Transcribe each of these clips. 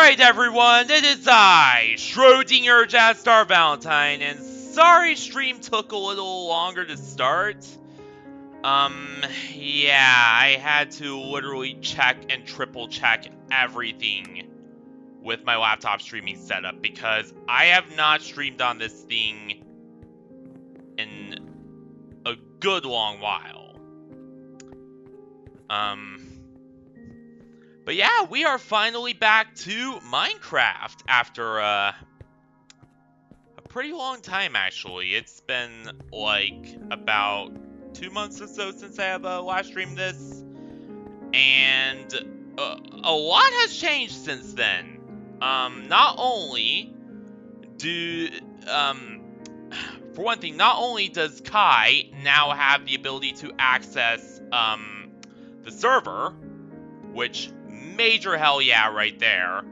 Alright everyone, it is I, Schrodinger Jazzstar Valentine, and sorry stream took a little longer to start. Yeah, I had to literally check and triple check everything with my laptop streaming setup because I have not streamed on this thing in a good long while. But yeah, we are finally back to Minecraft after, a pretty long time, actually. It's been, like, about 2 months or so since I have last streamed this. And a lot has changed since then. Not only do, for one thing, not only does Kai now have the ability to access, the server, which major hell yeah right there.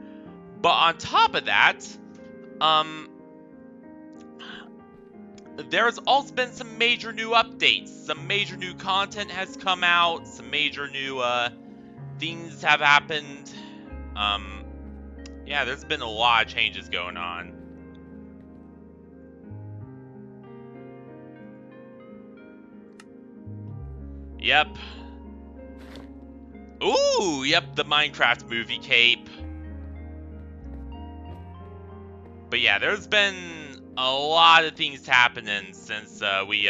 But on top of that, there's also been some major new updates. Some major new content has come out. Some major new things have happened. Yeah, there's been a lot of changes going on. Yep. Ooh, yep, the Minecraft movie cape. But yeah, there's been a lot of things happening since we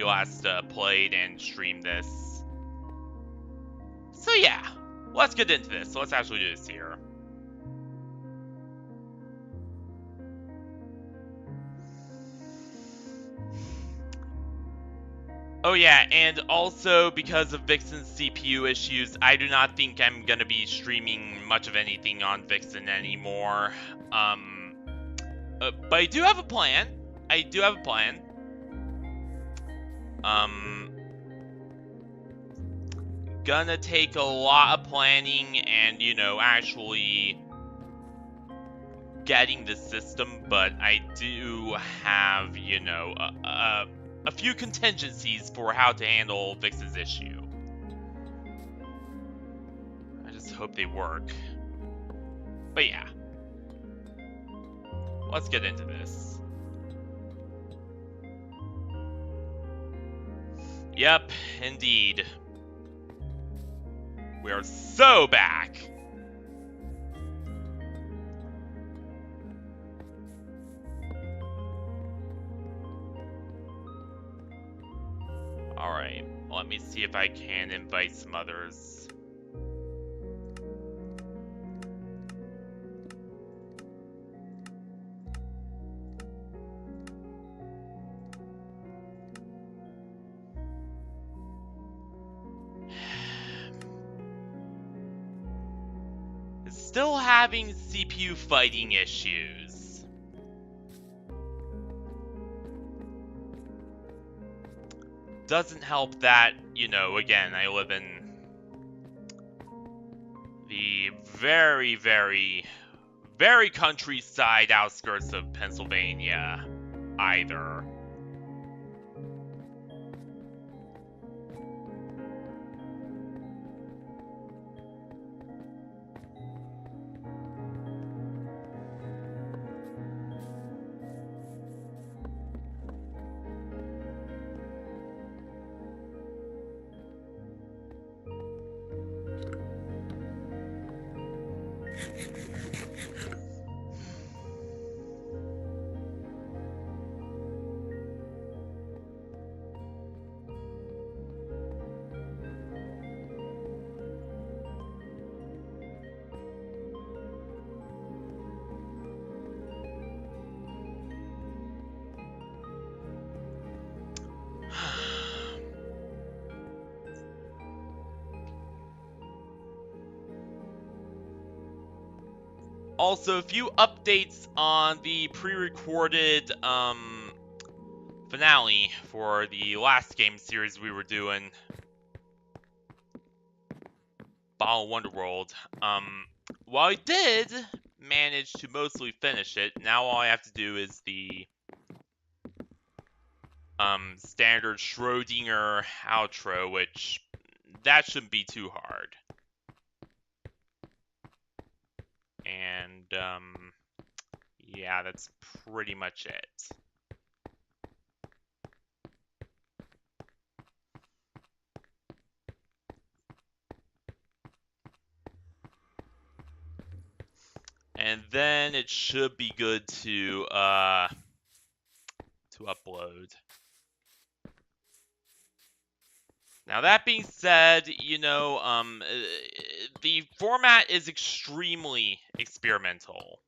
last played and streamed this. So yeah, let's get into this. So let's actually do this here. Oh yeah, and also because of Vixen's CPU issues, I do not think I'm gonna be streaming much of anything on Vixen anymore. But I do have a plan. Gonna take a lot of planning and, you know, actually getting the system, but I do have, you know, a few contingencies for how to handle Vix's issue. I just hope they work. But yeah. Let's get into this. Yep, indeed. We are so back. Alright, let me see if I can invite some others. Still having CPU fighting issues. Doesn't help that, you know, again, I live in the very, very, very countryside outskirts of Pennsylvania, either. Also, a few updates on the pre-recorded finale for the last game series we were doing, Bottle Wonderworld. While I did manage to mostly finish it, now all I have to do is the standard Schrodinger outro, which that shouldn't be too hard. yeah, that's pretty much it. And then it should be good to upload. Now that being said, the format is extremely experimental.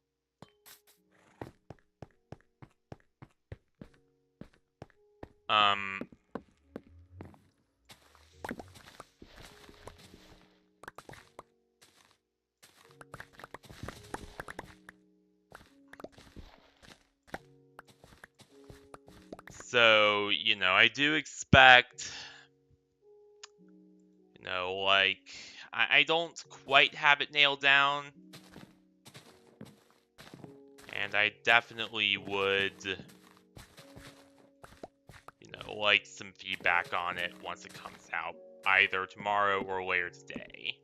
So, I do expect, like, I don't quite have it nailed down. And I definitely would, like some feedback on it once it comes out, either tomorrow or later today.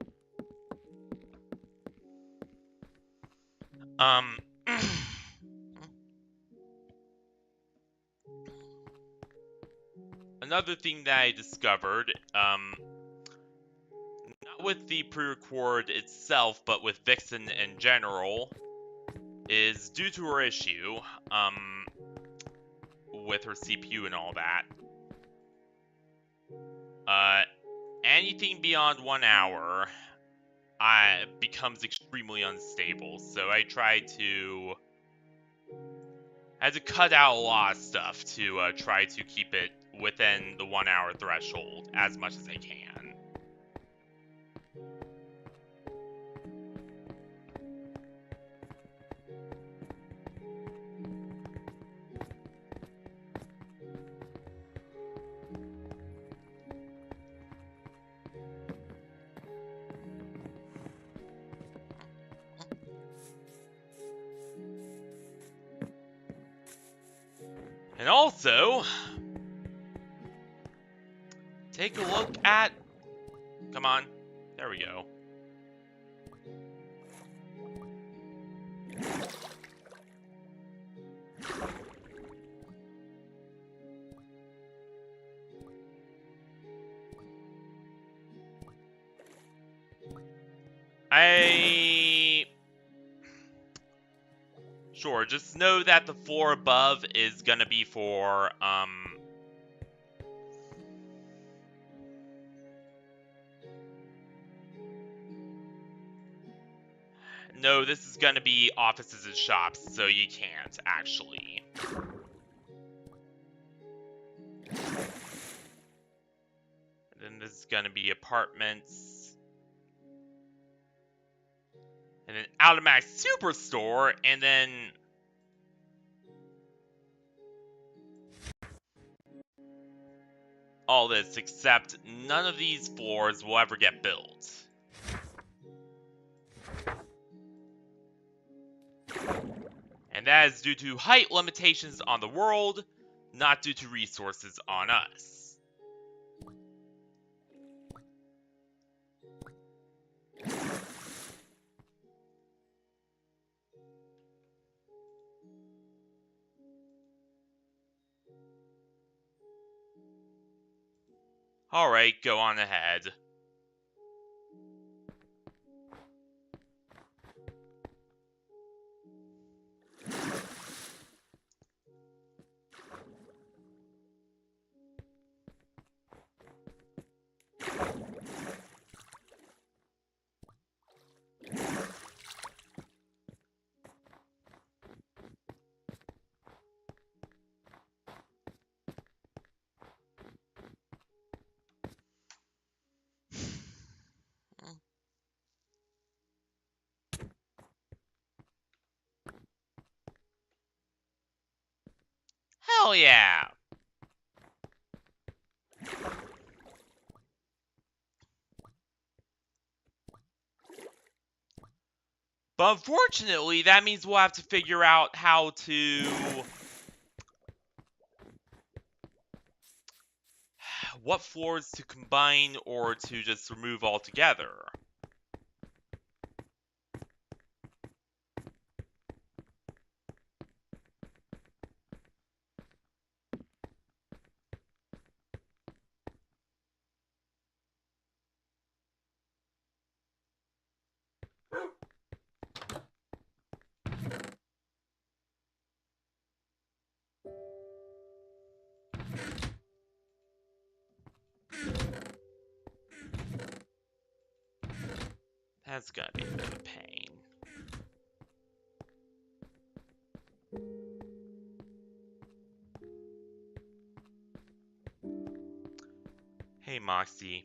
Another thing that I discovered, not with the pre-record itself, but with Vixen in general, is due to her issue, with her CPU and all that, anything beyond 1 hour, becomes extremely unstable. So I had to cut out a lot of stuff to try to keep it within the 1 hour threshold as much as I can. And also, take a look at, come on, there we go. Sure, just know that the floor above is gonna be for, no, this is gonna be offices and shops, so you can't, actually. And then this is gonna be apartments. And then Automatic Superstore, and then all this, except none of these floors will ever get built. And that is due to height limitations on the world, not due to resources on us. Alright, go on ahead. Hell yeah! But unfortunately, that means we'll have to figure out how to... what floors to combine or to just remove altogether. That's gonna be a bit of a pain. Hey, Moxie.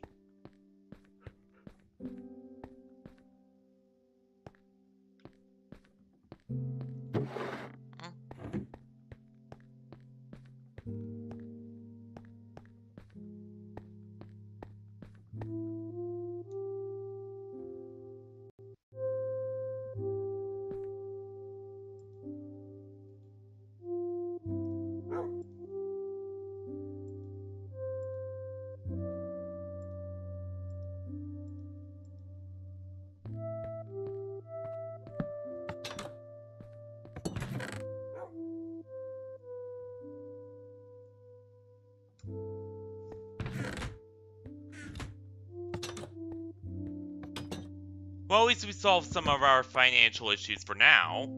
Well, at least we solved some of our financial issues for now.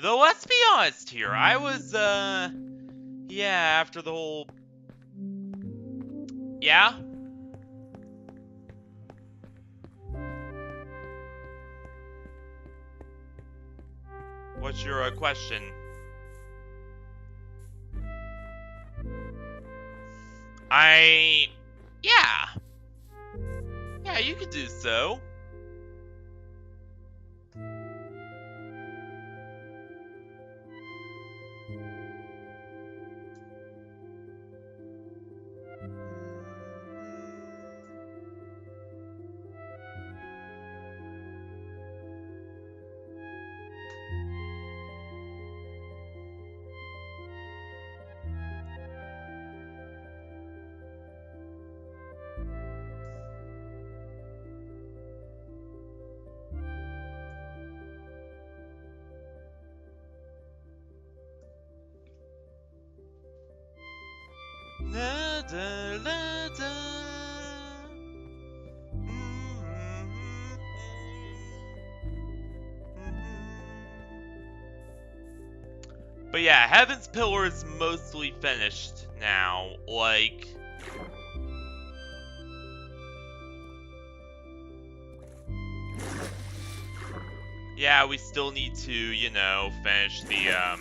Though, let's be honest here, I was, yeah, after the whole... Yeah? What's your, question? Yeah. Yeah, you could do so. La, da, la, da. But yeah, Heaven's Pillar is mostly finished now. Like, yeah, we still need to, you know, finish the,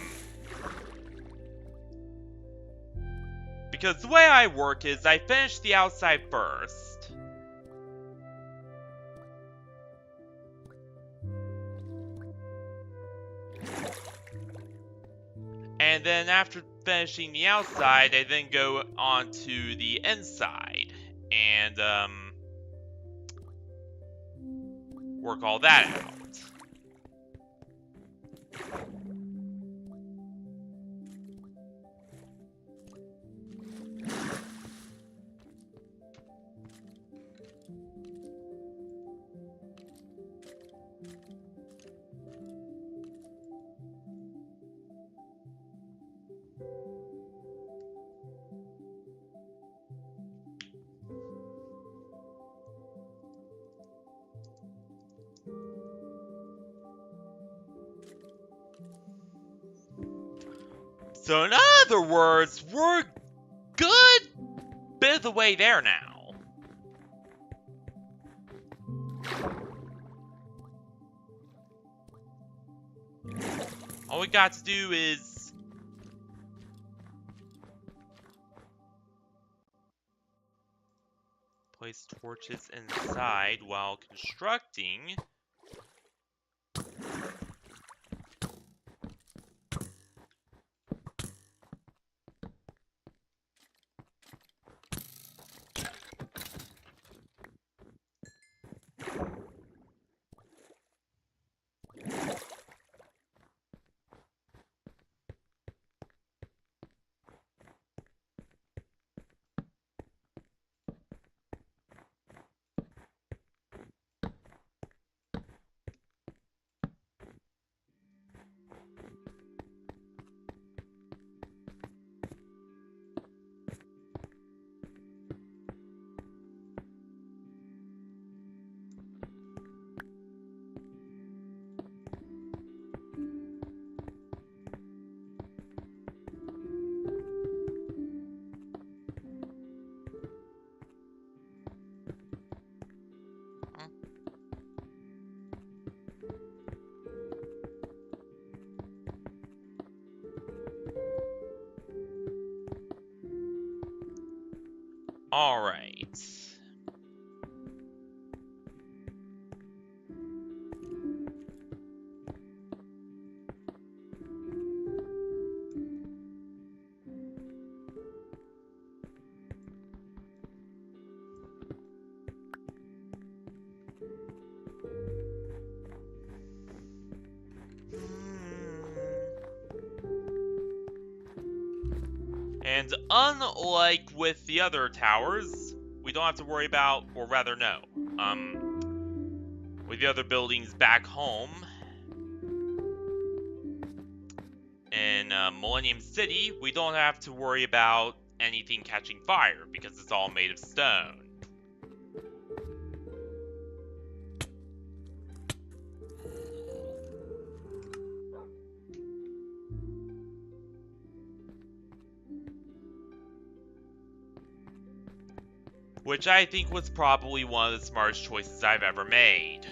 because the way I work is I finish the outside first. And then after finishing the outside, I then go on to the inside. And, work all that out. So in other words, we're good bit of the way there now. All we got to do is place torches inside while constructing. Alright. And unlike with the other towers, we don't have to worry about, or rather no, with the other buildings back home in Millennium City, we don't have to worry about anything catching fire because it's all made of stone. Which I think was probably one of the smartest choices I've ever made.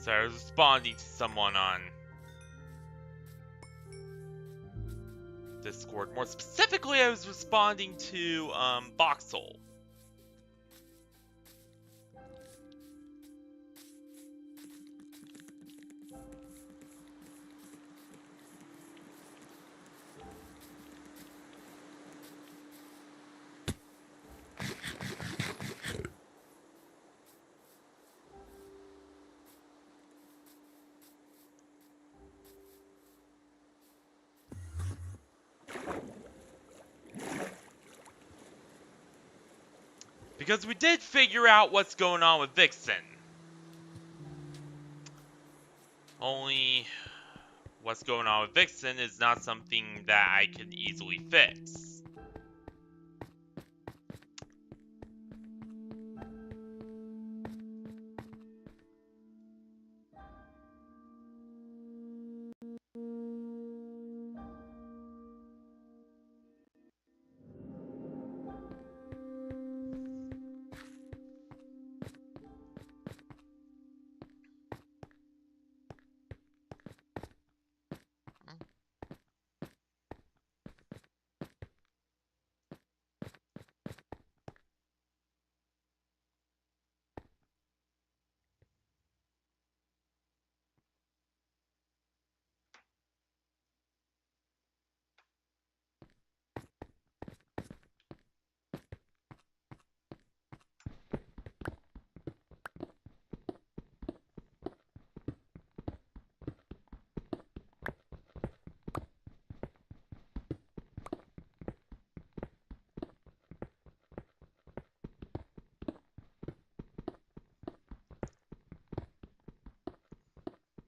So I was responding to someone on Discord. More specifically, I was responding to Voxel. Because we did figure out what's going on with Vixen. Only what's going on with Vixen is not something that I could easily fix.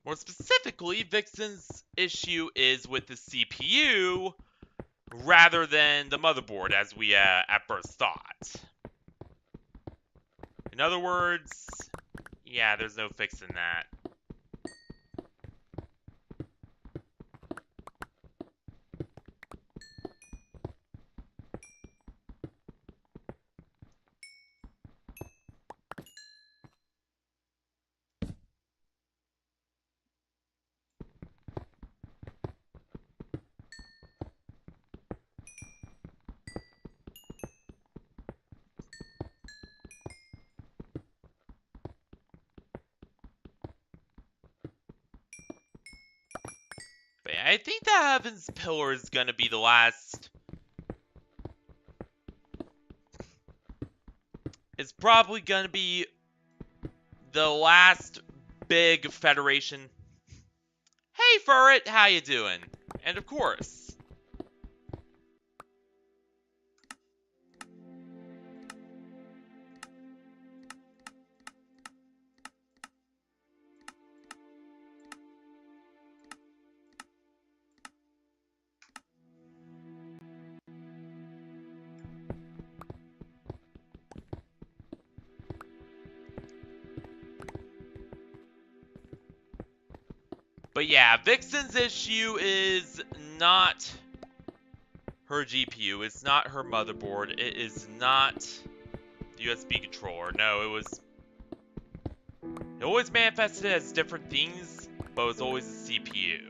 More specifically, Vixen's issue is with the CPU rather than the motherboard, as we at first thought. In other words, yeah, there's no fixing that. I think the Heavens Pillar is gonna be the last. It's probably gonna be the last big Federation. Hey, Furret, how you doing? And of course. But yeah, Vixen's issue is not her GPU. It's not her motherboard. It is not the USB controller. No, it always manifested as different things, but it was always the CPU.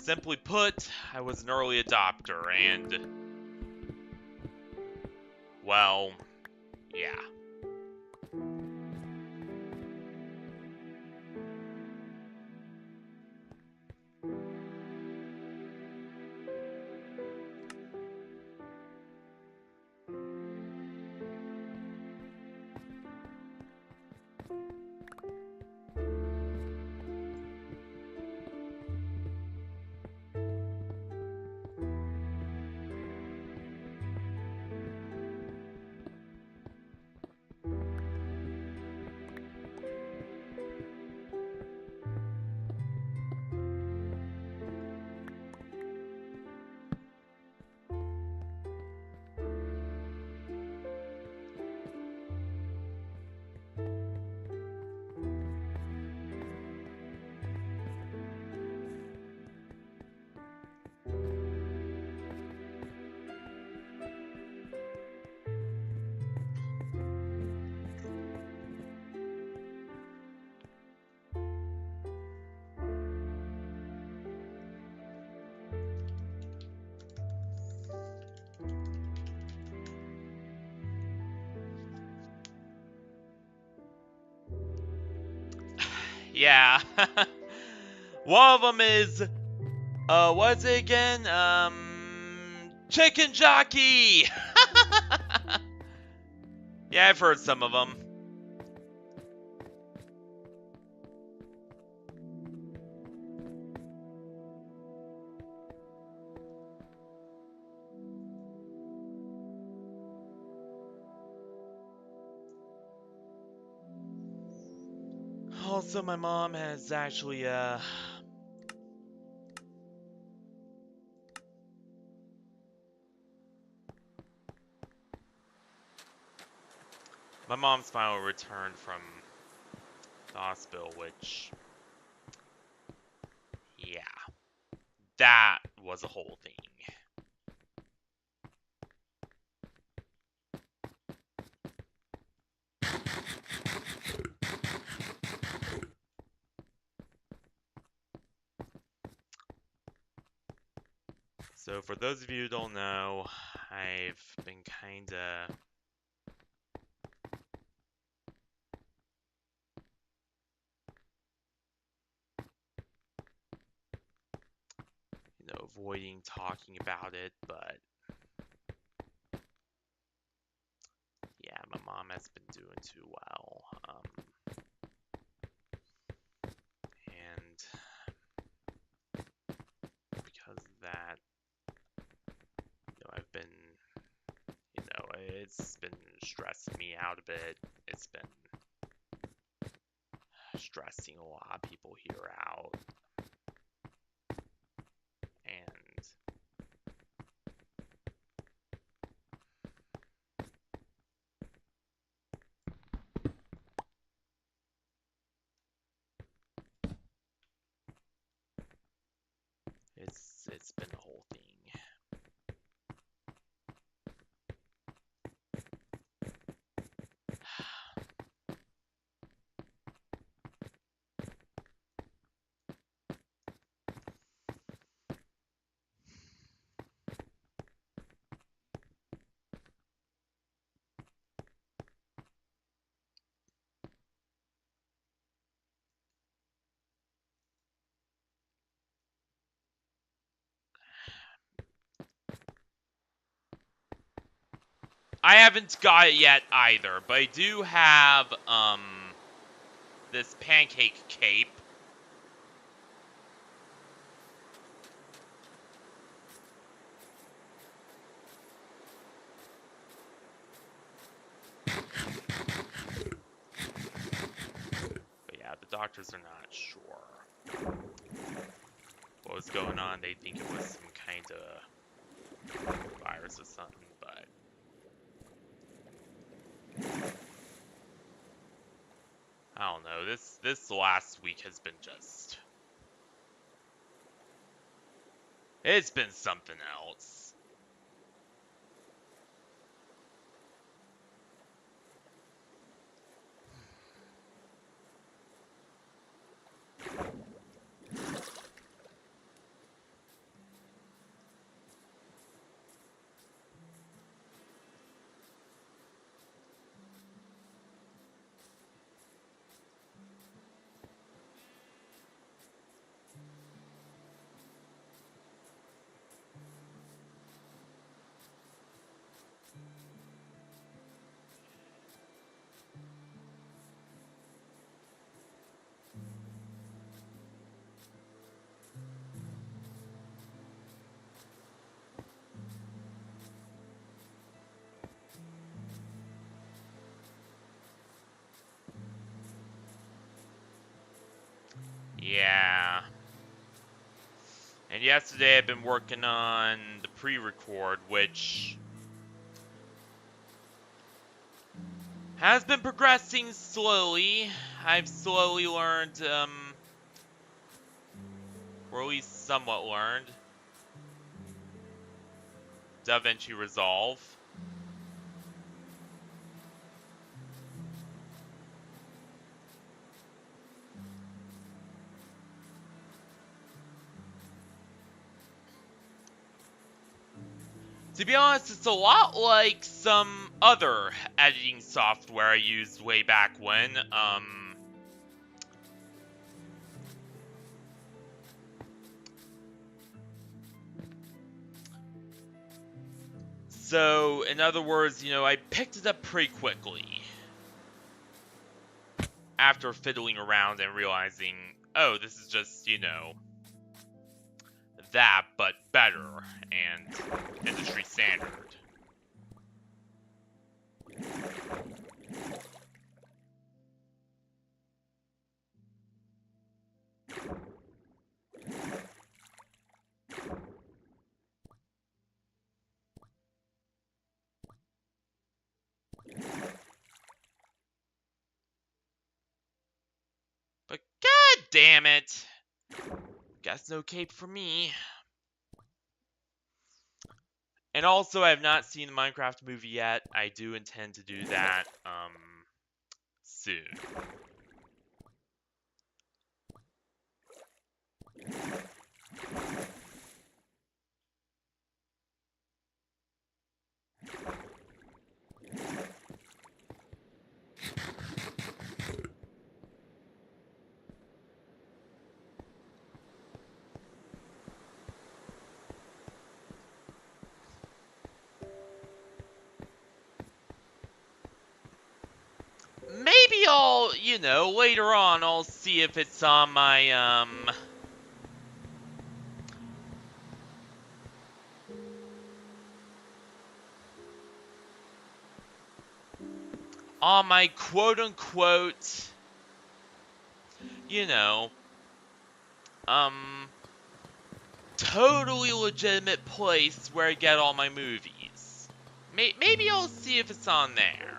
Simply put, I was an early adopter, and well, yeah. Yeah. One of them is, what's it again? Chicken Jockey! Yeah, I've heard some of them. Also, my mom has actually, my mom's finally returned from the hospital, which, yeah, that was a whole thing. So for those of you who don't know, I've been kinda... avoiding talking about it, but... yeah, my mom has been doing too well. And because of that, I've been, it's been stressing me out a bit. It's been stressing a lot of people here out. And it's been a whole thing. I haven't got it yet either, but I do have, this pancake cape. But yeah, the doctors are not sure what was going on. They think it was some kind of virus or something, but I don't know. This last week has been just, it's been something else. Yeah. And yesterday I've been working on the pre-record, which has been progressing slowly. I've slowly learned, or at least somewhat learned, DaVinci Resolve. To be honest, it's a lot like some other editing software I used way back when. So, in other words, you know, I picked it up pretty quickly after fiddling around and realizing, oh, this is just, you know, that, but better and industry standard. But god damn it! Guess no cape for me. And also, I have not seen the Minecraft movie yet. I do intend to do that, soon. Maybe I'll, you know, later on I'll see if it's on my, on my quote-unquote, you know, totally legitimate place where I get all my movies. Maybe I'll see if it's on there.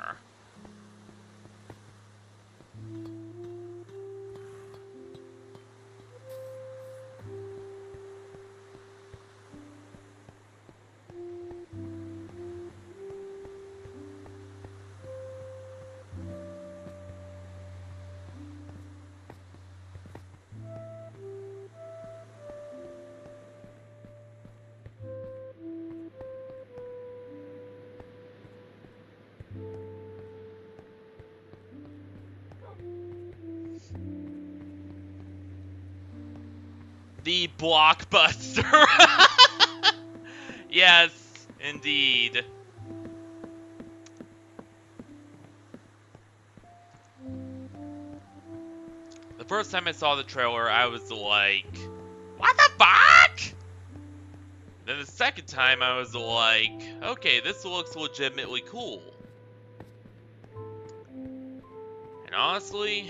The Blockbuster. Yes, indeed. first time I saw the trailer, I was like, what the fuck? Then the second time, I was like, okay, this looks legitimately cool. And honestly,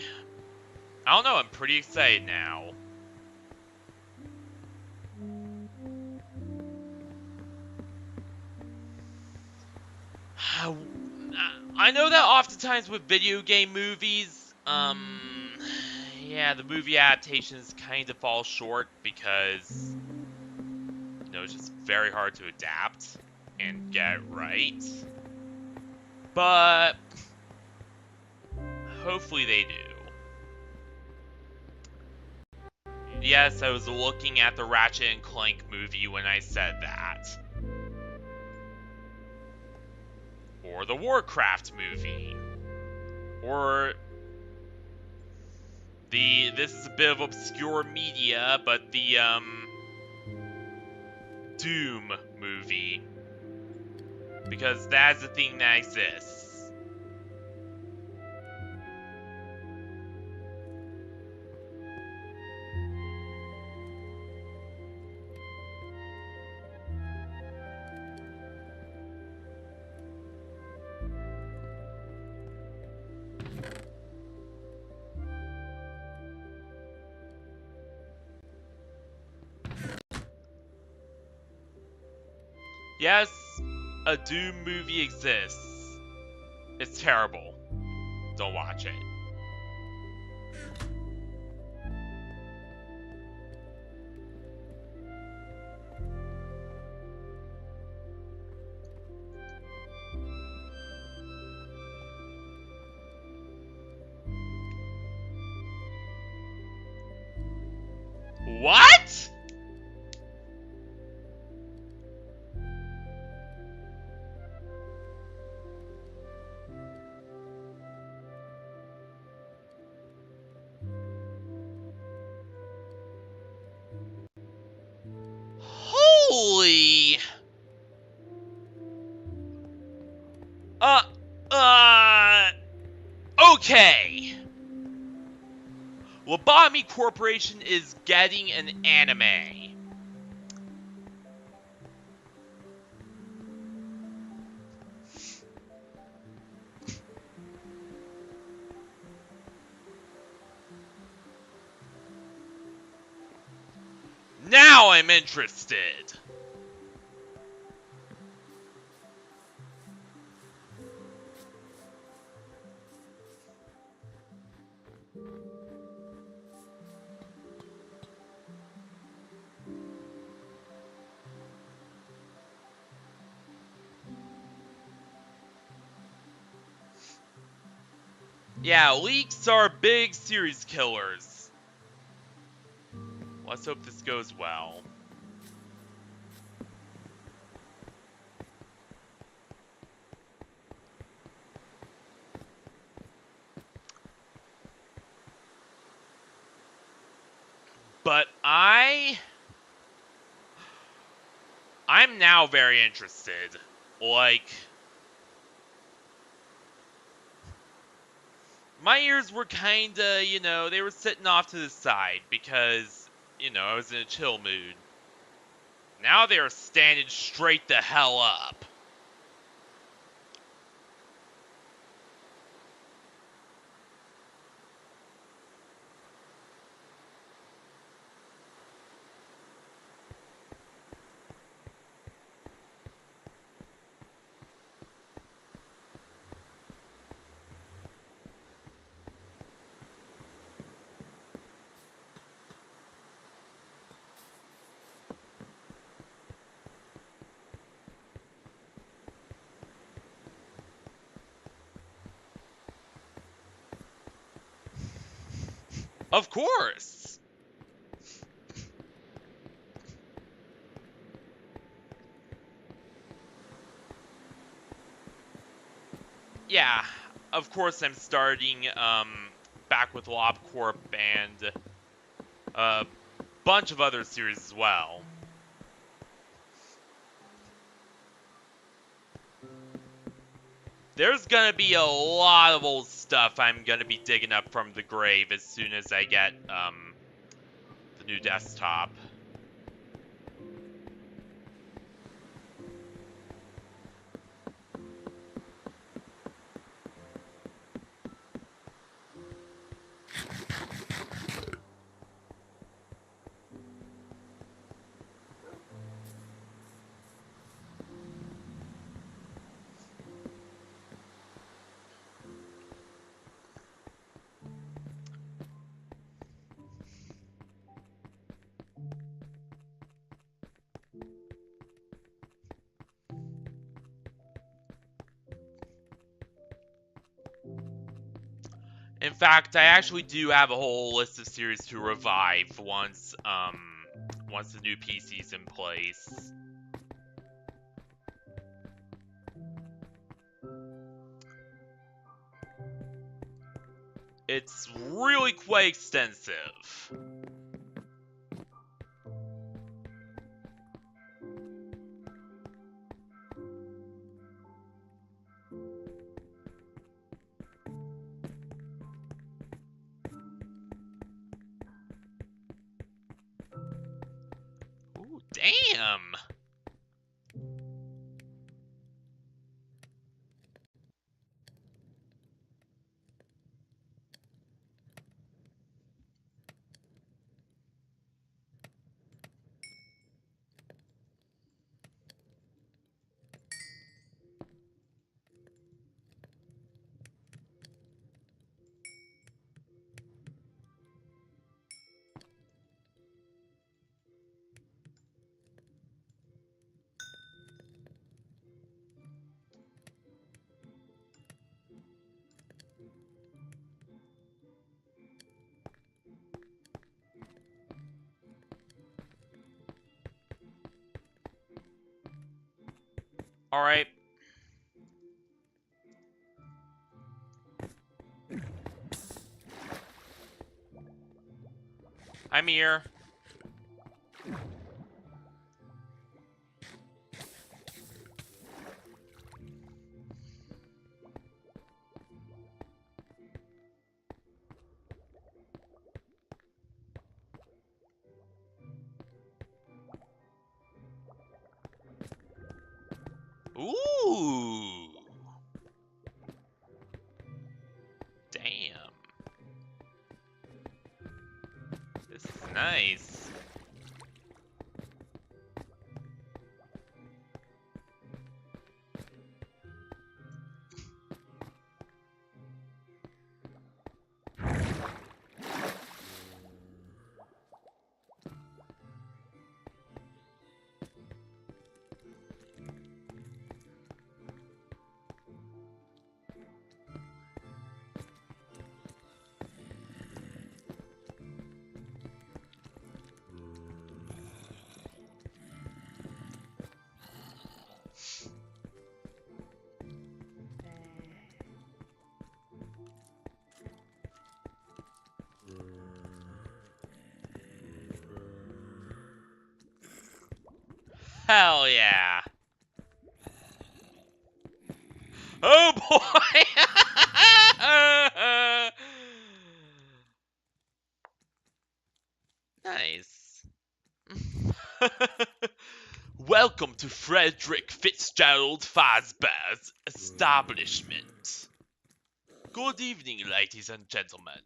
I don't know, I'm pretty excited now. I know that oftentimes with video game movies, yeah, the movie adaptations kind of fall short because, you know, it's just very hard to adapt and get right. But hopefully they do. Yes, I was looking at the Ratchet and Clank movie when I said that. Or the Warcraft movie. Or this is a bit of obscure media, but the, Doom movie. Because that's the thing that exists. Yes, a Doom movie exists. It's terrible. Don't watch it. What? Holy... Okay. Lobotomy Corporation is getting an anime. Now I'm interested. Yeah, leaks are big series killers. Let's hope this goes well. But I'm now very interested. Like, my ears were kinda, you know, they were sitting off to the side because, you know, I was in a chill mood. Now they are standing straight the hell up. Of course! Yeah, of course I'm starting, back with LobCorp and a bunch of other series as well. There's gonna be a lot of old stuff I'm gonna be digging up from the grave as soon as I get, the new desktop. In fact, I actually do have a whole list of series to revive once the new PC's in place. It's really quite extensive. Ooh, damn! Alright. I'm here. Ooh! Damn. This is nice. Hell yeah. Oh boy! Nice. Welcome to Frederick Fitzgerald Fazbear's establishment. Good evening, ladies and gentlemen.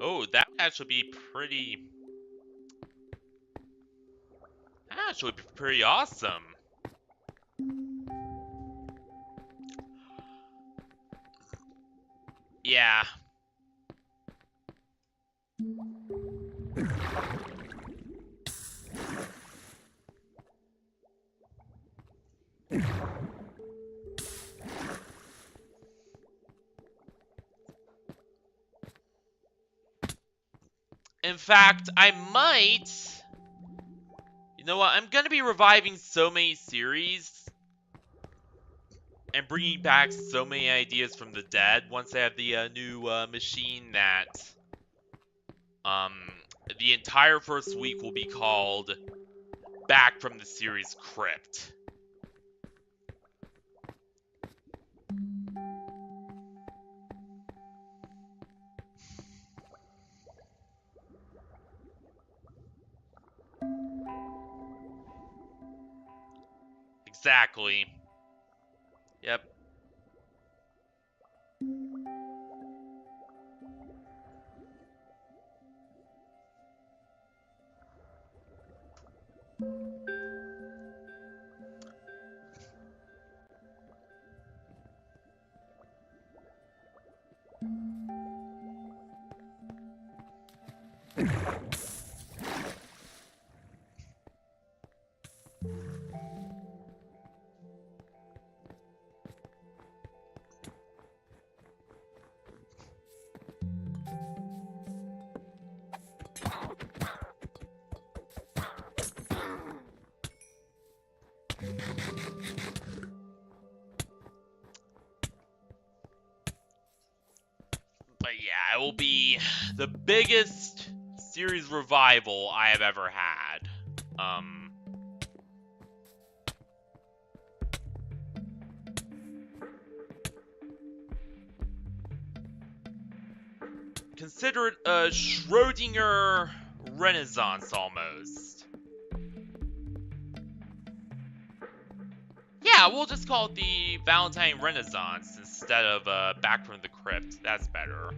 Oh, that would actually be pretty... That actually be pretty awesome. Yeah. In fact, I might You know what? I'm gonna be reviving so many series and bringing back so many ideas from the dead once I have the new machine that um the entire first week will be called Back from the Series Crypt. Exactly. Yep. But yeah, it will be the biggest series revival I have ever had. Consider it a Schrodinger renaissance almost. Yeah, we'll just call it the Valentine Renaissance instead of Back from the Crypt. That's better.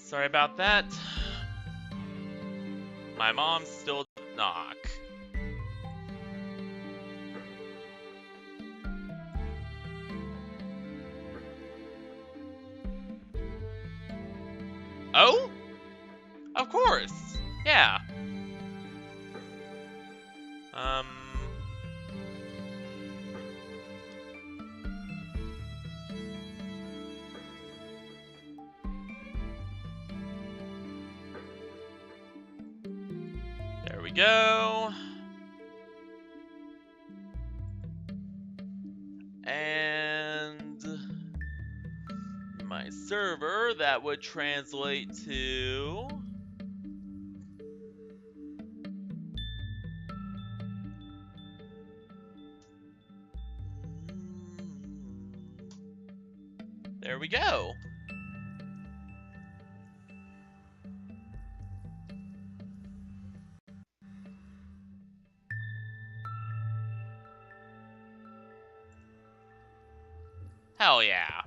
Sorry about that. My mom still did knock. Oh? Of course. Yeah. There we go. And my server, that would translate to... There we go. Hell yeah.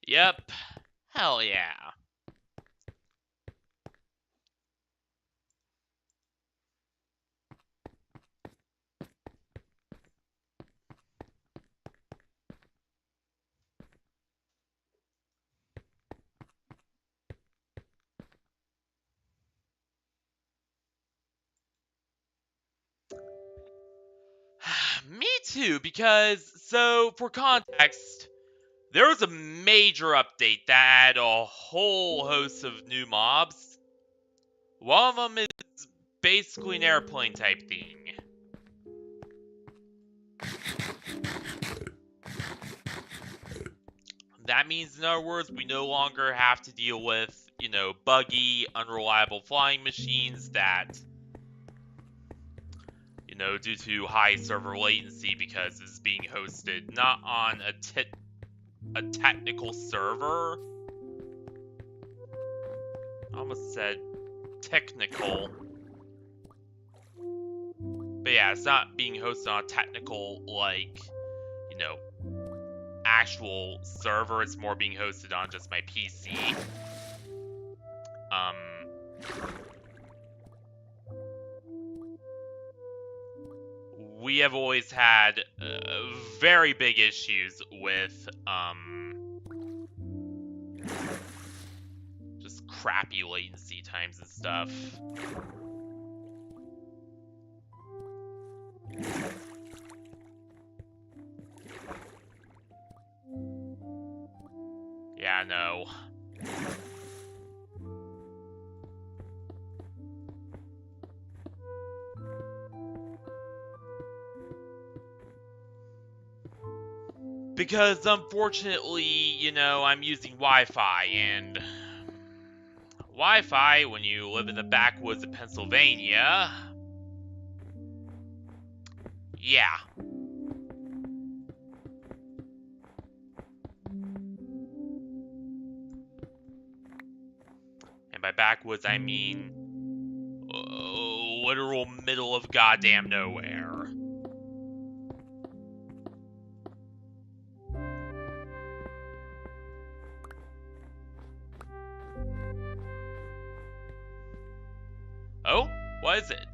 Yep. Hell yeah. too, because, so, for context, there was a major update that had a whole host of new mobs. One of them is basically an airplane type thing. That means, in other words, we no longer have to deal with, you know, buggy, unreliable flying machines that, you know, due to high server latency because it's being hosted not on a technical server. I almost said technical. But yeah, it's not being hosted on a technical, like, you know, actual server. It's more being hosted on just my PC. We have always had very big issues with just crappy latency times and stuff. Yeah, no. Because, unfortunately, you know, I'm using Wi-Fi, and Wi-Fi, when you live in the backwoods of Pennsylvania, yeah. And by backwoods, I mean literal middle of goddamn nowhere. Oh? What is it?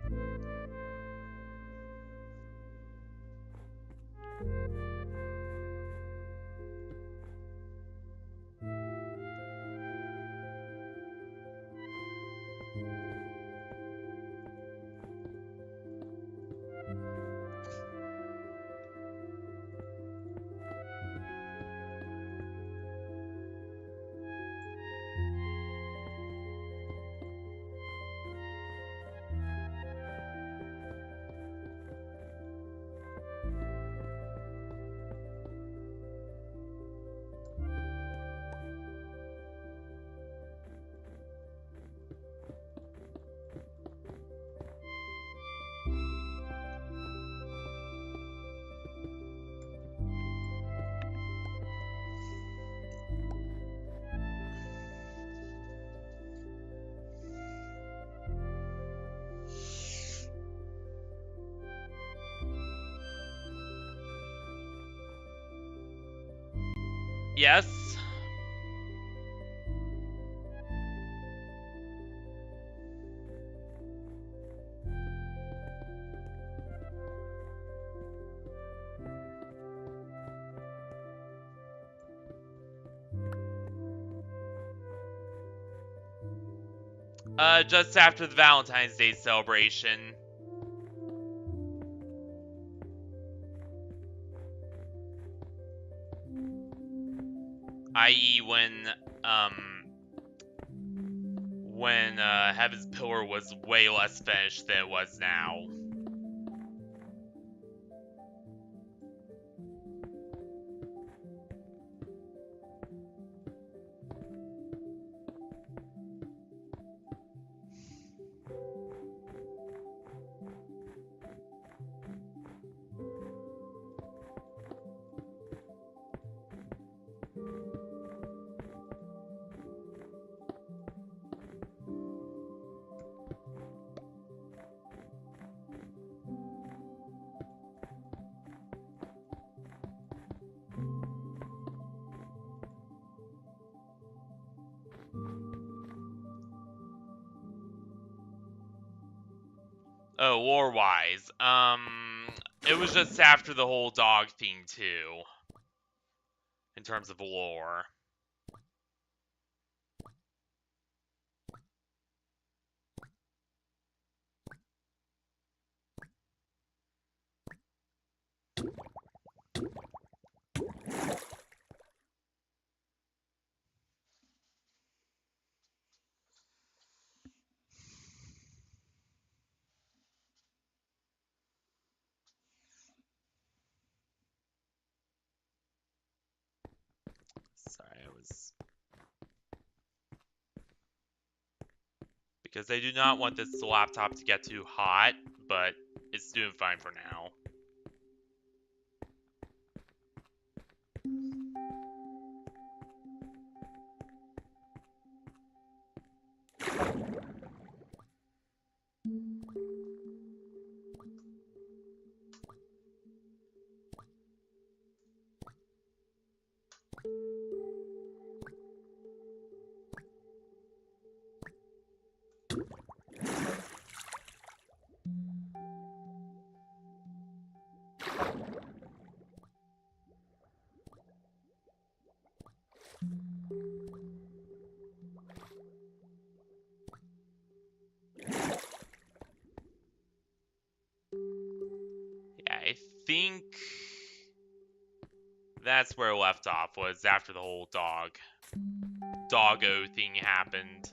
Yes? Just after the Valentine's Day celebration. I.e. when Heaven's Pillar was way less finished than it was now. Oh, lore-wise, it was just after the whole dog thing, too. In terms of lore. knows. Because they do not want this laptop to get too hot, but it's doing fine for now. Yeah, I think that's where I left off, was after the whole doggo thing happened.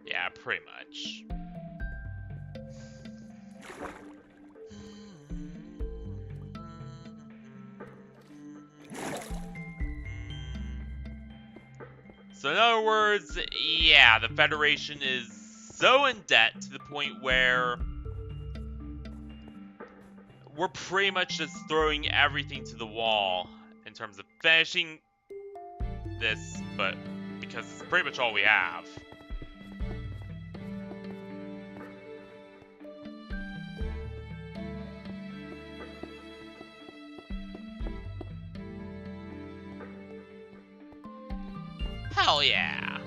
Yeah, pretty much. So in other words, yeah, the Federation is so in debt to the point where we're pretty much just throwing everything to the wall in terms of finishing this, but because it's pretty much all we have. Hell yeah.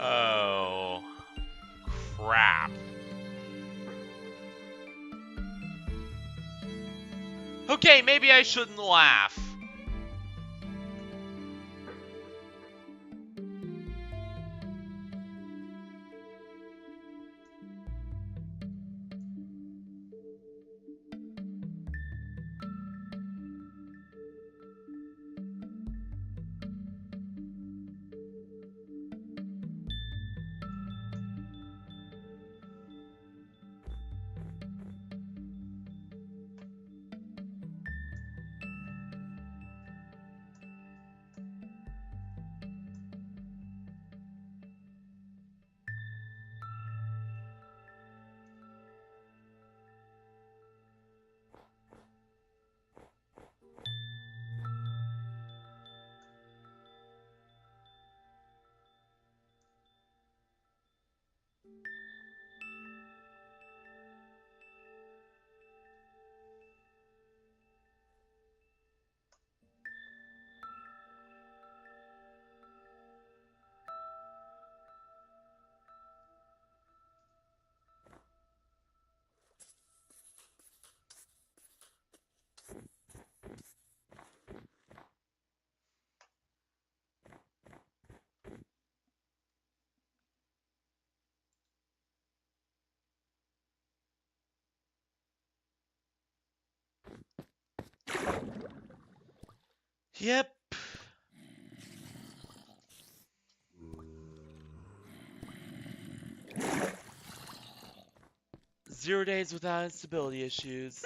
Oh, crap. Okay, maybe I shouldn't laugh. Yep. Zero days without instability issues.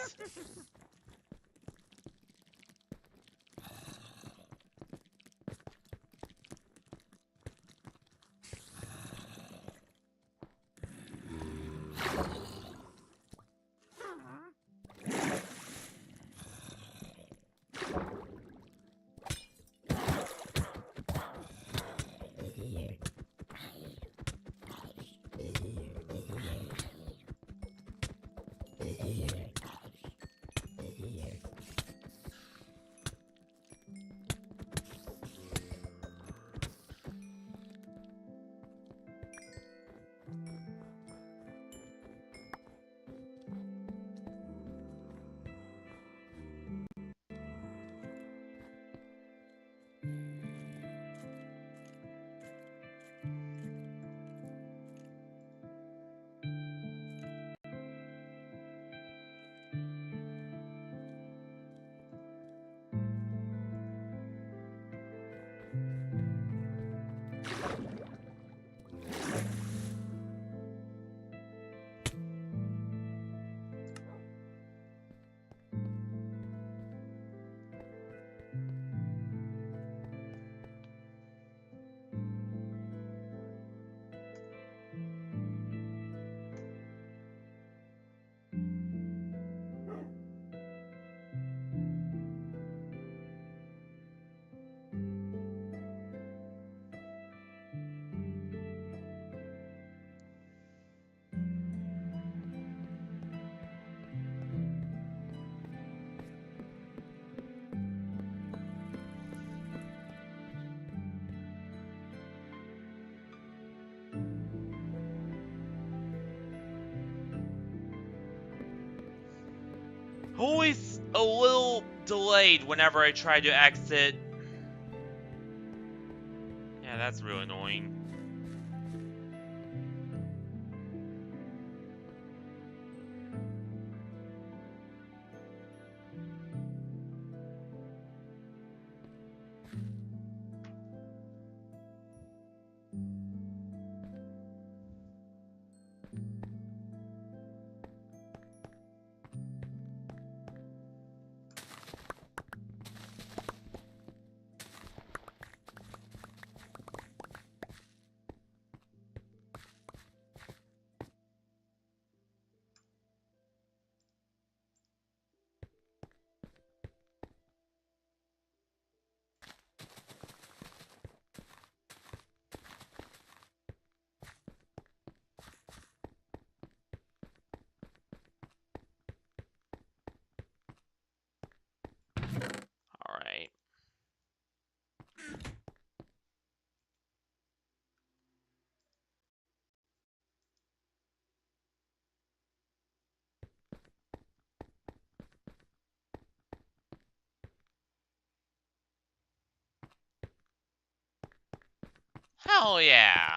Always a little delayed whenever I try to exit. Yeah, that's really annoying. Alright. Hell yeah!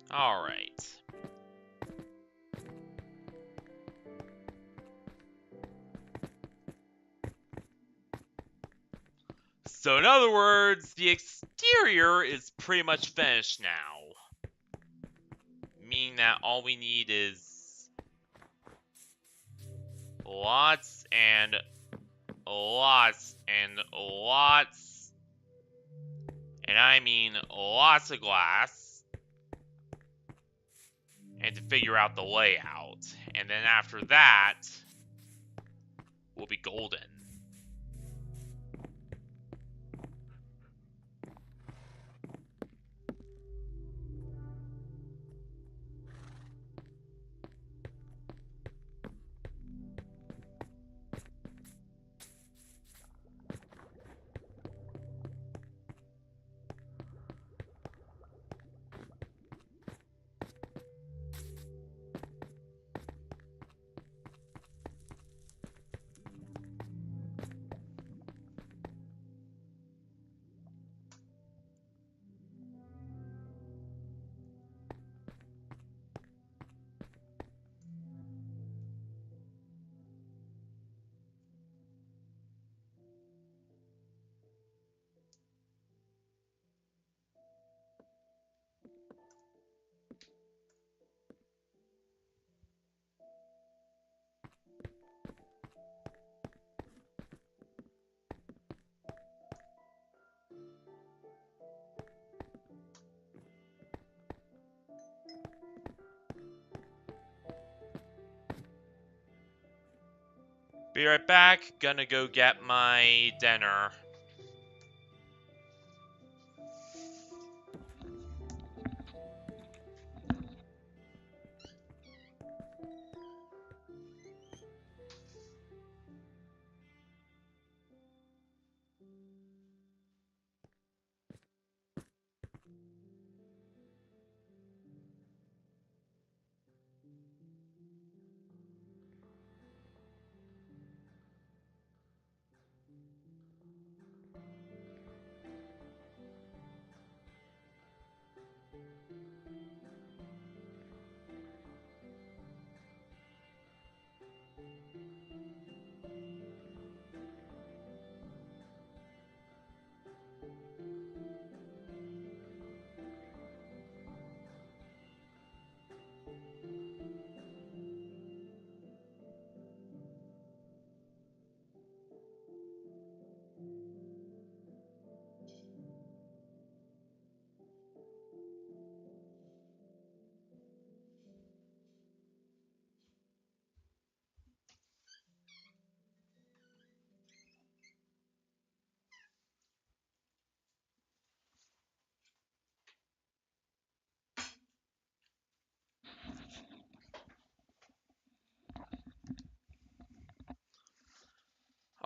Alright. So in other words, the exterior is pretty much finished now. Meaning that all we need is... lots and lots and lots, and I mean lots of glass, and to figure out the layout. And then after that, we'll be golden. Be right back. Gonna go get my dinner.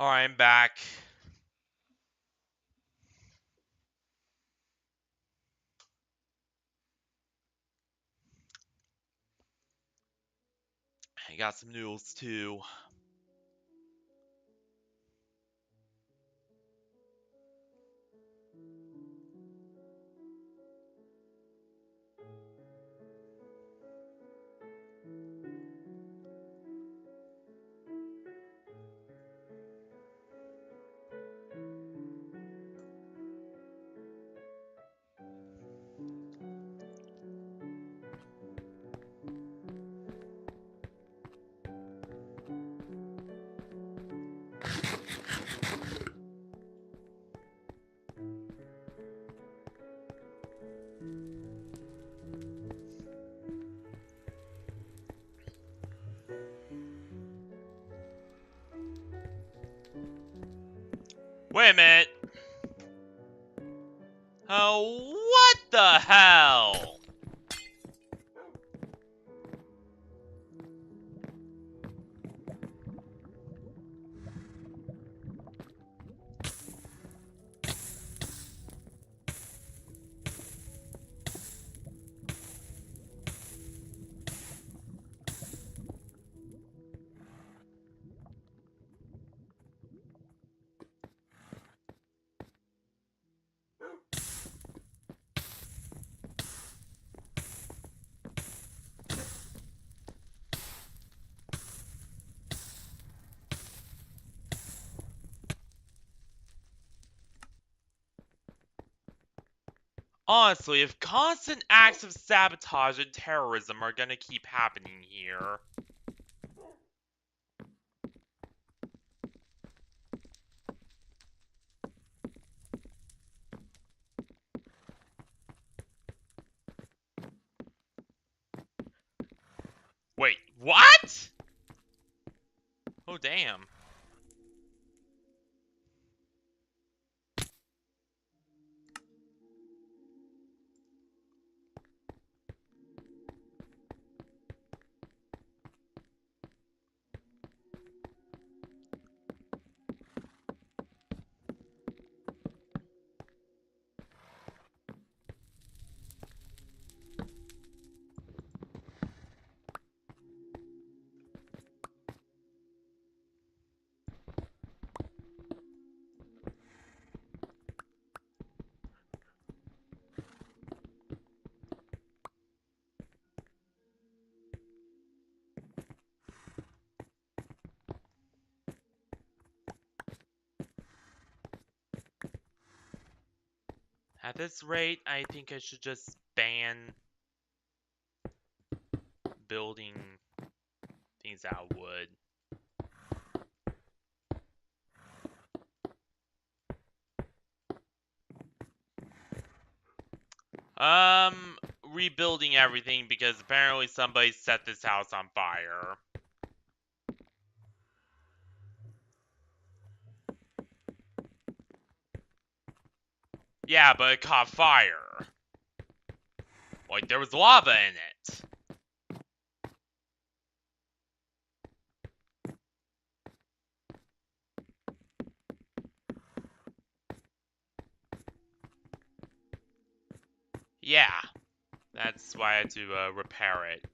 Alright, I'm back. I got some noodles too. Wait a minute. Oh, what the hell? Honestly, if constant acts of sabotage and terrorism are gonna keep happening here, damn. At this rate, I think I should just ban building things out of wood. Rebuilding everything because apparently somebody set this house on fire. Yeah, but it caught fire. Like, there was lava in it. Yeah. That's why I had to, repair it.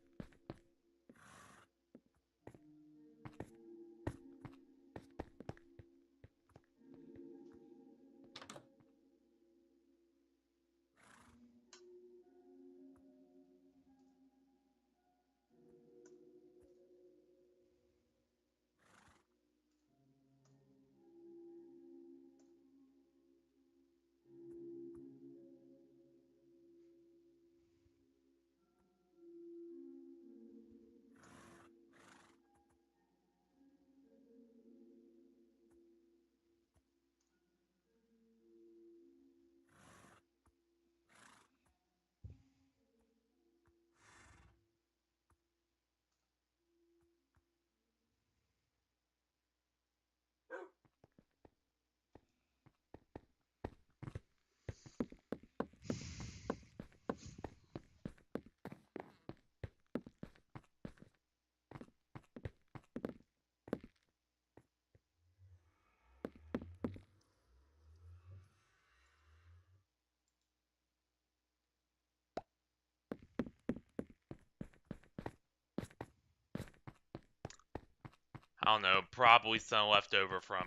I don't know, probably some left over from...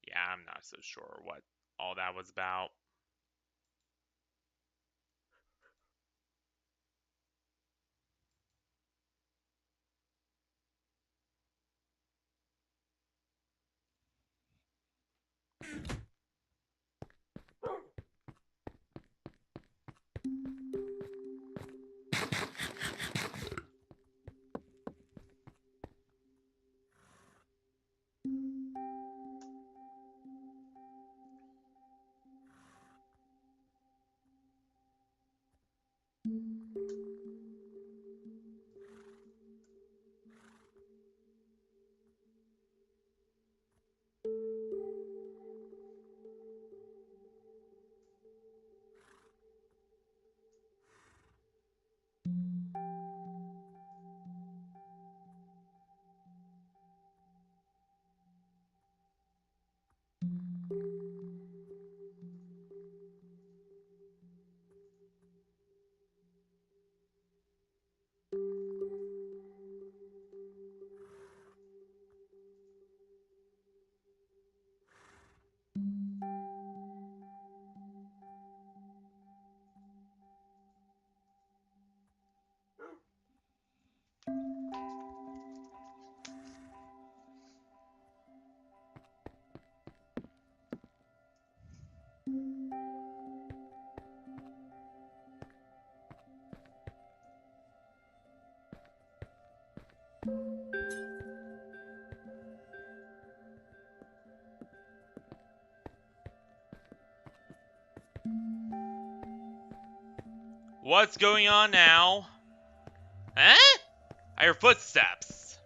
Yeah, I'm not so sure what all that was about. What's going on now? Huh? I hear footsteps.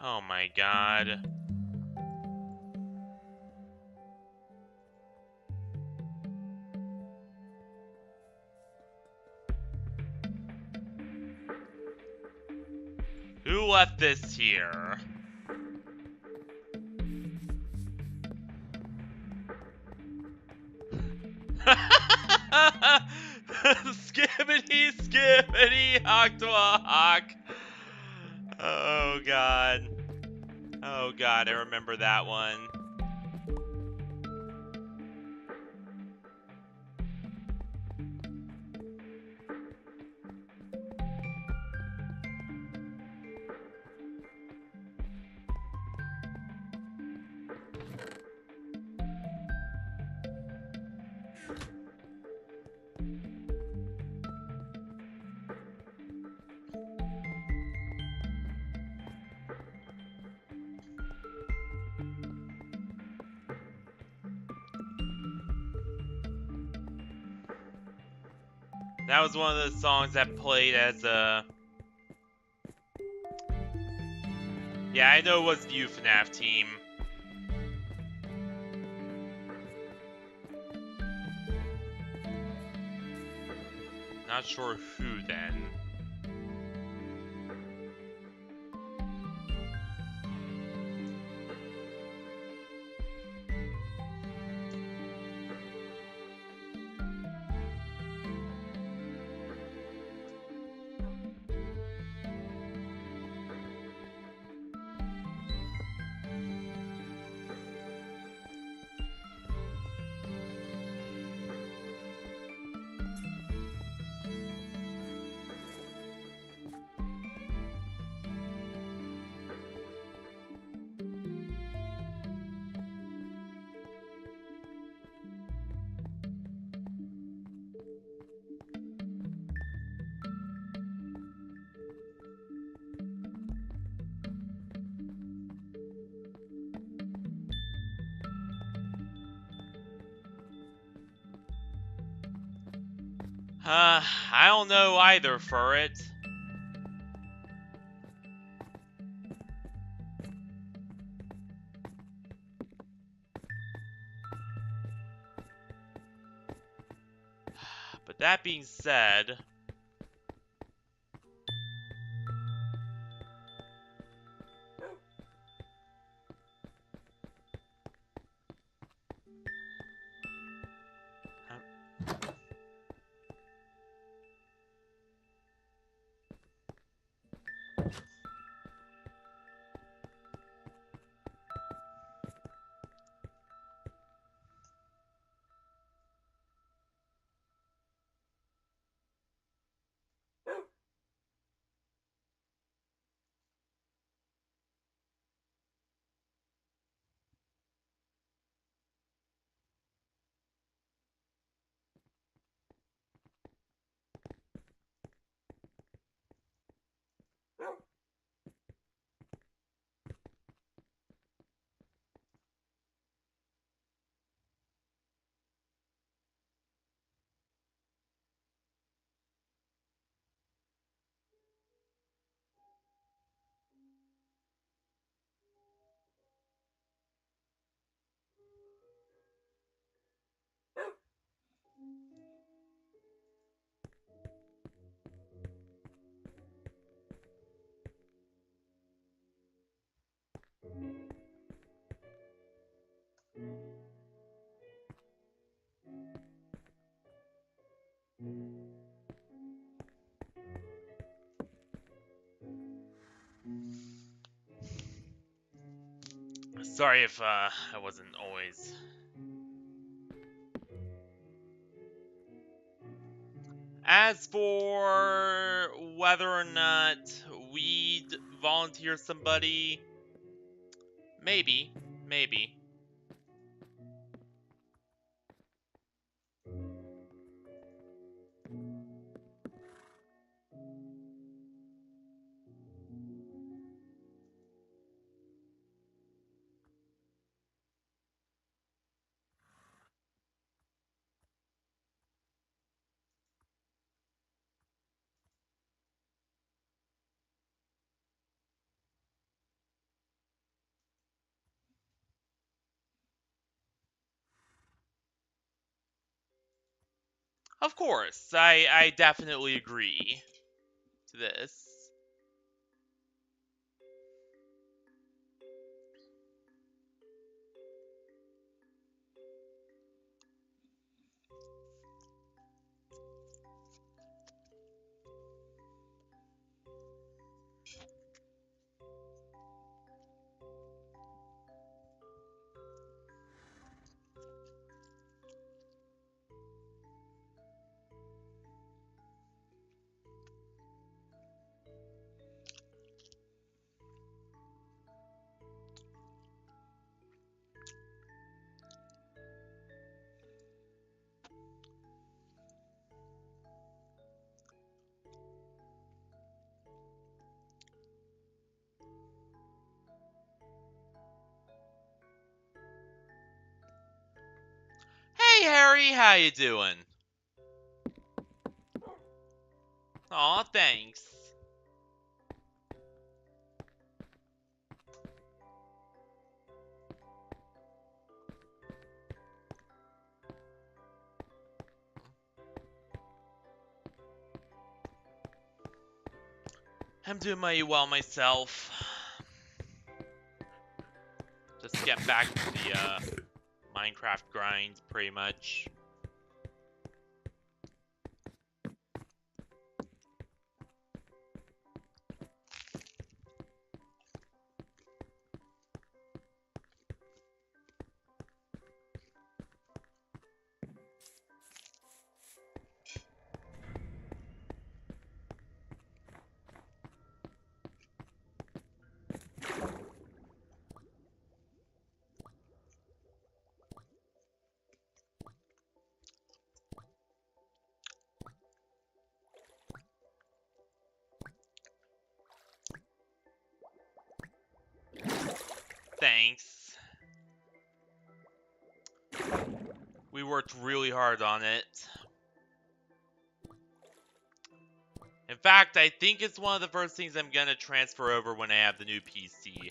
Oh my god. Who left this here? Skibbity, skibbity, hawk to a hawk. Oh god. Oh god, I remember that one. That was one of the songs that played as a... Yeah, I know it was the UFNAF team. Not sure who then. I don't know either, Furret. But that being said... Sorry if I wasn't always... As for whether or not we'd volunteer somebody, maybe. Of course, I definitely agree to this. Hey Harry, how you doing? Aw, thanks. I'm doing mighty well myself. Just getting back to the Minecraft grind, pretty much. Thanks. We worked really hard on it. In fact, I think it's one of the first things I'm gonna transfer over when I have the new PC.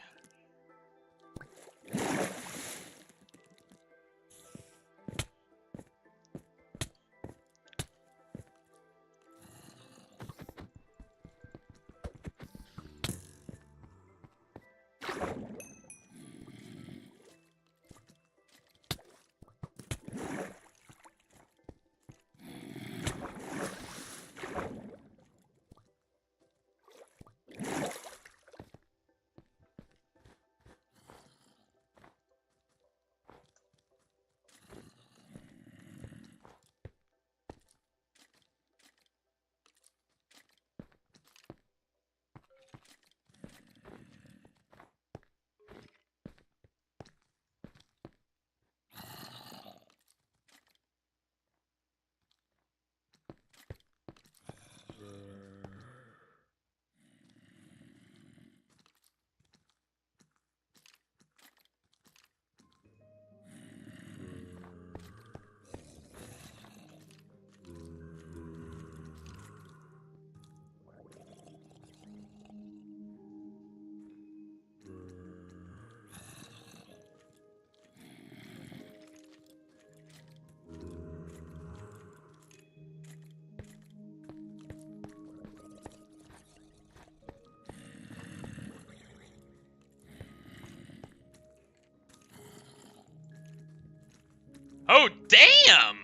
Oh, damn!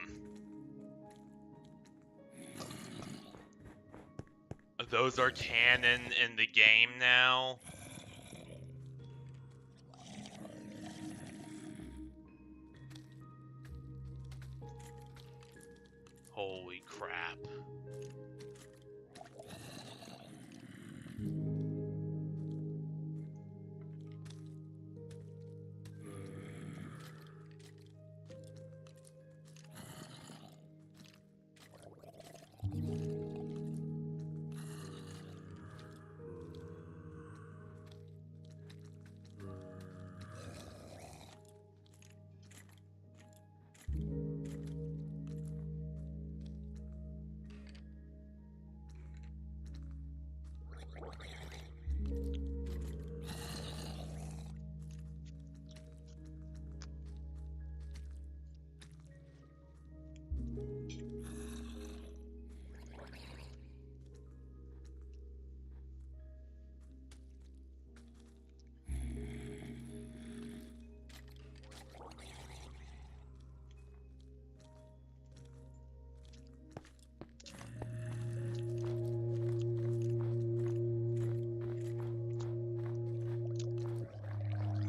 Those are canon in the game now? Holy crap.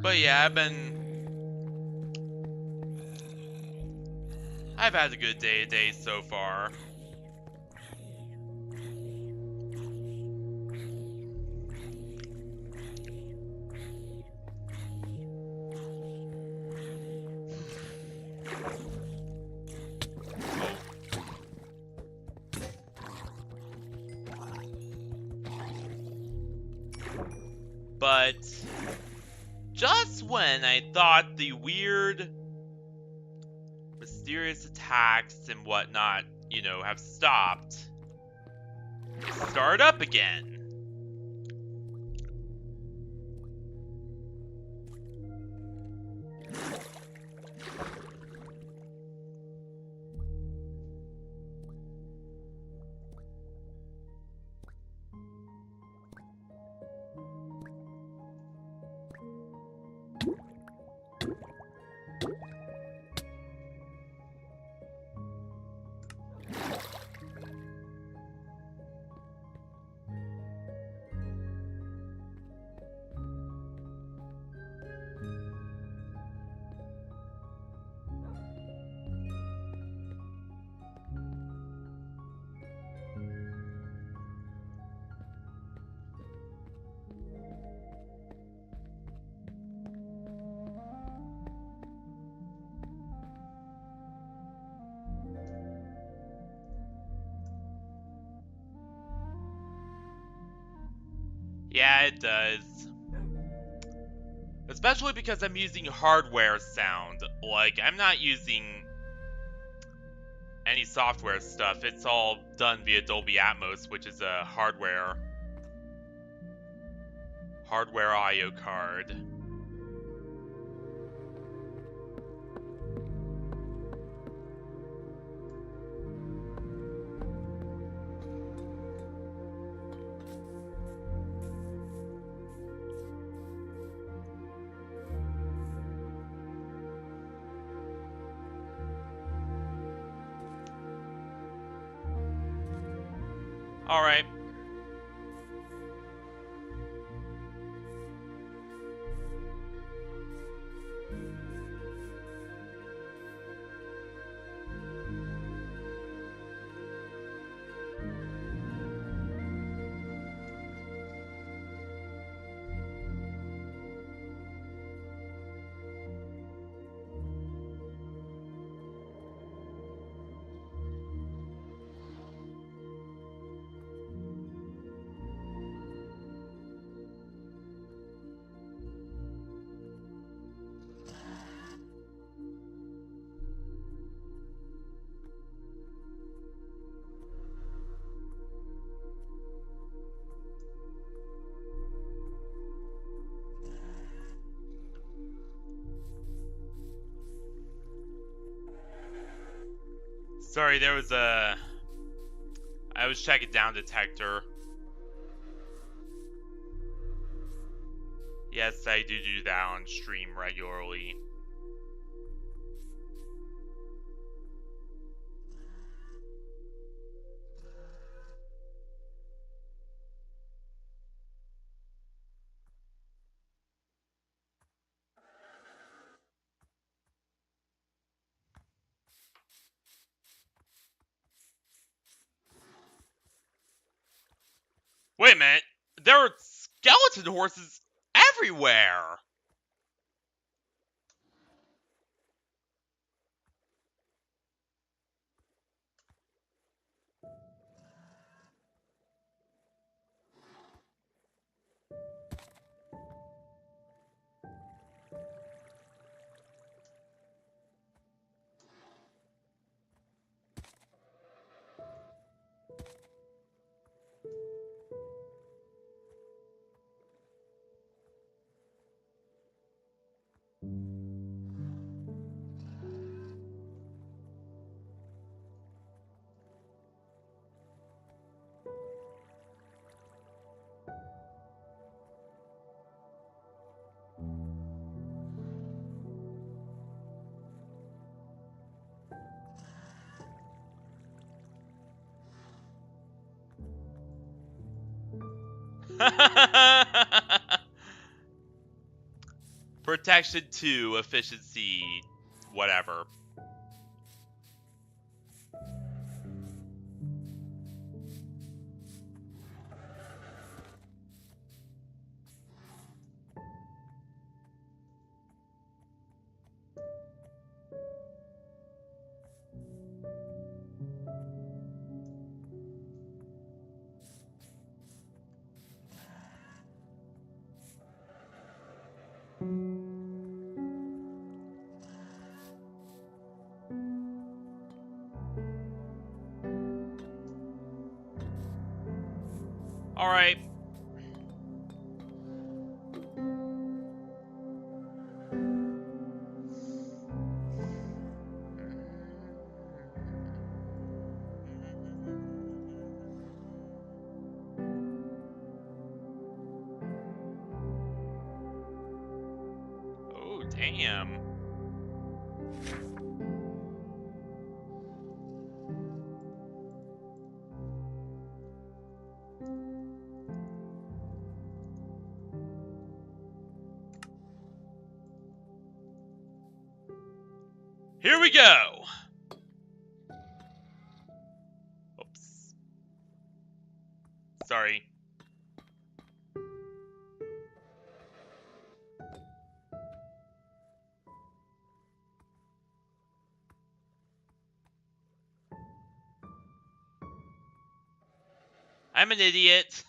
But yeah, I've had a good day today so far. But just when I thought the weird, mysterious attacks and whatnot, you know, have stopped, they start up again. Yeah, it does. Especially because I'm using hardware sound. Like, I'm not using any software stuff. It's all done via Dolby Atmos, which is a hardware I/O card. Alright. Sorry, there was a... I was checking down detector. Yes, I do that on stream regularly. Wait a minute. There are skeleton horses everywhere. Protection 2, efficiency, whatever. Alright. Oh, damn. Here we go! Oops. Sorry. I'm an idiot.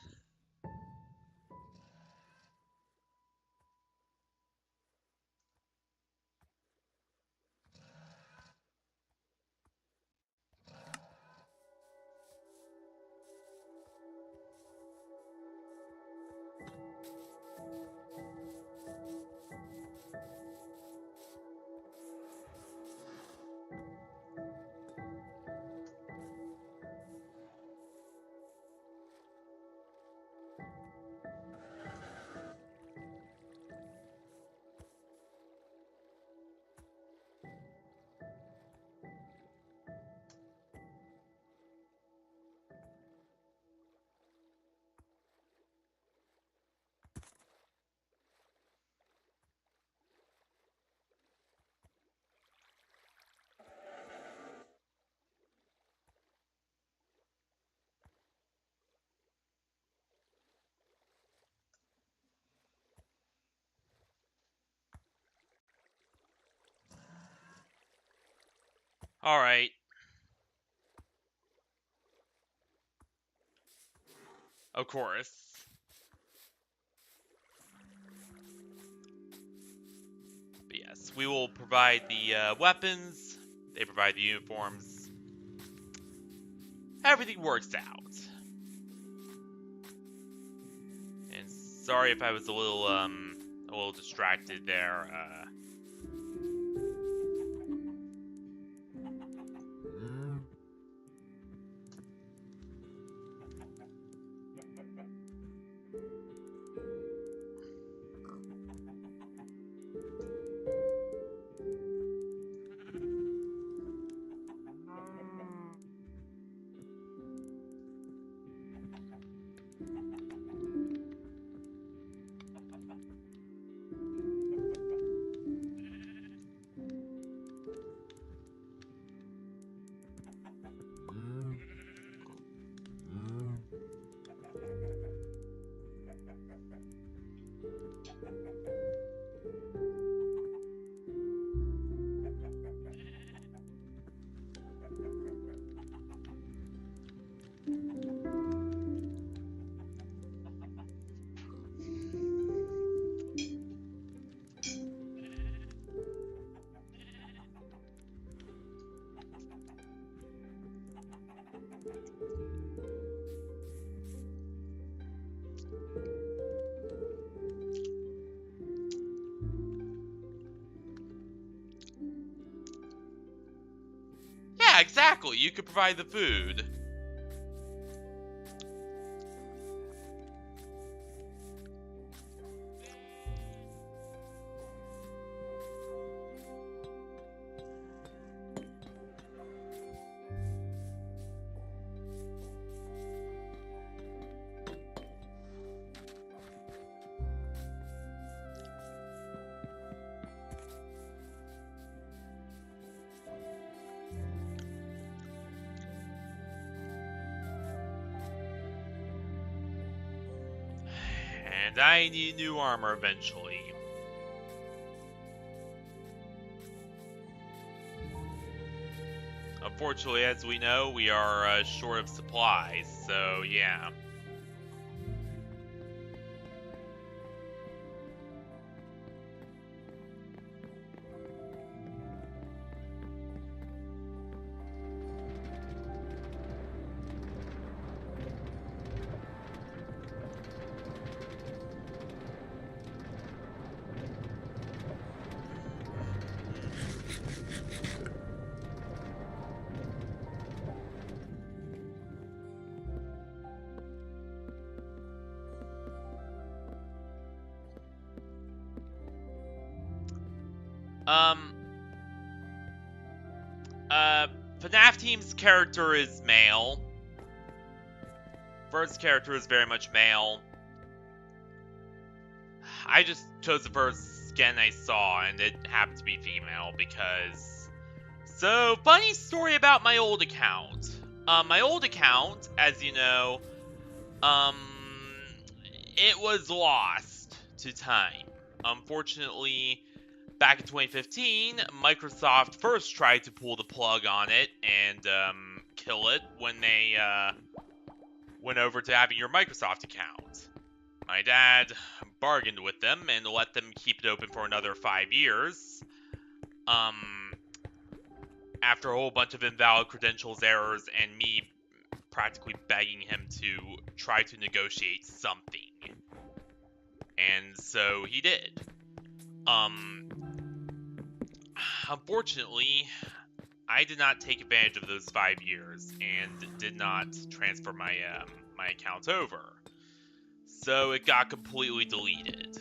Alright. Of course. But yes, we will provide the weapons. They provide the uniforms. Everything works out. And sorry if I was a little distracted there. Yeah, exactly. You could provide the food. And I need new armor eventually. Unfortunately, as we know, we are short of supplies, so yeah. FNAF Team's character is male. First character is very much male. I just chose the first skin I saw, and it happened to be female because... So, funny story about my old account. My old account, as you know, it was lost to time. Unfortunately, back in 2015, Microsoft first tried to pull the plug on it and kill it when they went over to having your Microsoft account. My dad bargained with them and let them keep it open for another 5 years. After a whole bunch of invalid credentials errors and me practically begging him to try to negotiate something. And so he did. Unfortunately, I did not take advantage of those 5 years and did not transfer my my account over. So it got completely deleted.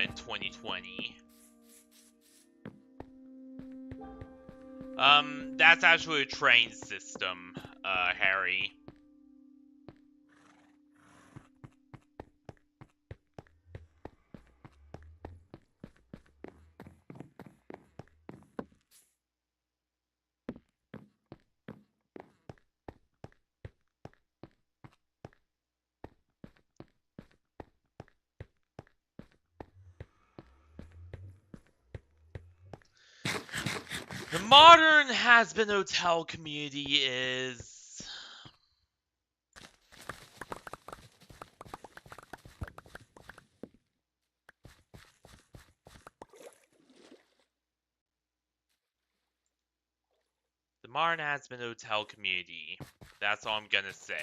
In 2020. That's actually a train system, Harry. The modern has-been hotel community is... The modern has-been hotel community. That's all I'm gonna say.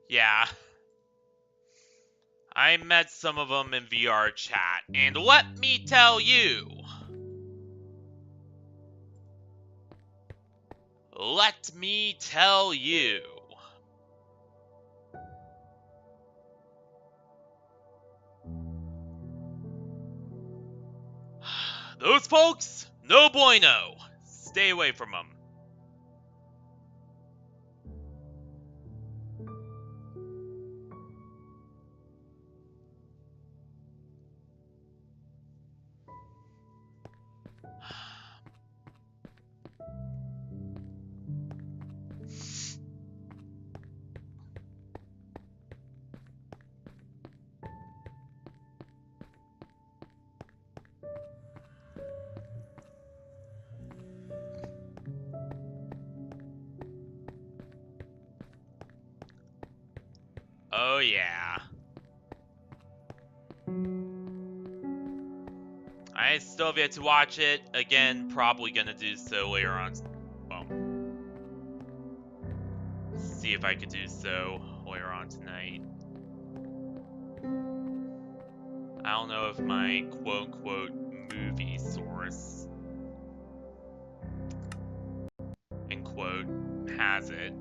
Yeah. I met some of them in VR chat, and let me tell you... Let me tell you... Those folks, no bueno. Stay away from them. Oh yeah. I still have yet to watch it. Again, probably gonna do so later on. Well, see if I could do so later on tonight. I don't know if my quote-unquote movie source, in quote, has it.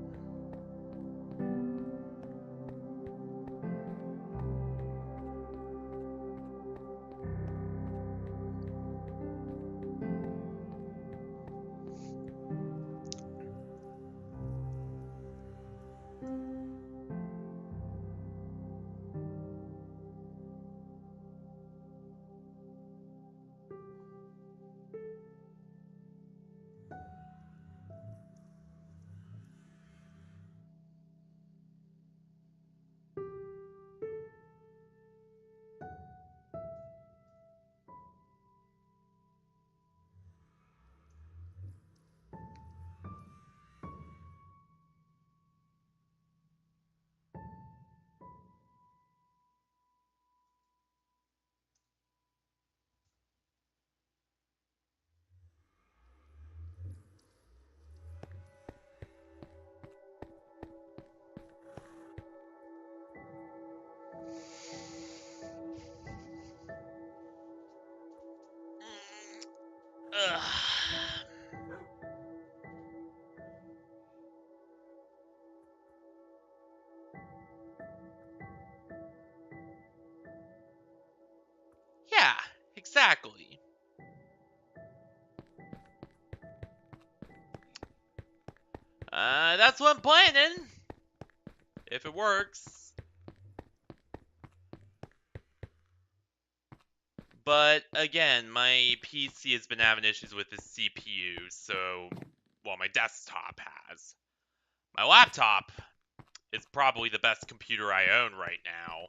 exactly. That's what I'm planning. If it works. But again, my PC has been having issues with the CPU, so, well, my desktop has. My laptop is probably the best computer I own right now.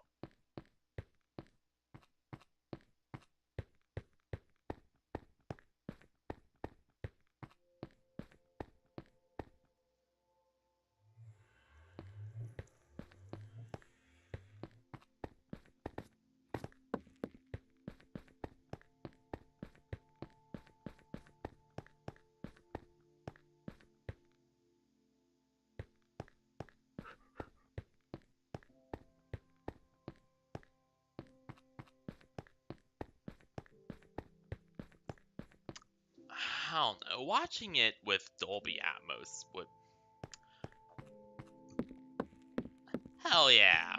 I don't know. Watching it with Dolby Atmos would... Hell yeah.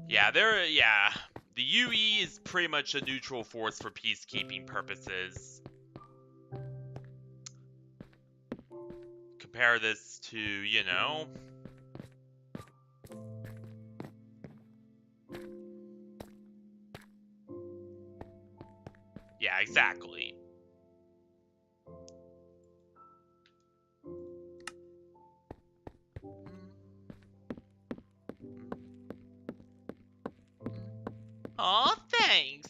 Yeah. The UE is pretty much a neutral force for peacekeeping purposes. Compare this to, you know... Yeah, exactly. Aw, thanks.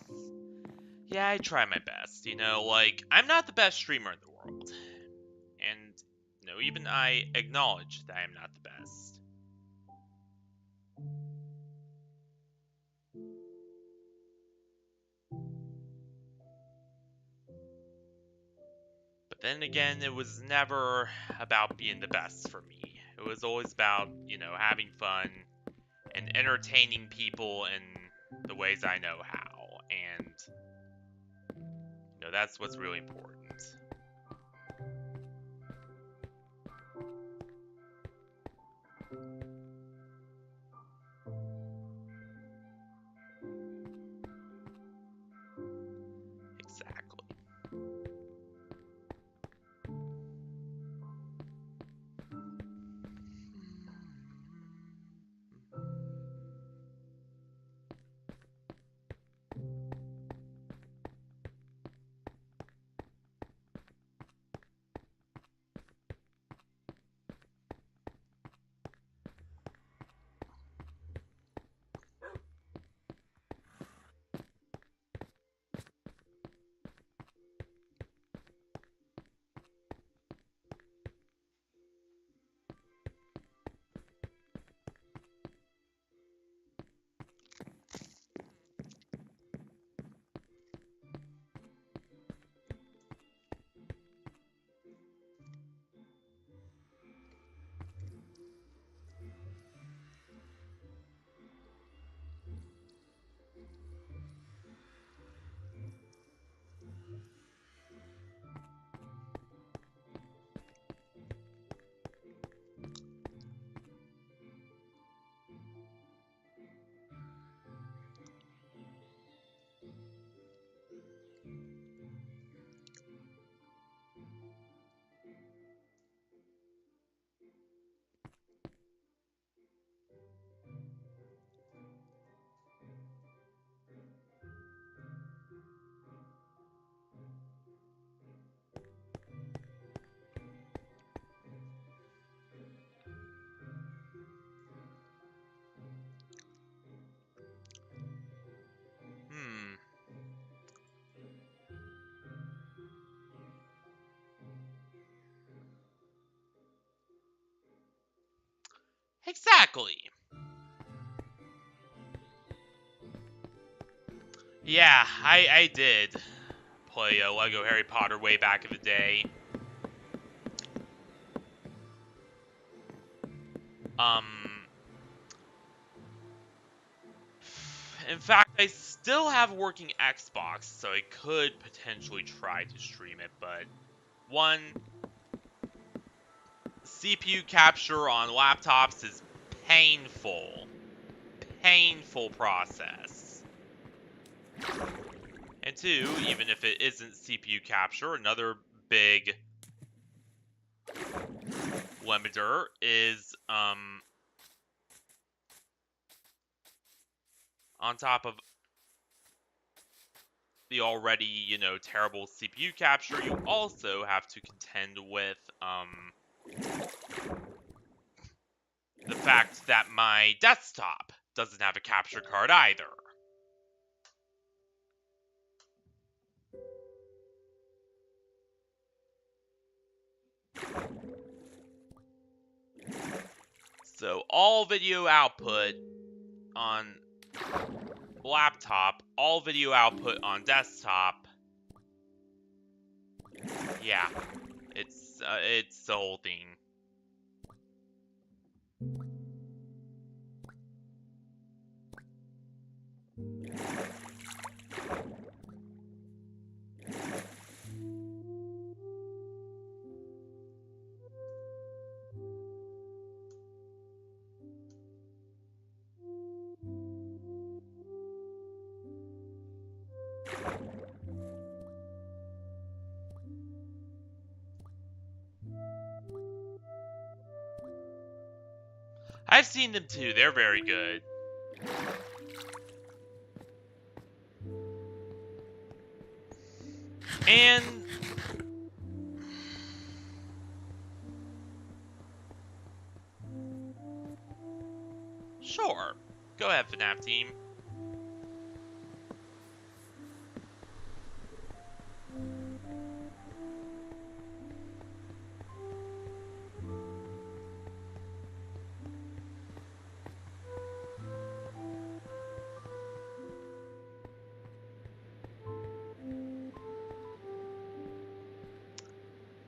Yeah, I try my best, you know, like, I'm not the best streamer in the world. And, you know, even I acknowledge that I'm not the best. But then again, it was never about being the best for me. It was always about, you know, having fun and entertaining people in the ways I know how. And, you know, that's what's really important. Exactly. Exactly. Yeah, I did play Lego Harry Potter way back in the day. In fact, I still have a working Xbox, so I could potentially try to stream it, but one, CPU capture on laptops is painful. Painful process. And two, even if it isn't CPU capture, another big limiter is, on top of the already, you know, terrible CPU capture, you also have to contend with, the fact that my desktop doesn't have a capture card either. So all video output on laptop, all video output on desktop. Yeah, it's the whole thing. I've seen them too. They're very good. And sure, go ahead, FNAF team.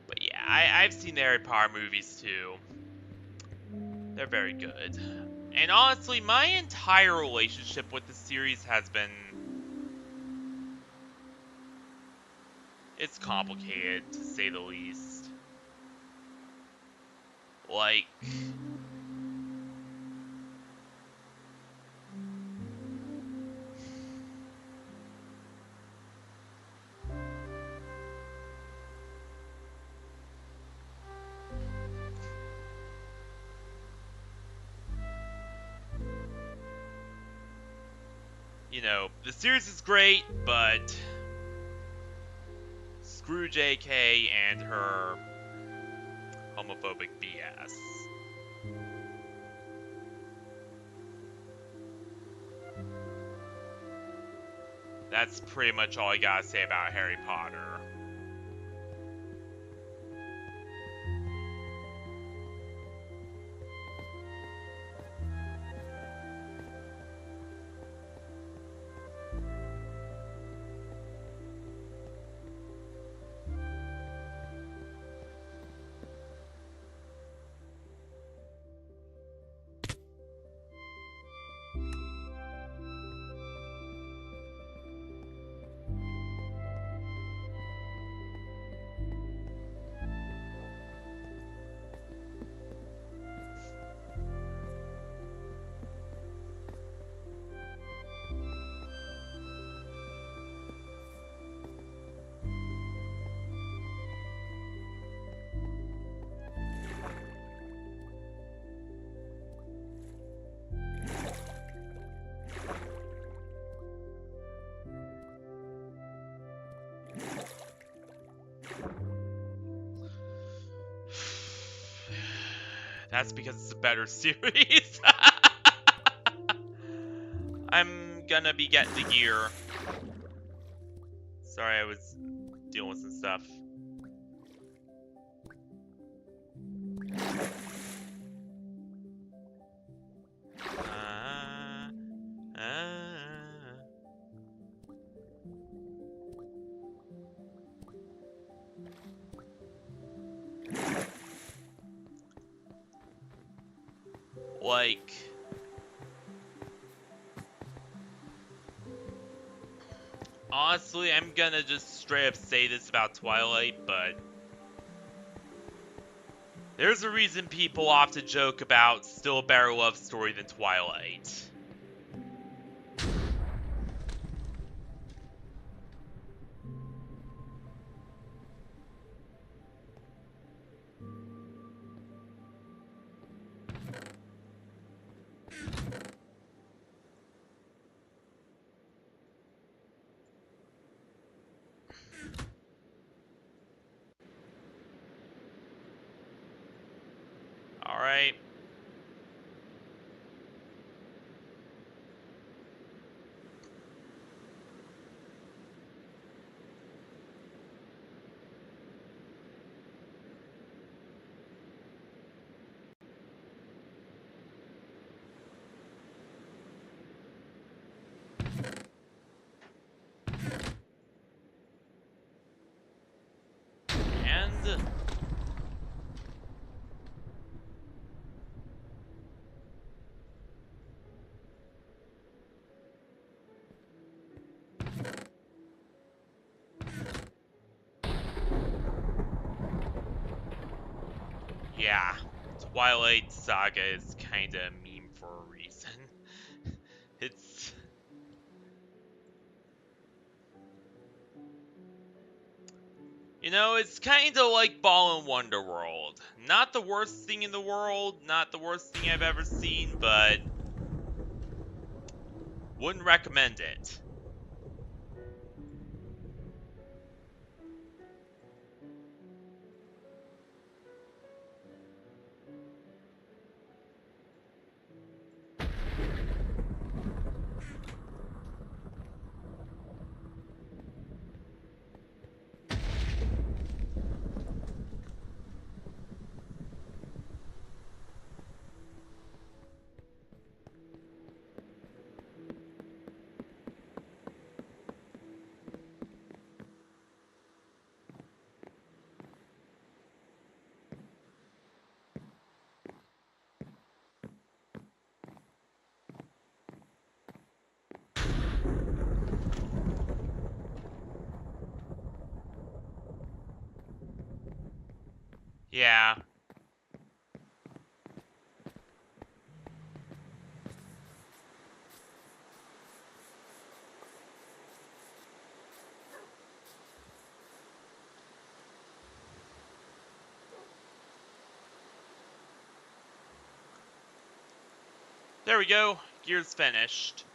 But yeah, I've seen the Harry Potter movies too. They're very good. And honestly, my entire relationship with the series has been... it's complicated, to say the least. Like... you know, the series is great, but... screw JK and her homophobic BS. That's pretty much all I gotta say about Harry Potter. That's because it's a better series. I'm gonna be getting the gear. Sorry, I was dealing with some stuff. Like... honestly, I'm gonna just straight up say this about Twilight, but... There's a reason people often joke about still a better love story than Twilight. Alright. And... yeah, Twilight Saga is kinda a meme for a reason. It's... You know, it's kinda like Ball and Wonderworld. Not the worst thing in the world, not the worst thing I've ever seen, but... wouldn't recommend it. Yeah. There we go. Gear's finished.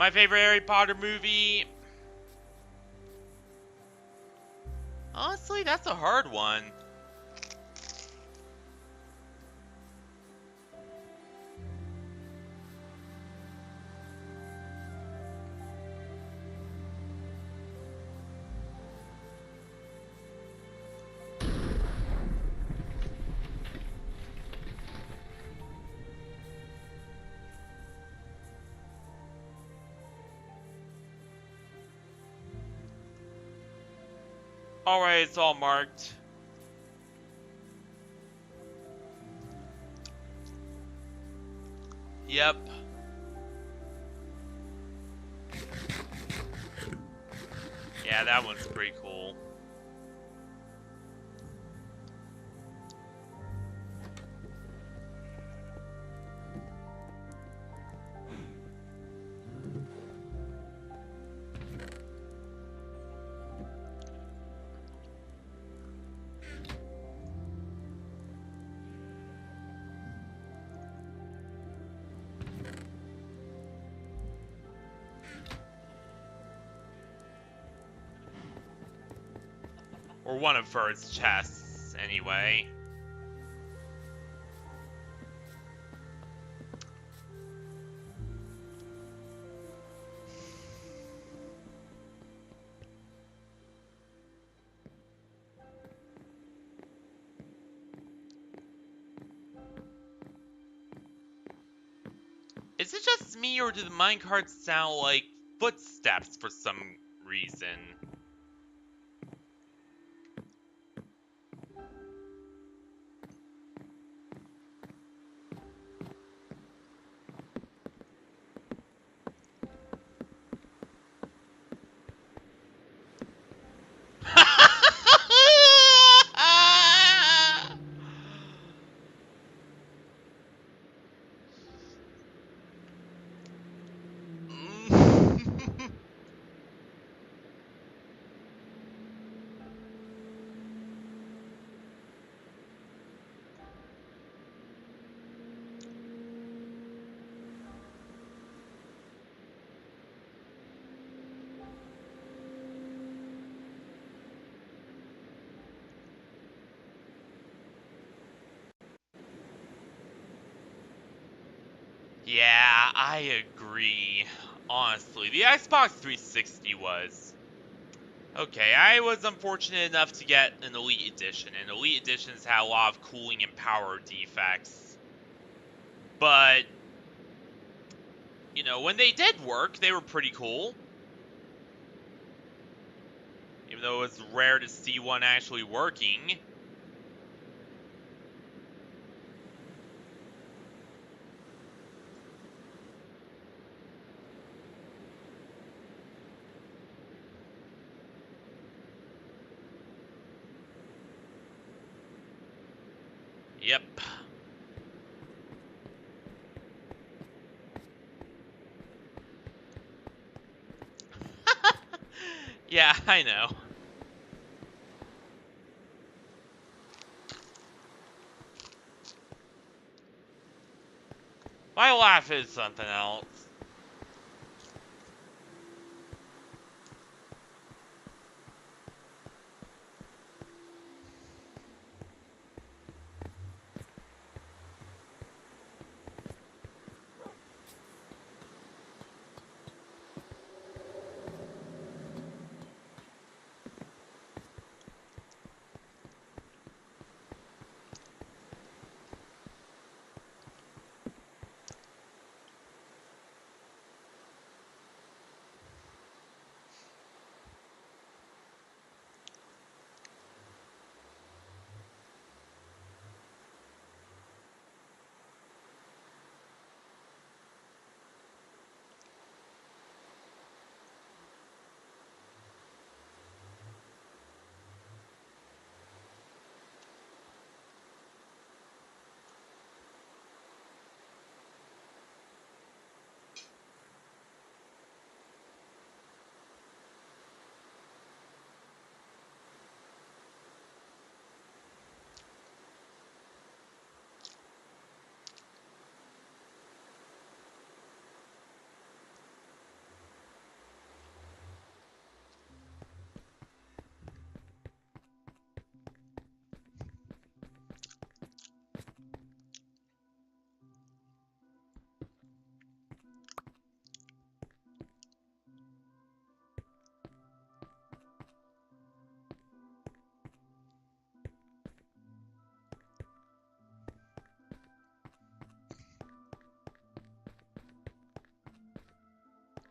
My favorite Harry Potter movie... honestly, that's a hard one. Alright, it's all marked. Yep. Yeah, that one's pretty cool. Or one of Ferd's chests, anyway. Is it just me, or do the minecarts sound like footsteps for some reason? Yeah, I agree. Honestly, the Xbox 360 was. Okay, I was unfortunate enough to get an Elite Edition, and Elite Editions had a lot of cooling and power defects. But, you know, when they did work, they were pretty cool. Even though it was rare to see one actually working. Yep. Yeah, I know. My laugh is something else.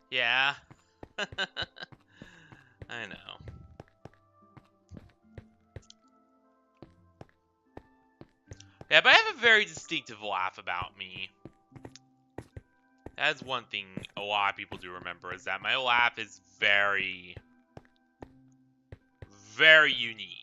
Yeah. I know. Yeah, but I have a very distinctive laugh about me. That's one thing a lot of people do remember, is that my laugh is very, very unique.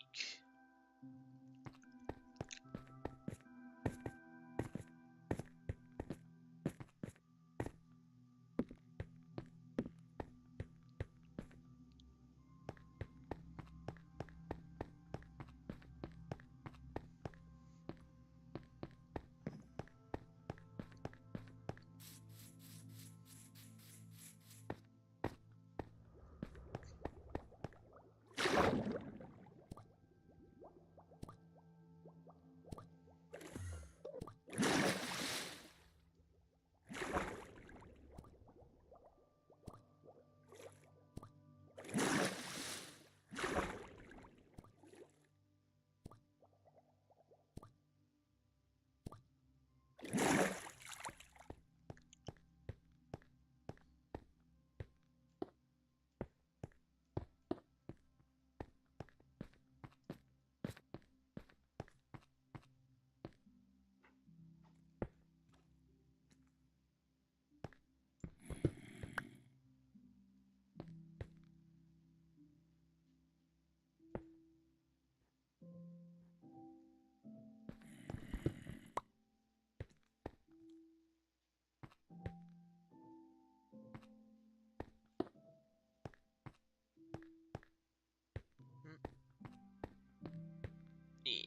Yeah.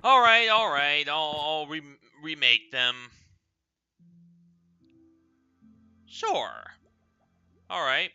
Alright, alright, I'll remake them. Sure. Alright.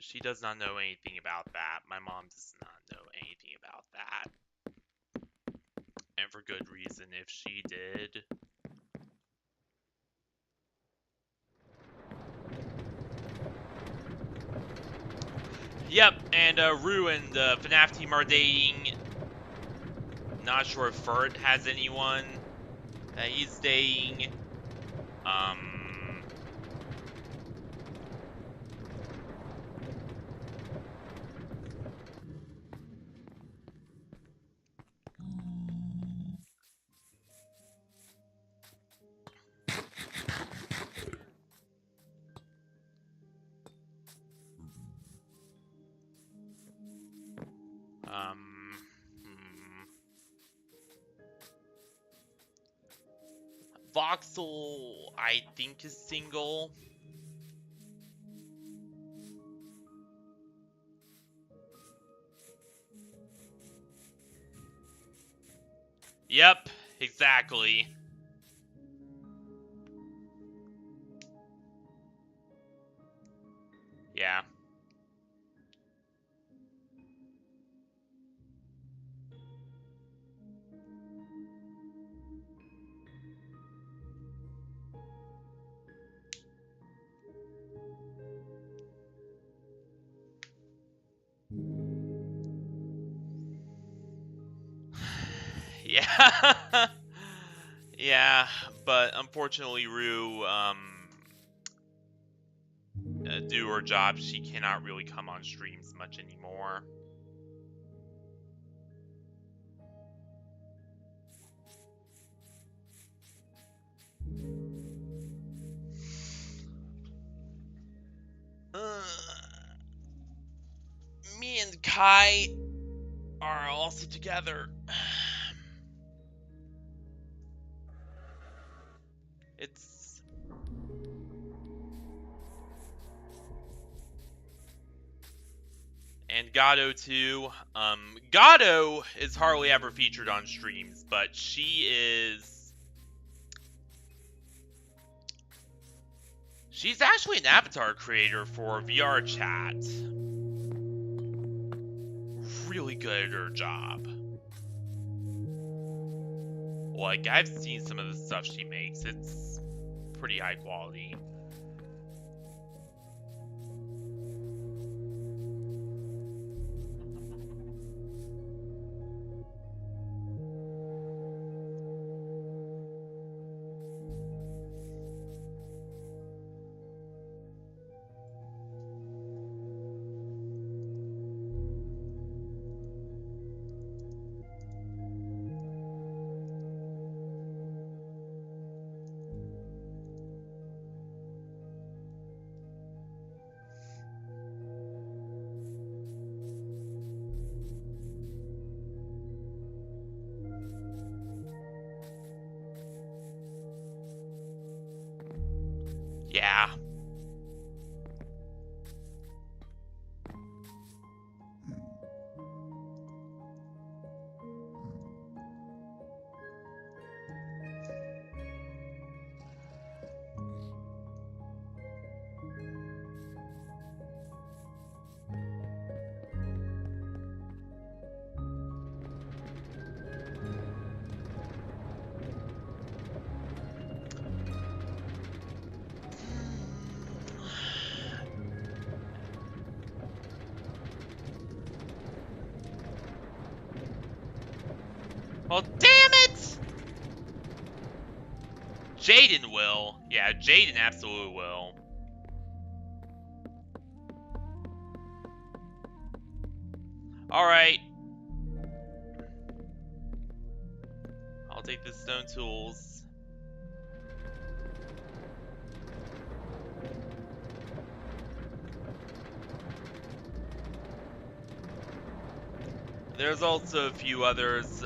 She does not know anything about that. My mom does not know anything about that. And for good reason if she did. Yep, and Rue and FNAF team are dating. Not sure if Ferd has anyone that he's dating. Voxel, I think, is single. Yep, exactly. Yeah. Yeah. Yeah, but unfortunately, Rue, due to her job, she cannot really come on streams much anymore. Me and Kai are also together. It's... And Gato too. Gato is hardly ever featured on streams, but she is... She's actually an avatar creator for VR chat. Really good at her job. Like, I've seen some of the stuff she makes. It's pretty high quality. Yeah. Well, damn it! Jaden will. Yeah, Jaden absolutely will. Alright. I'll take the stone tools. There's also a few others,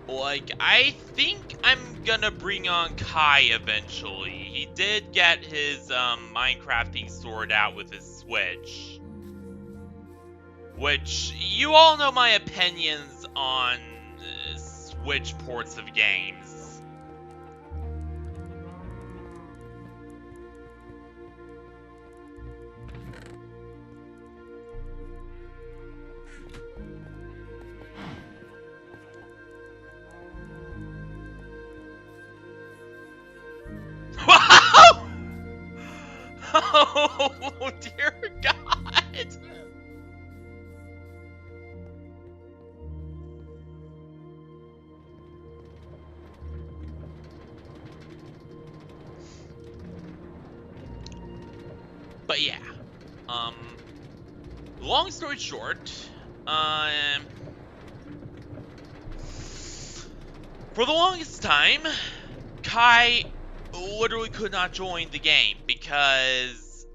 like, I think I'm gonna bring on Kai eventually. He did get his, Minecrafting sorted out with his Switch. Which, you all know my opinions on Switch ports of games. Wow! Oh, dear God! But yeah, long story short, for the longest time, Kai literally could not join the game because,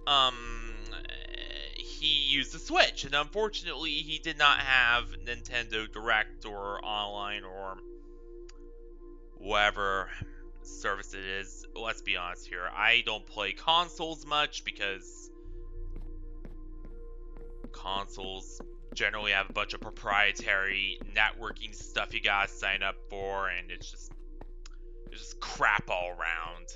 he used the Switch, and unfortunately, he did not have Nintendo Direct or online or whatever service it is. Let's be honest here, I don't play consoles much because consoles generally have a bunch of proprietary networking stuff you gotta sign up for, and it's just crap all around.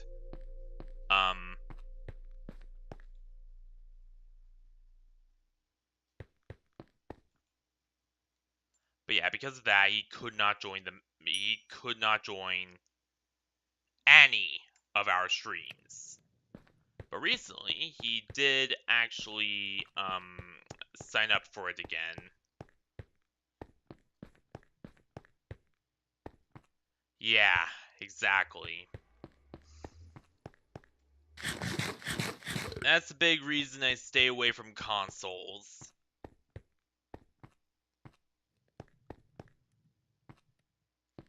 But yeah, because of that, he could not join any of our streams. But recently, he did actually sign up for it again. Yeah, exactly. That's a big reason I stay away from consoles.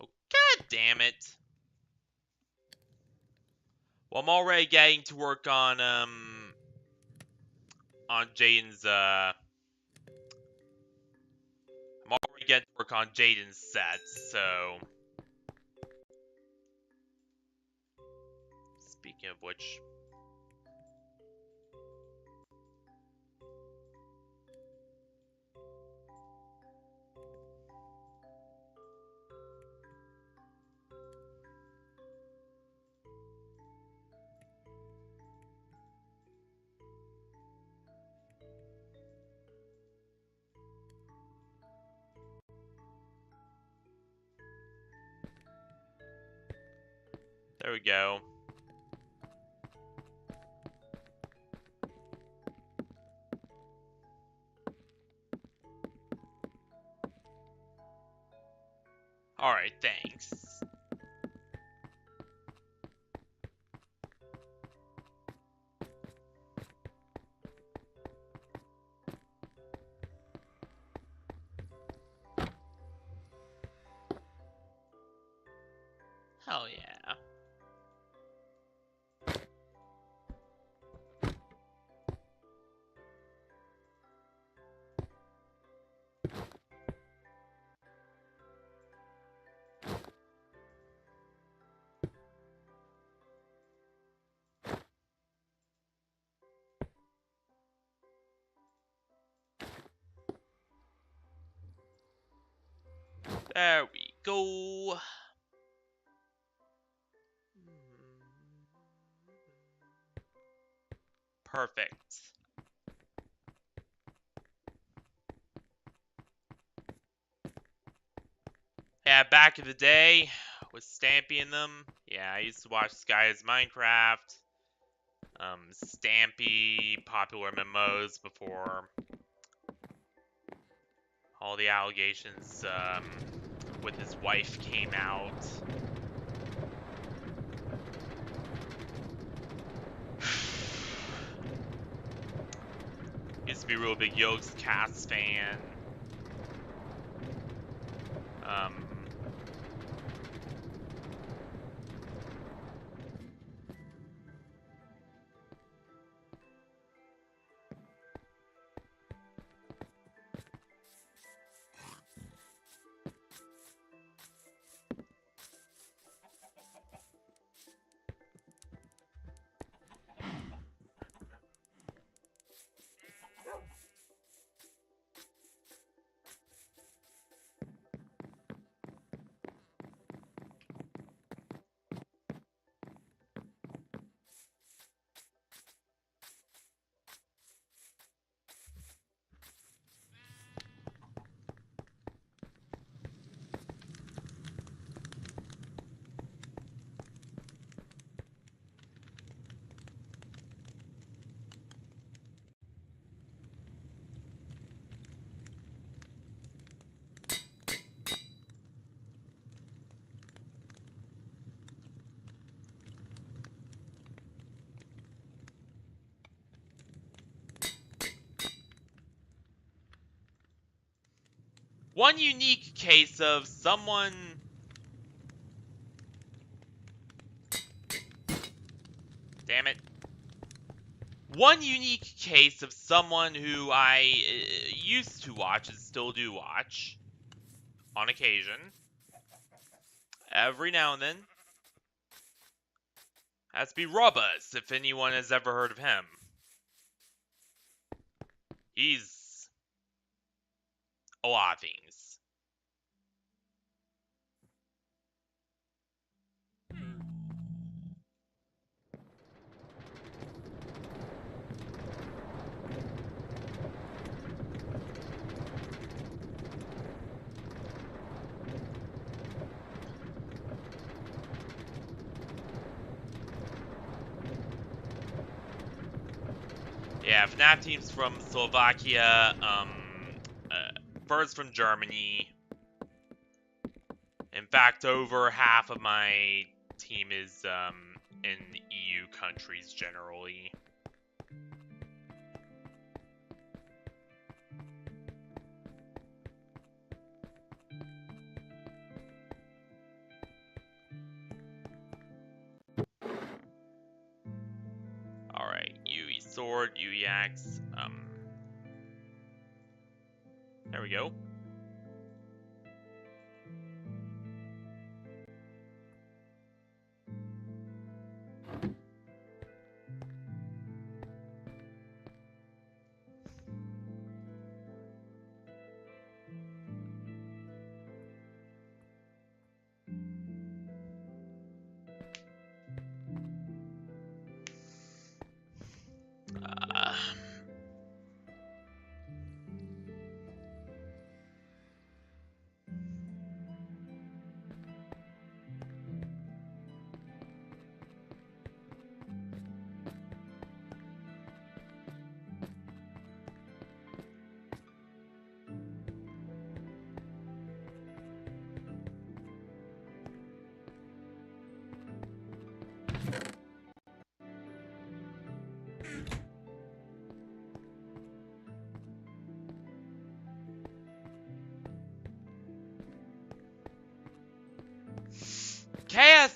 Oh, God damn it. Well, I'm already getting to work on Jaden's, I'm already getting to work on Jaden's set, so... Speaking of which... we go. Alright, thanks. Hell yeah. There we go. Perfect. Yeah, back in the day, with Stampy and them. Yeah, I used to watch Sky's Minecraft. Stampy, popular MMOs before all the allegations with his wife came out. Used to be a real big Yokes Cast fan. One unique case of someone... Damn it. One unique case of someone who I used to watch and still do watch. On occasion. Every now and then. Has to be Rubbas, if anyone has ever heard of him. He's a lot of things. Yeah, FNAF team's from Slovakia, Bird's from Germany. In fact, over half of my team is in EU countries generally. Alright, UE Sword, UE Axe, there we go.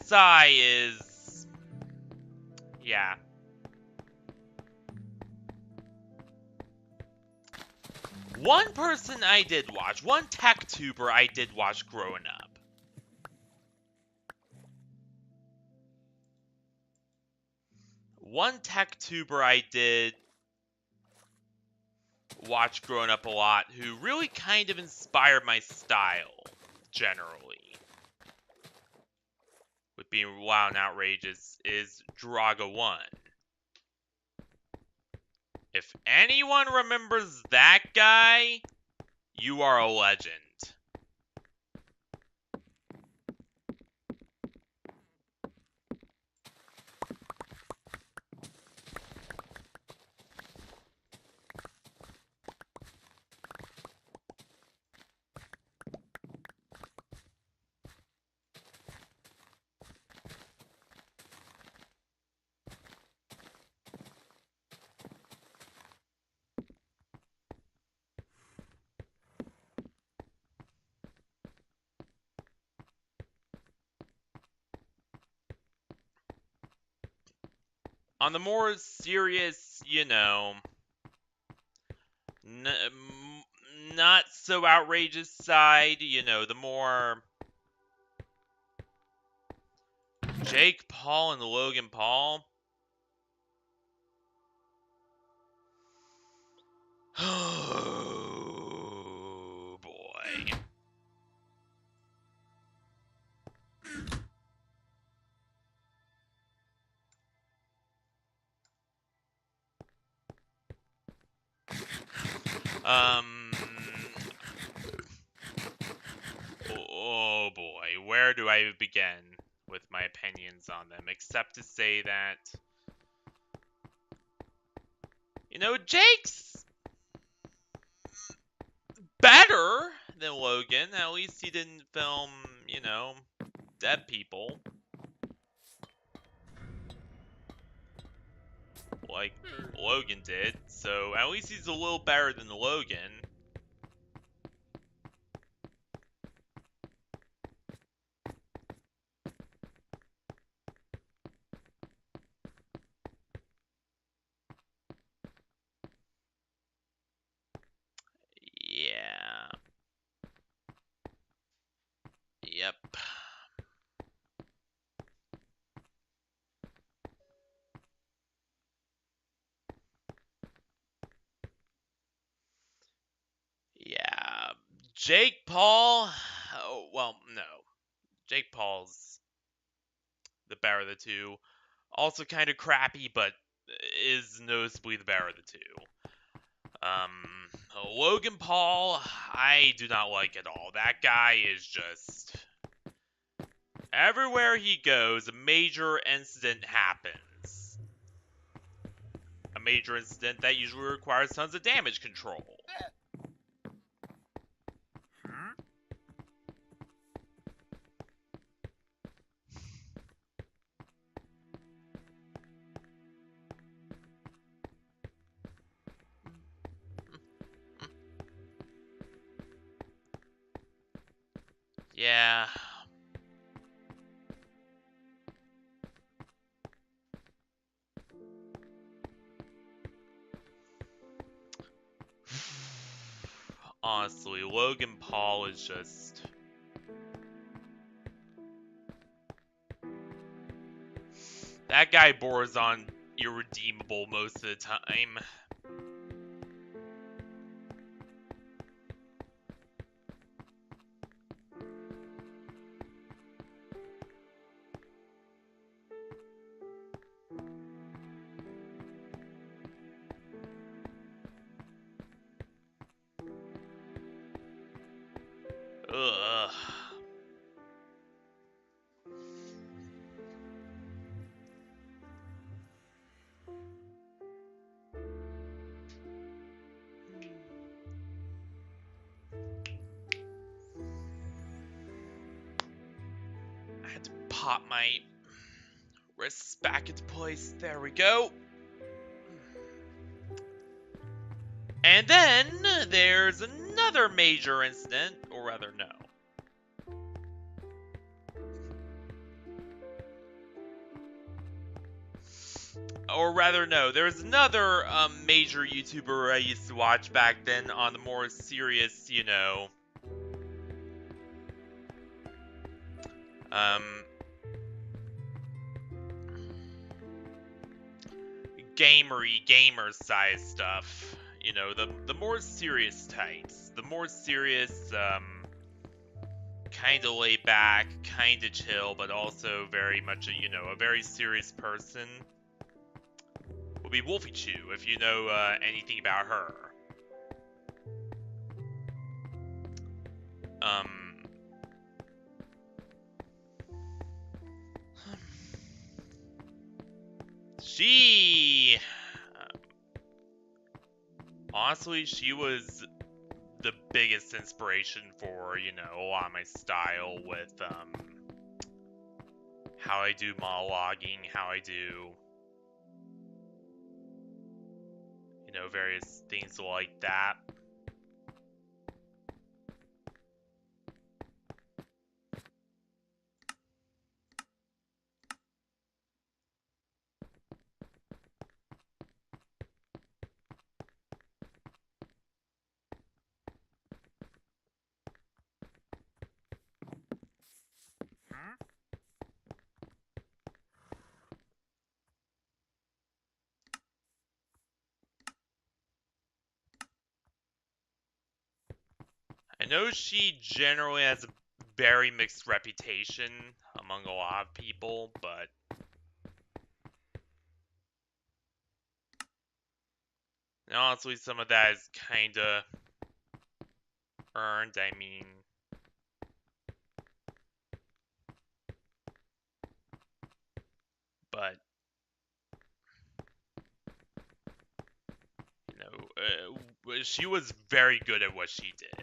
SI is... yeah. One person I did watch, one tech tuber I did watch growing up. One tech tuber I did watch growing up a lot who really kind of inspired my style, generally. With being wild and outrageous is Draga1. If anyone remembers that guy, you are a legend. On the more serious, you know, not so outrageous side, you know, the more Jake Paul and Logan Paul. Oh boy. Oh boy, where do I begin with my opinions on them, except to say that, you know, Jake's better than Logan. At least he didn't film, you know, dead people. Like Logan did, so at least he's a little better than Logan. Yeah. Yep. Yeah. Jake Paul. Oh, well, no. Jake Paul's the better of the two. Also kind of crappy, but is noticeably the better of the two. Logan Paul, I do not like at all. That guy is just... everywhere he goes, a major incident happens. A major incident that usually requires tons of damage control. Yeah. Honestly, Logan Paul is just... that guy bores on irredeemable most of the time. Ugh. I had to pop my wrists back into place. There we go. And then there's another major incident, or rather, no. or rather, no. There's another major YouTuber I used to watch back then on the more serious, you know, gamer size stuff. You know, the more serious types, the more serious, kind of laid back, kind of chill, but also very much a, you know, a very serious person will be Wolfie Chew, if you know anything about her. She, honestly, she was the biggest inspiration for, you know, a lot of my style with, how I do monologuing, how I do, you know, various things like that. I know she generally has a very mixed reputation among a lot of people, but honestly, some of that is kinda earned. I mean, but you know, she was very good at what she did.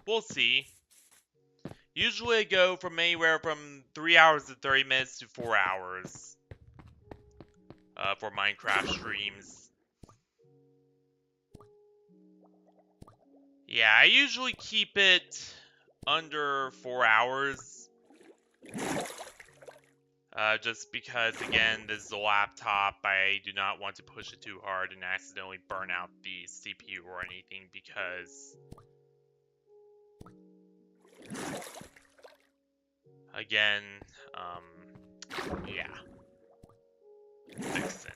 We'll see. Usually I go from anywhere from 3 hours to 30 minutes to 4 hours for Minecraft streams. Yeah, I usually keep it under 4 hours. Just because, again, this is a laptop, I do not want to push it too hard and accidentally burn out the CPU or anything because... Again, yeah. Vixen.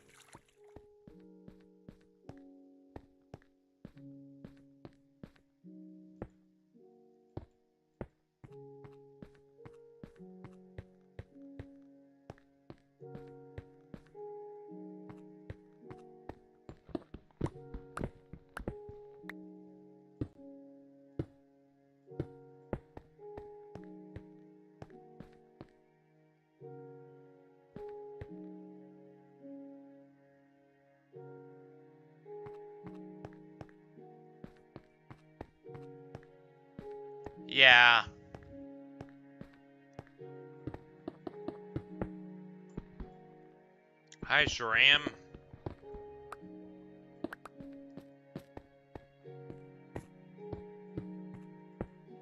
Yeah. I sure am.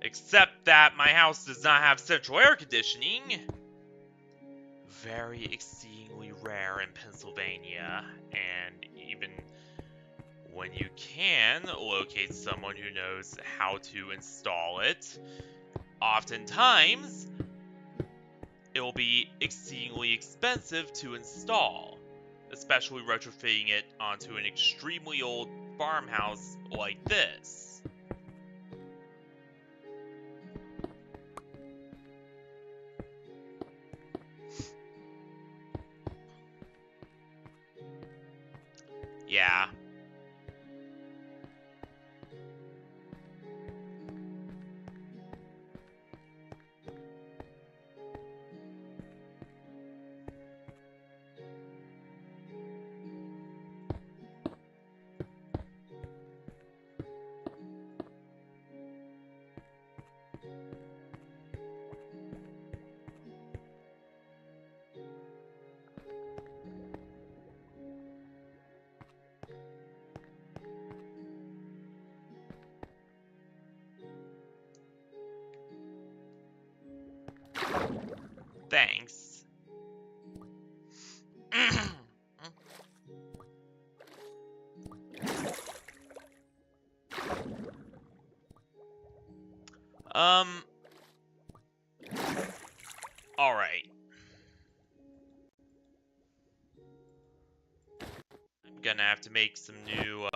Except that my house does not have central air conditioning. Very exceedingly rare in Pennsylvania, and even when you can locate someone who knows how to install it, oftentimes it will be exceedingly expensive to install, especially retrofitting it onto an extremely old farmhouse like this. Yeah. Thanks. Alright. I'm gonna have to make some new,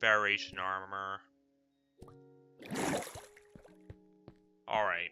variation armor. Alright.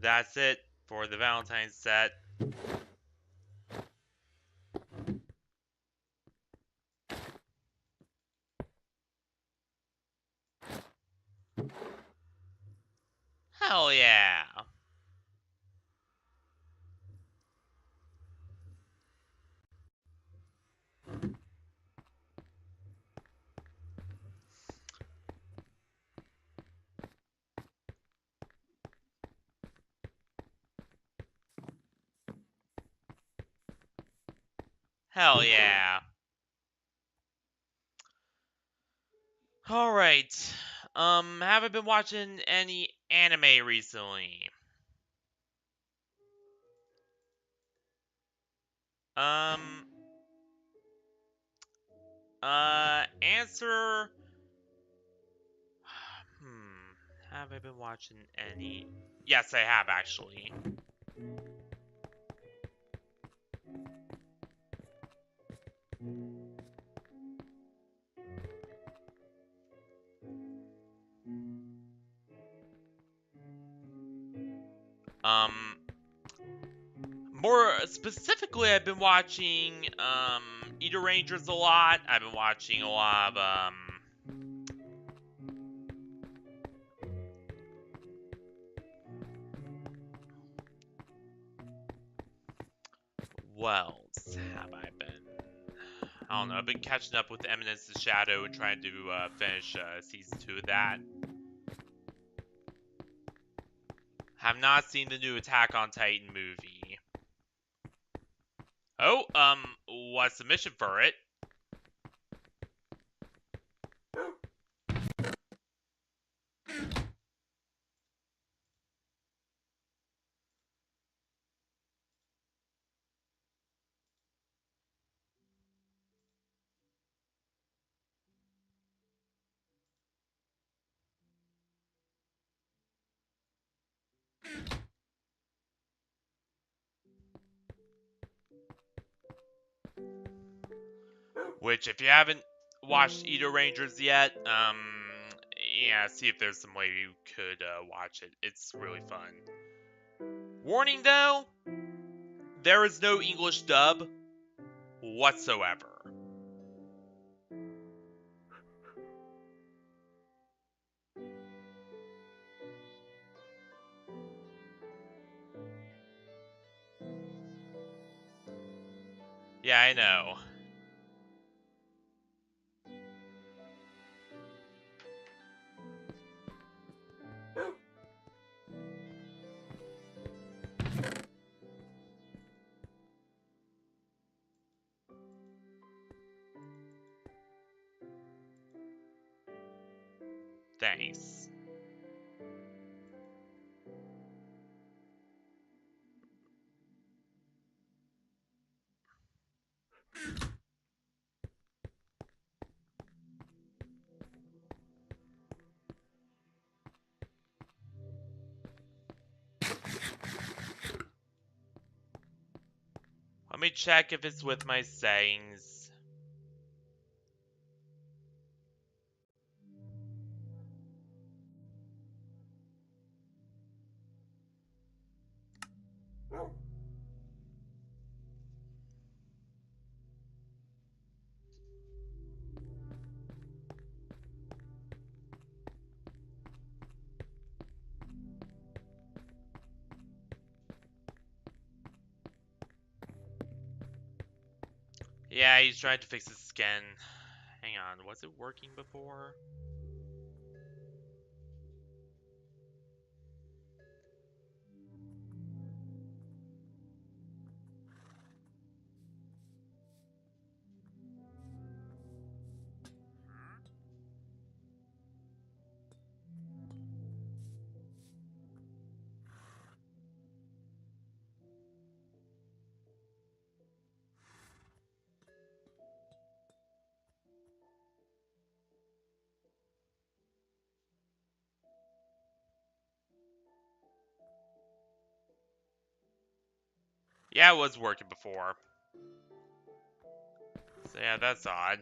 That's it for the Valentine's set. Hell yeah. Hell yeah. Alright. Have I been watching any anime recently? Answer. Have I been watching any? Yes, I have actually. More specifically, I've been watching, Eater Rangers a lot. I've been watching a lot of, what else have I been? I don't know. I've been catching up with Eminence the Shadow and trying to finish season 2 of that. Have not seen the new Attack on Titan movie. Oh, what's the mission for it? Which, if you haven't watched Eater Rangers yet, yeah, see if there's some way you could watch it. It's really fun. Warning though, there is no English dub whatsoever. Yeah, I know. Thanks. Let me check if it's with my settings. Yeah, he's trying to fix his skin. Hang on, was it working before? Yeah, it was working before. So yeah, that's odd.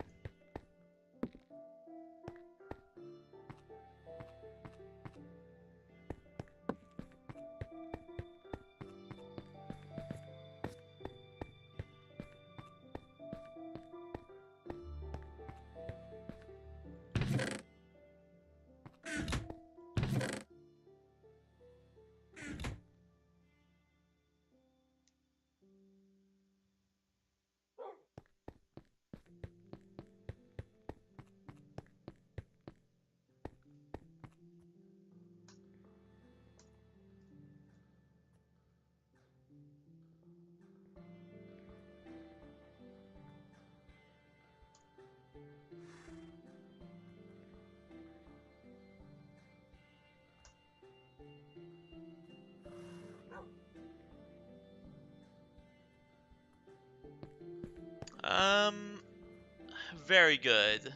Very good.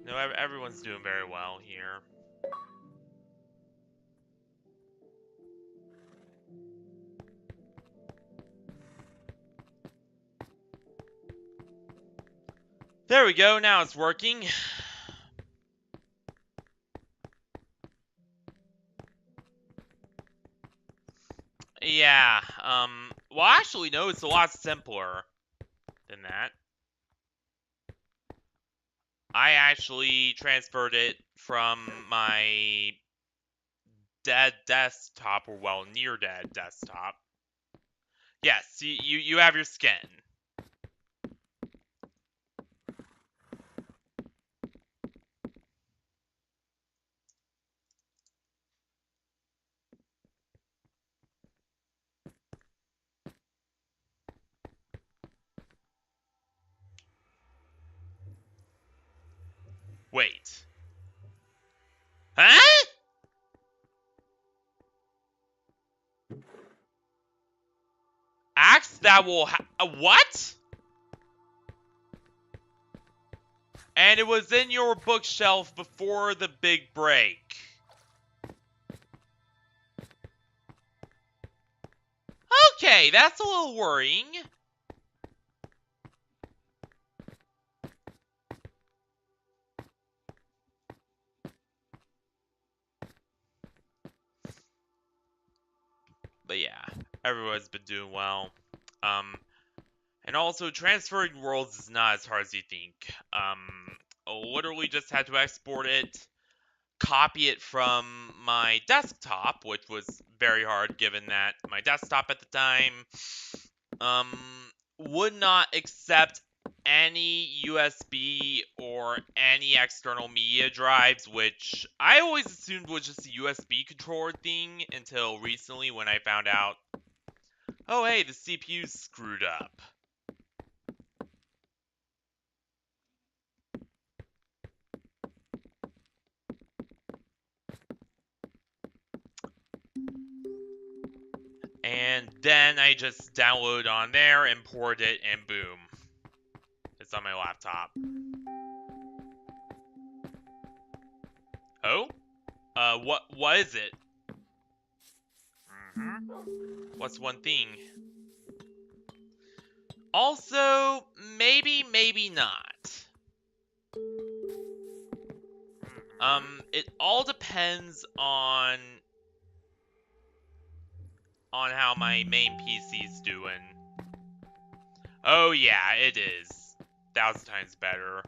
No, everyone's doing very well here. There we go, now it's working. Yeah, well actually no, it's a lot simpler than that. I actually transferred it from my dead desktop, or well, near dead desktop. Yes, you have your skin. Wait. Huh? Axe that will what? And it was in your bookshelf before the big break. Okay, that's a little worrying. But yeah, everyone's been doing well. And also transferring worlds is not as hard as you think. Literally just had to export it, copy it from my desktop, which was very hard given that my desktop at the time would not accept any USB or any external media drives, which I always assumed was just a USB controller thing until recently when I found out, oh hey, the CPU's screwed up. And then I just download on there, import it, and boom. It's on my laptop. Oh? What is it? What's one thing? Also, maybe not. It all depends on how my main PC's doing. Oh yeah, it is. 1,000 times better.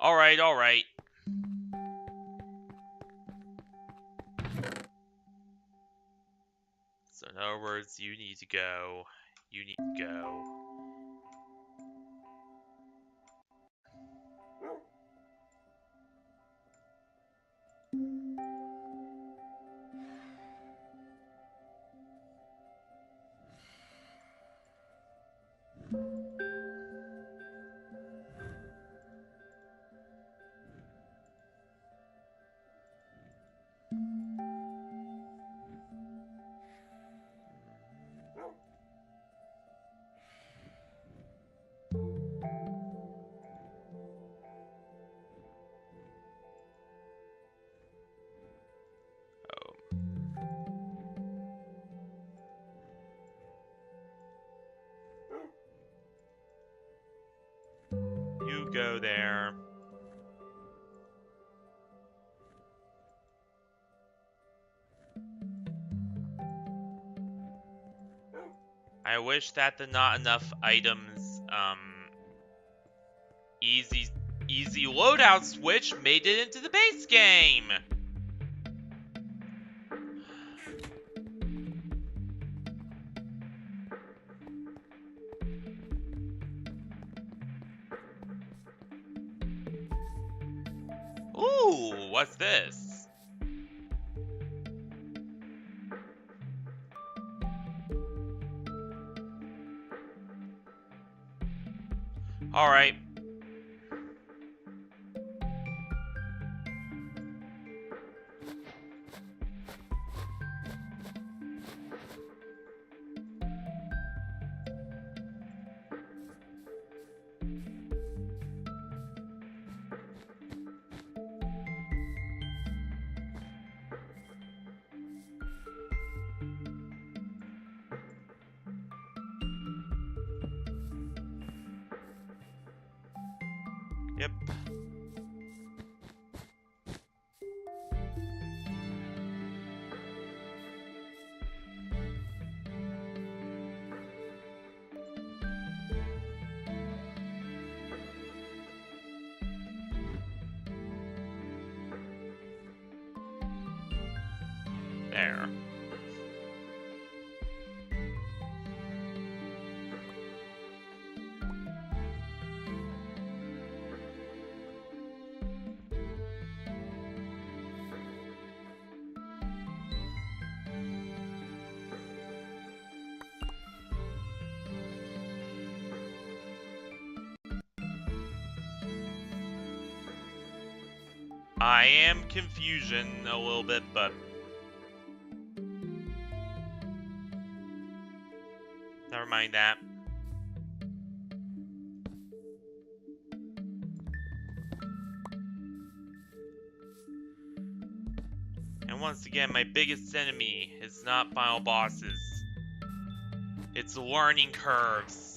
Alright, alright. So in other words, you need to go. You need to go. You go there. I wish that the not enough items, easy loadout switch made it into the base game. Ooh, what's this? Alright. Yep. There. I am confusion a little bit, but never mind that. And once again, my biggest enemy is not final bosses. It's learning curves.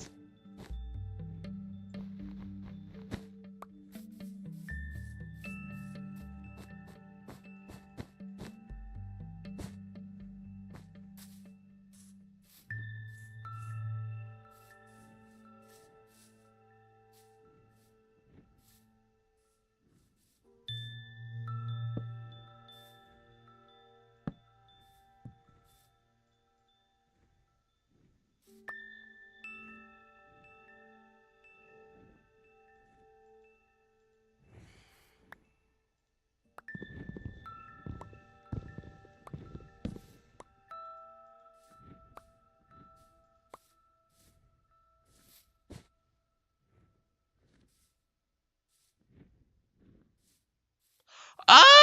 Oh!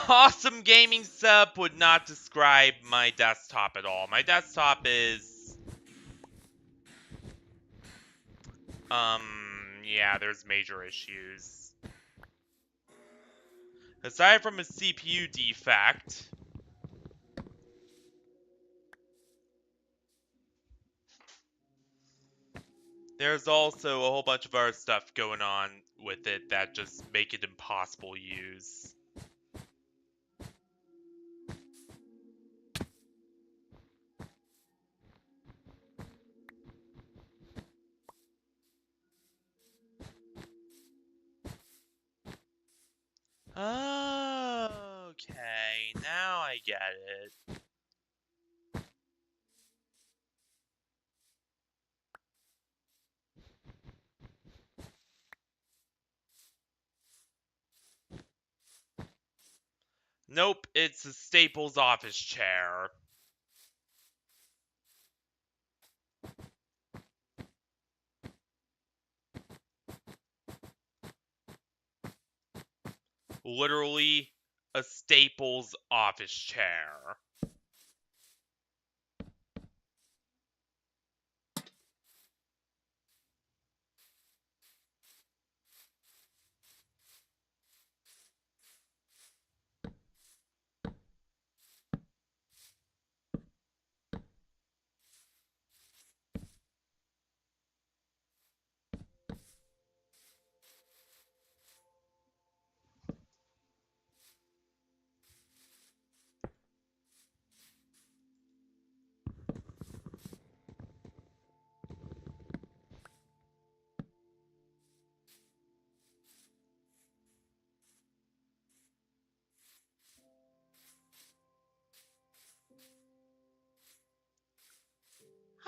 Awesome gaming setup would not describe my desktop at all. My desktop is, yeah, there's major issues. Aside from a CPU defect, there's also a whole bunch of other stuff going on with it that just make it impossible to use. Okay, now I get it. Nope, it's a Staples office chair. Literally a Staples office chair.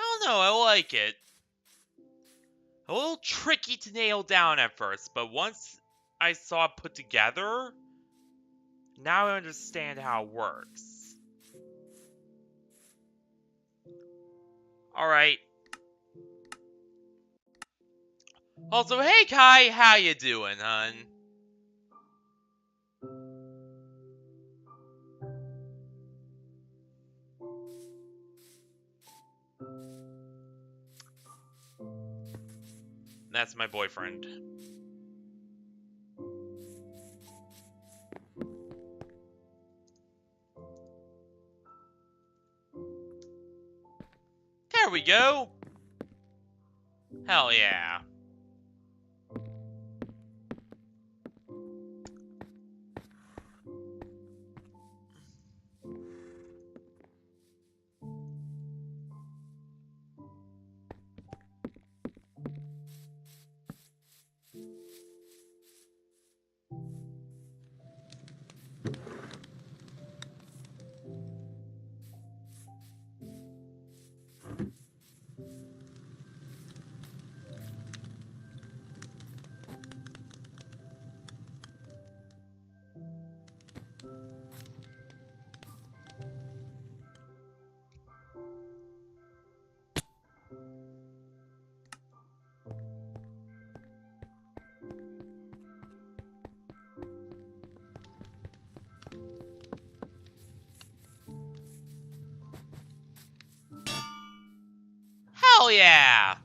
I don't know, I like it. A little tricky to nail down at first, but once I saw it put together, now I understand how it works. Alright. Also, hey Kai, how you doing, hun? That's my boyfriend. There we go! Hell yeah. Hell yeah!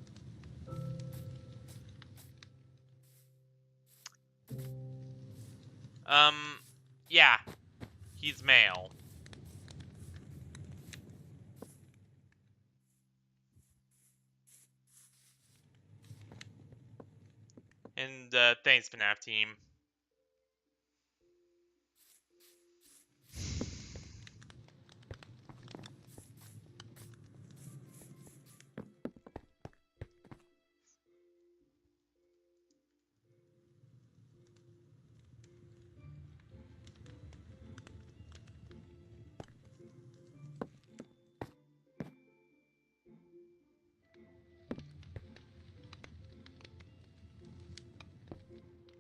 Yeah. He's male. And, thanks, FNAF team.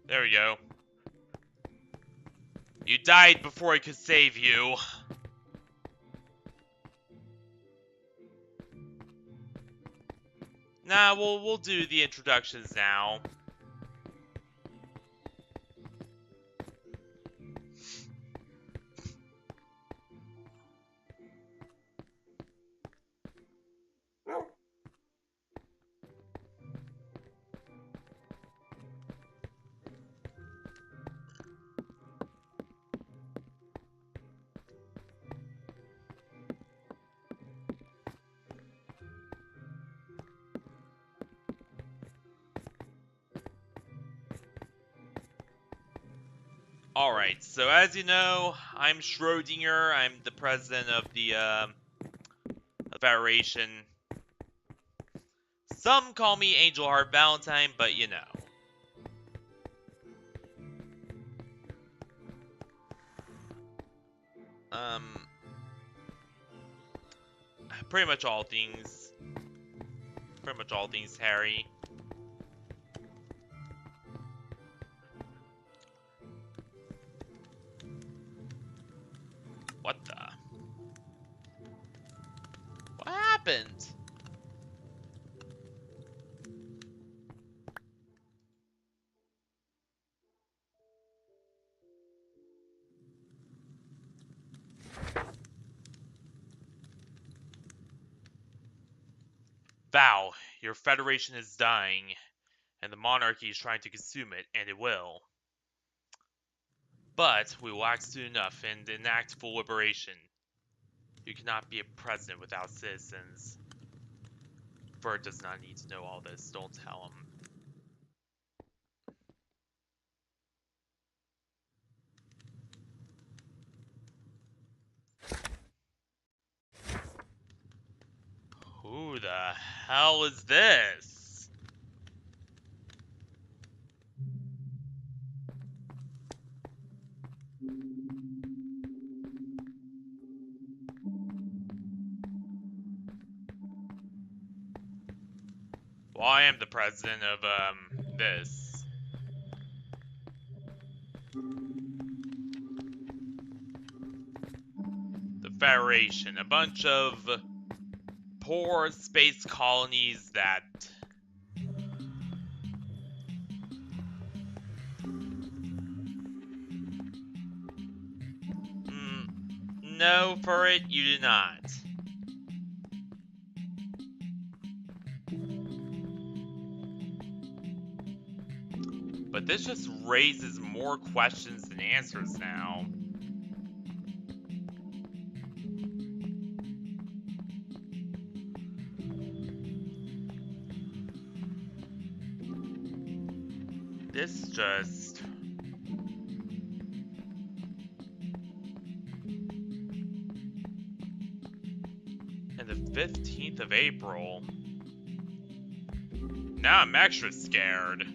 There we go. You died before I could save you. Nah, we'll do the introductions now. Alright, so as you know, I'm Schrodinger. I'm the president of the Federation. Some call me Angel Heart Valentine, but you know. Pretty much all things. Pretty much all things Harry. What the? What happened? Val, your Federation is dying, and the monarchy is trying to consume it, and it will. But we will act soon enough and enact full liberation. You cannot be a president without citizens. Bert does not need to know all this, don't tell him. Who the hell is this? Well, I am the president of, this. The Federation, a bunch of poor space colonies that no, for it, you do not. But this just raises more questions than answers now. This just... And the 15th of April. Now I'm extra scared.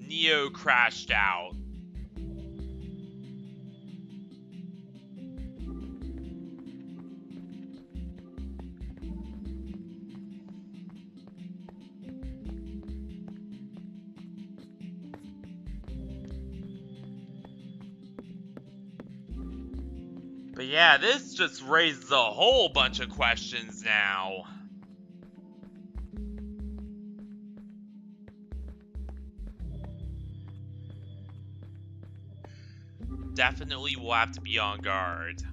Neo crashed out. But yeah, this just raises a whole bunch of questions now. Definitely will have to be on guard.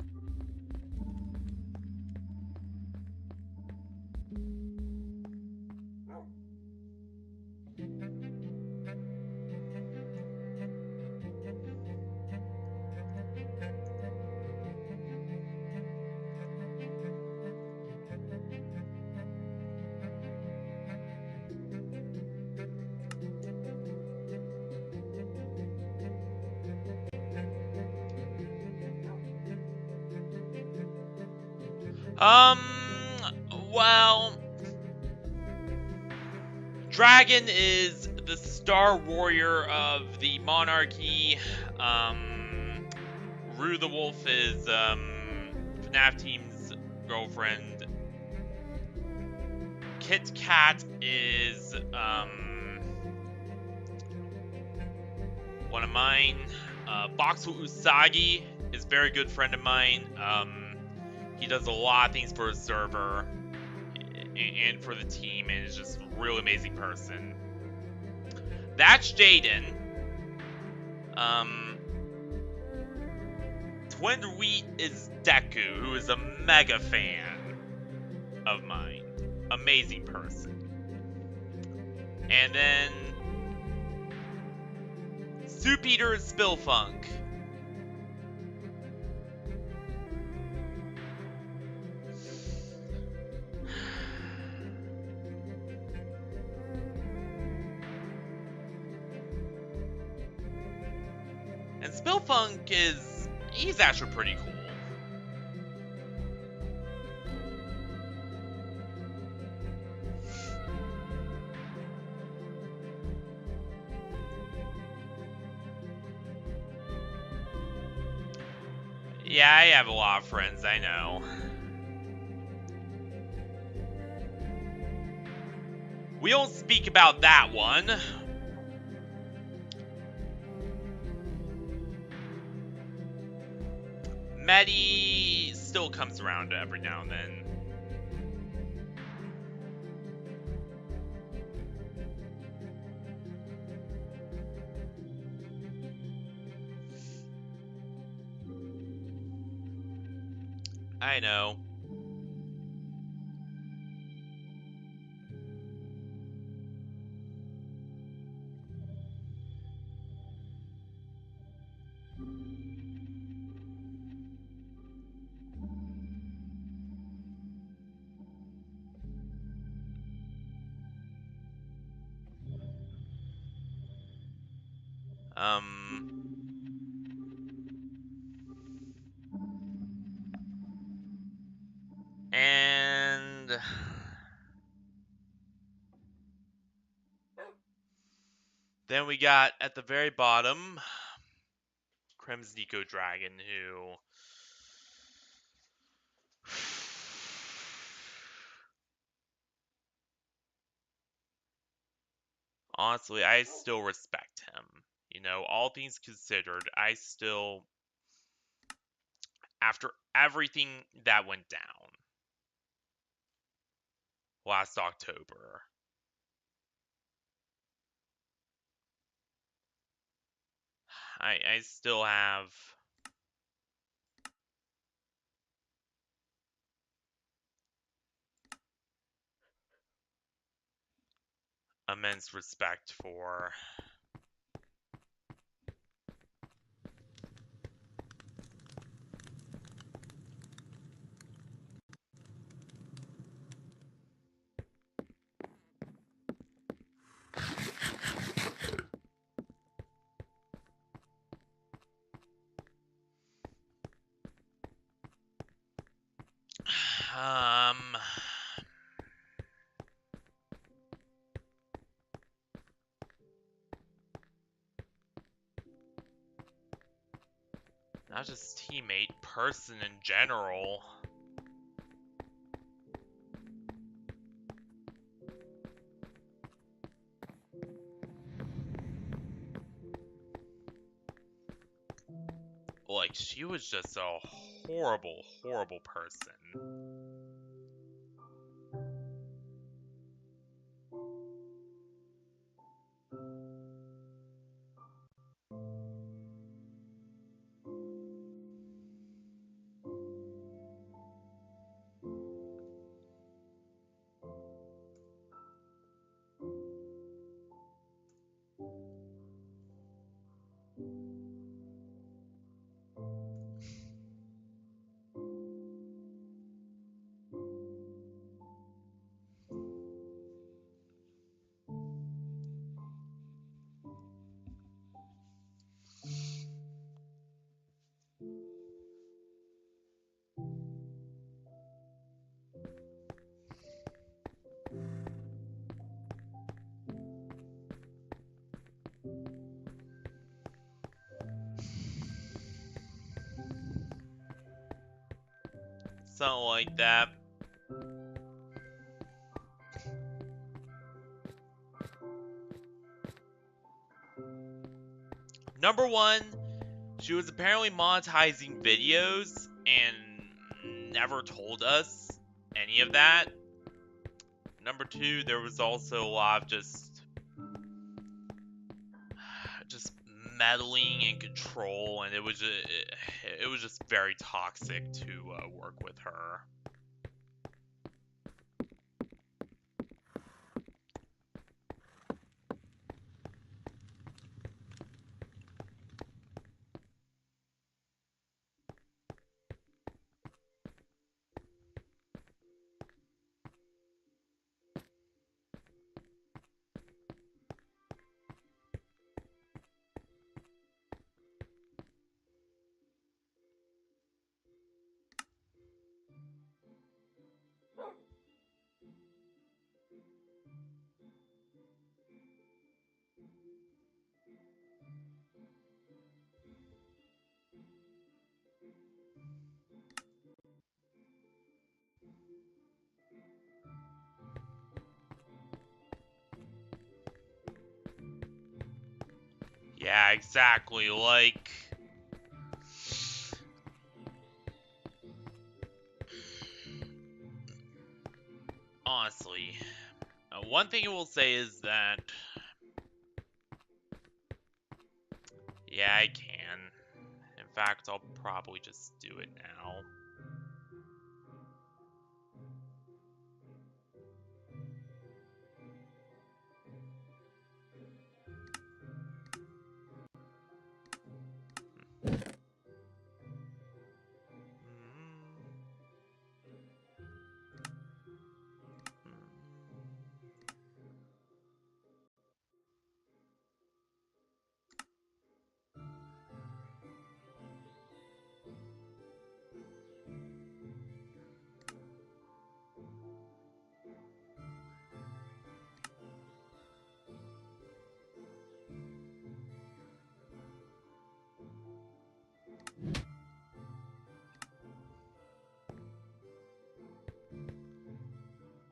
Well, Dragon is the star warrior of the monarchy. Rue the Wolf is, FNAF Team's girlfriend. Kit Kat is, one of mine. Boxel Usagi is a very good friend of mine. He does a lot of things for his server and for the team, and is just a really amazing person. That's Jaden. Twin Wheat is Deku, who is a mega fan of mine. Amazing person. And then To Peter Spillfunk. And Spillfunk he's actually pretty cool. Yeah, I have a lot of friends, I know. We don't speak about that one. Maddie still comes around every now and then. I know. And then we got at the very bottom Krem's Nico Dragon, who honestly, I still respect him. You know, all things considered, I still, after everything that went down last October, I still have immense respect for not just teammate, person in general. Like, she was just a horrible, horrible person. Something like that. Number one, she was apparently monetizing videos and never told us any of that. Number two, there was also a lot of just meddling and control, and it was just very toxic to work with her. Yeah, exactly, like... Honestly, one thing I will say is that... Yeah, I can. In fact, I'll probably just do it now.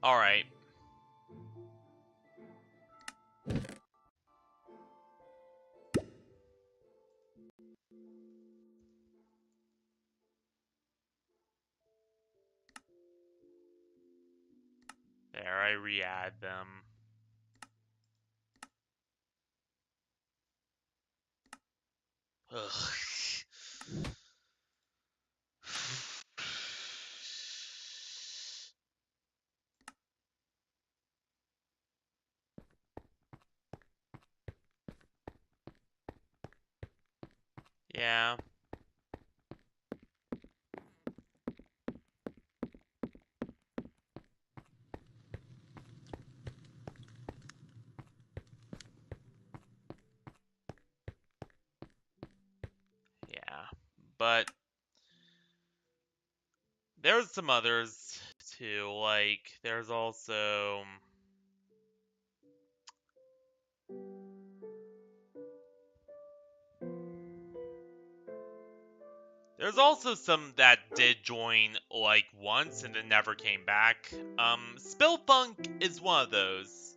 Alright. There, I re-add them. Ugh. Yeah. Yeah. But there's some others too, like there's also some that did join like once and then never came back. Spillfunk is one of those.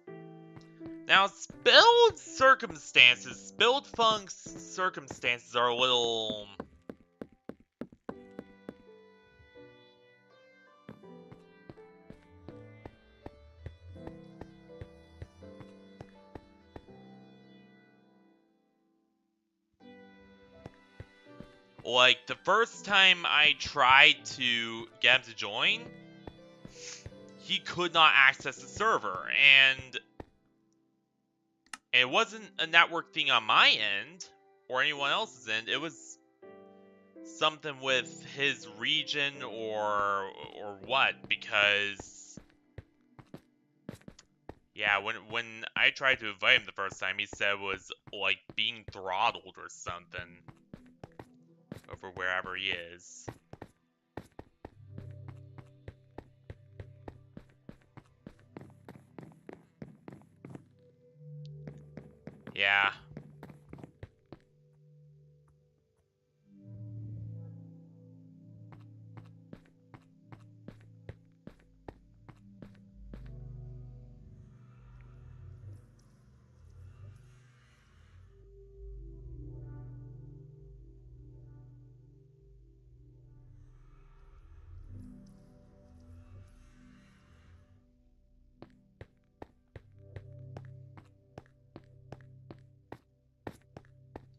Now, Spilledfunk's circumstances are a little... Like, the first time I tried to get him to join, he could not access the server, and it wasn't a network thing on my end, or anyone else's end, it was something with his region or what, because... Yeah, when I tried to invite him the first time, he said it was, like, being throttled or something. Over wherever he is. Yeah.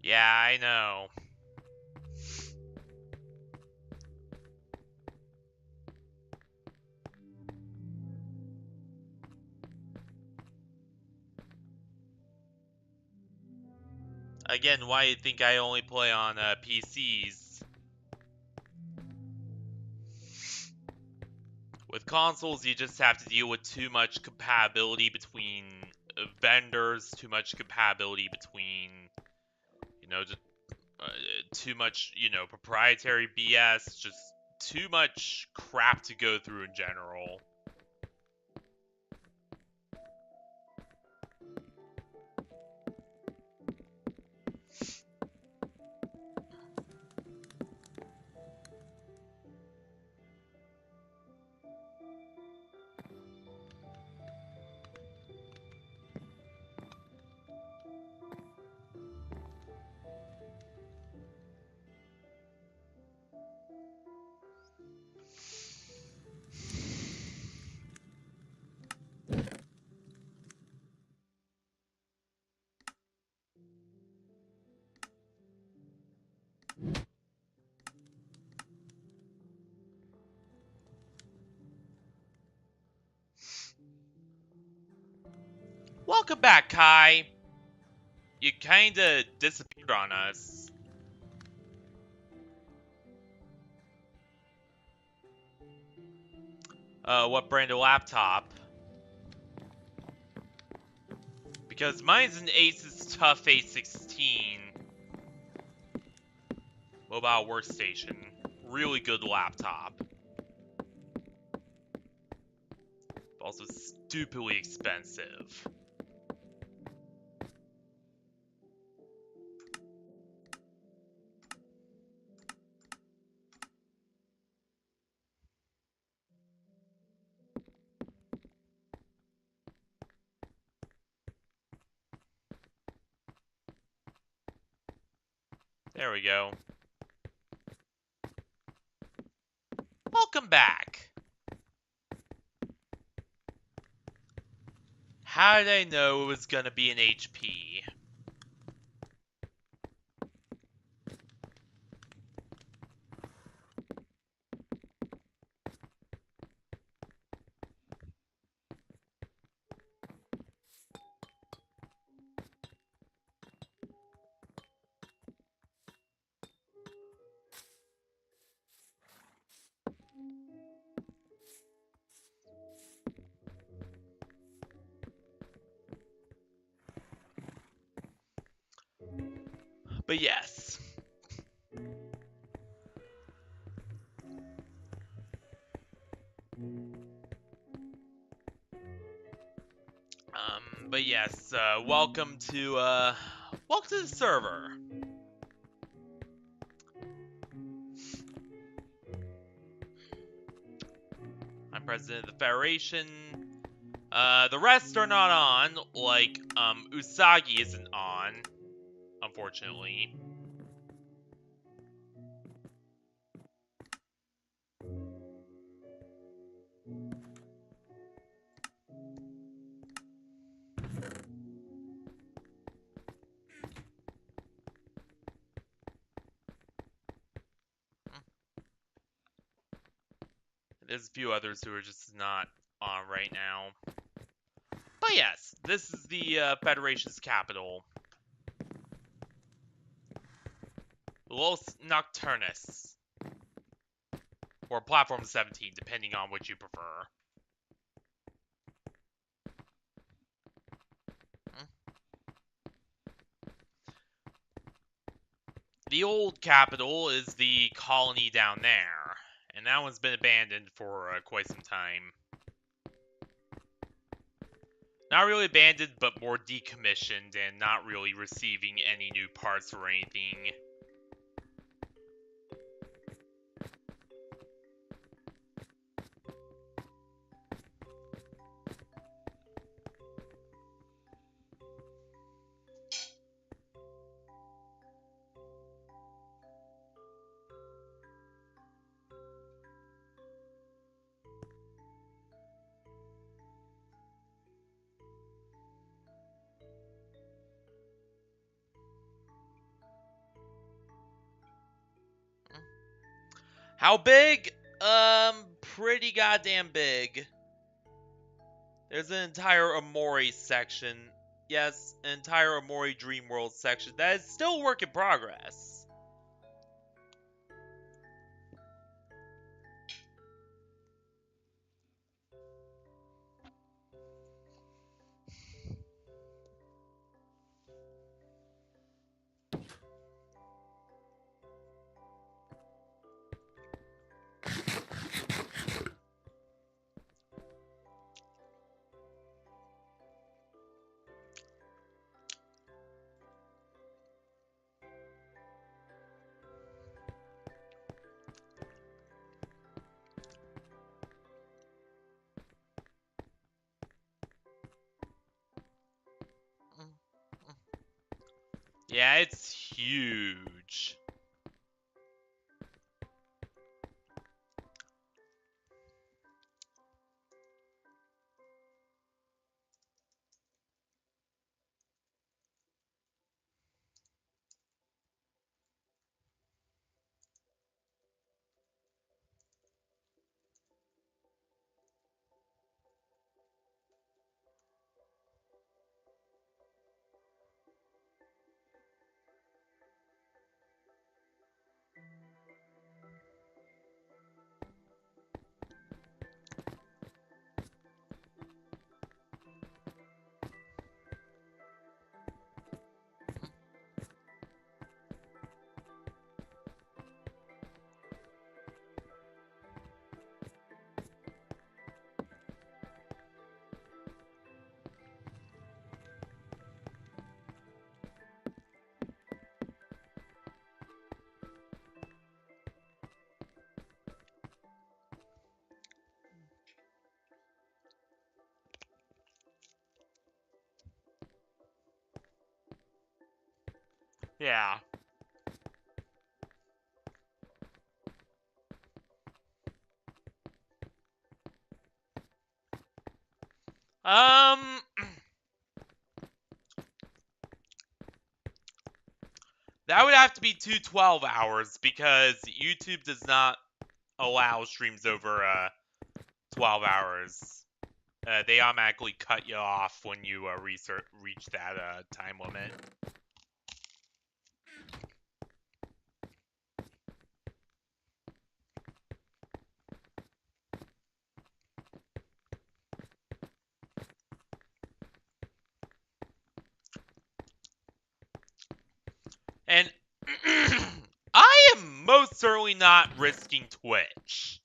Yeah, I know. Again, why do you think I only play on PCs? With consoles, you just have to deal with too much compatibility between vendors, too much compatibility between, you know, just, too much, you know, proprietary BS, just too much crap to go through in general. Welcome back, Kai. You kinda disappeared on us. What brand of laptop? Because mine's an Asus Tough A16 mobile workstation. Really good laptop. But also stupidly expensive. There we go. Welcome back. How did I know it was gonna be an HP? But yes. But yes, welcome to the server. I'm president of the Federation. The rest are not on, like, Usagi isn't on, unfortunately. There's a few others who are just not on right now. But yes, this is the Federation's capital. Los Nocturnus. Or Platform 17, depending on which you prefer. The old capital is the colony down there, and that one's been abandoned for quite some time. Not really abandoned, but more decommissioned and not really receiving any new parts or anything. How big? Pretty goddamn big. There's an entire Omori section. Yes, an entire Omori Dream World section that is still a work in progress. Yeah, it's huge. Yeah. That would have to be 2 12 hours because YouTube does not allow streams over 12 hours. They automatically cut you off when you reach that time limit. And I am most certainly not risking Twitch.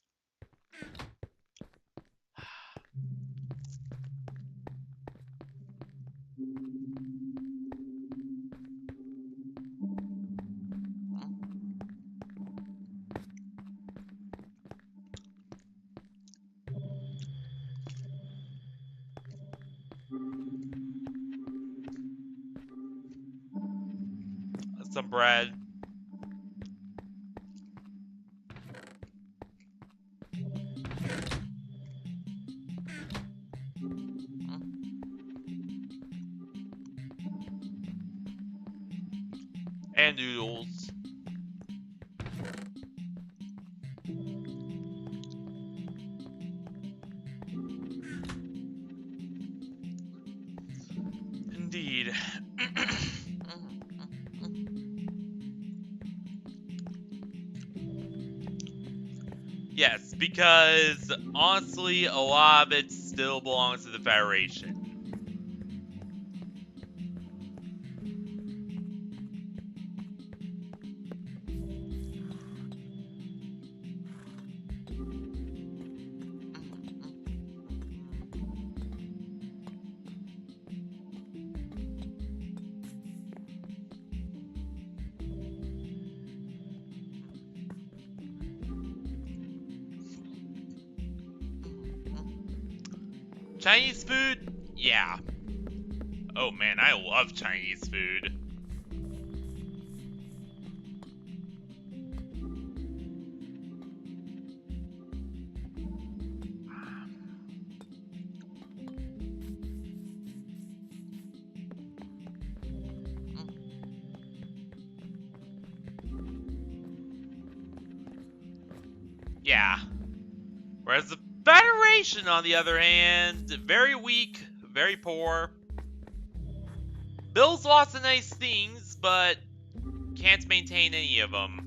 Some bread. And noodles. Indeed. Yes, because honestly, a lot of it still belongs to the Federation. Chinese food? Yeah. Oh man, I love Chinese food. Yeah. Whereas the Federation, on the other hand, very weak, very poor. Builds lots of nice things, but can't maintain any of them.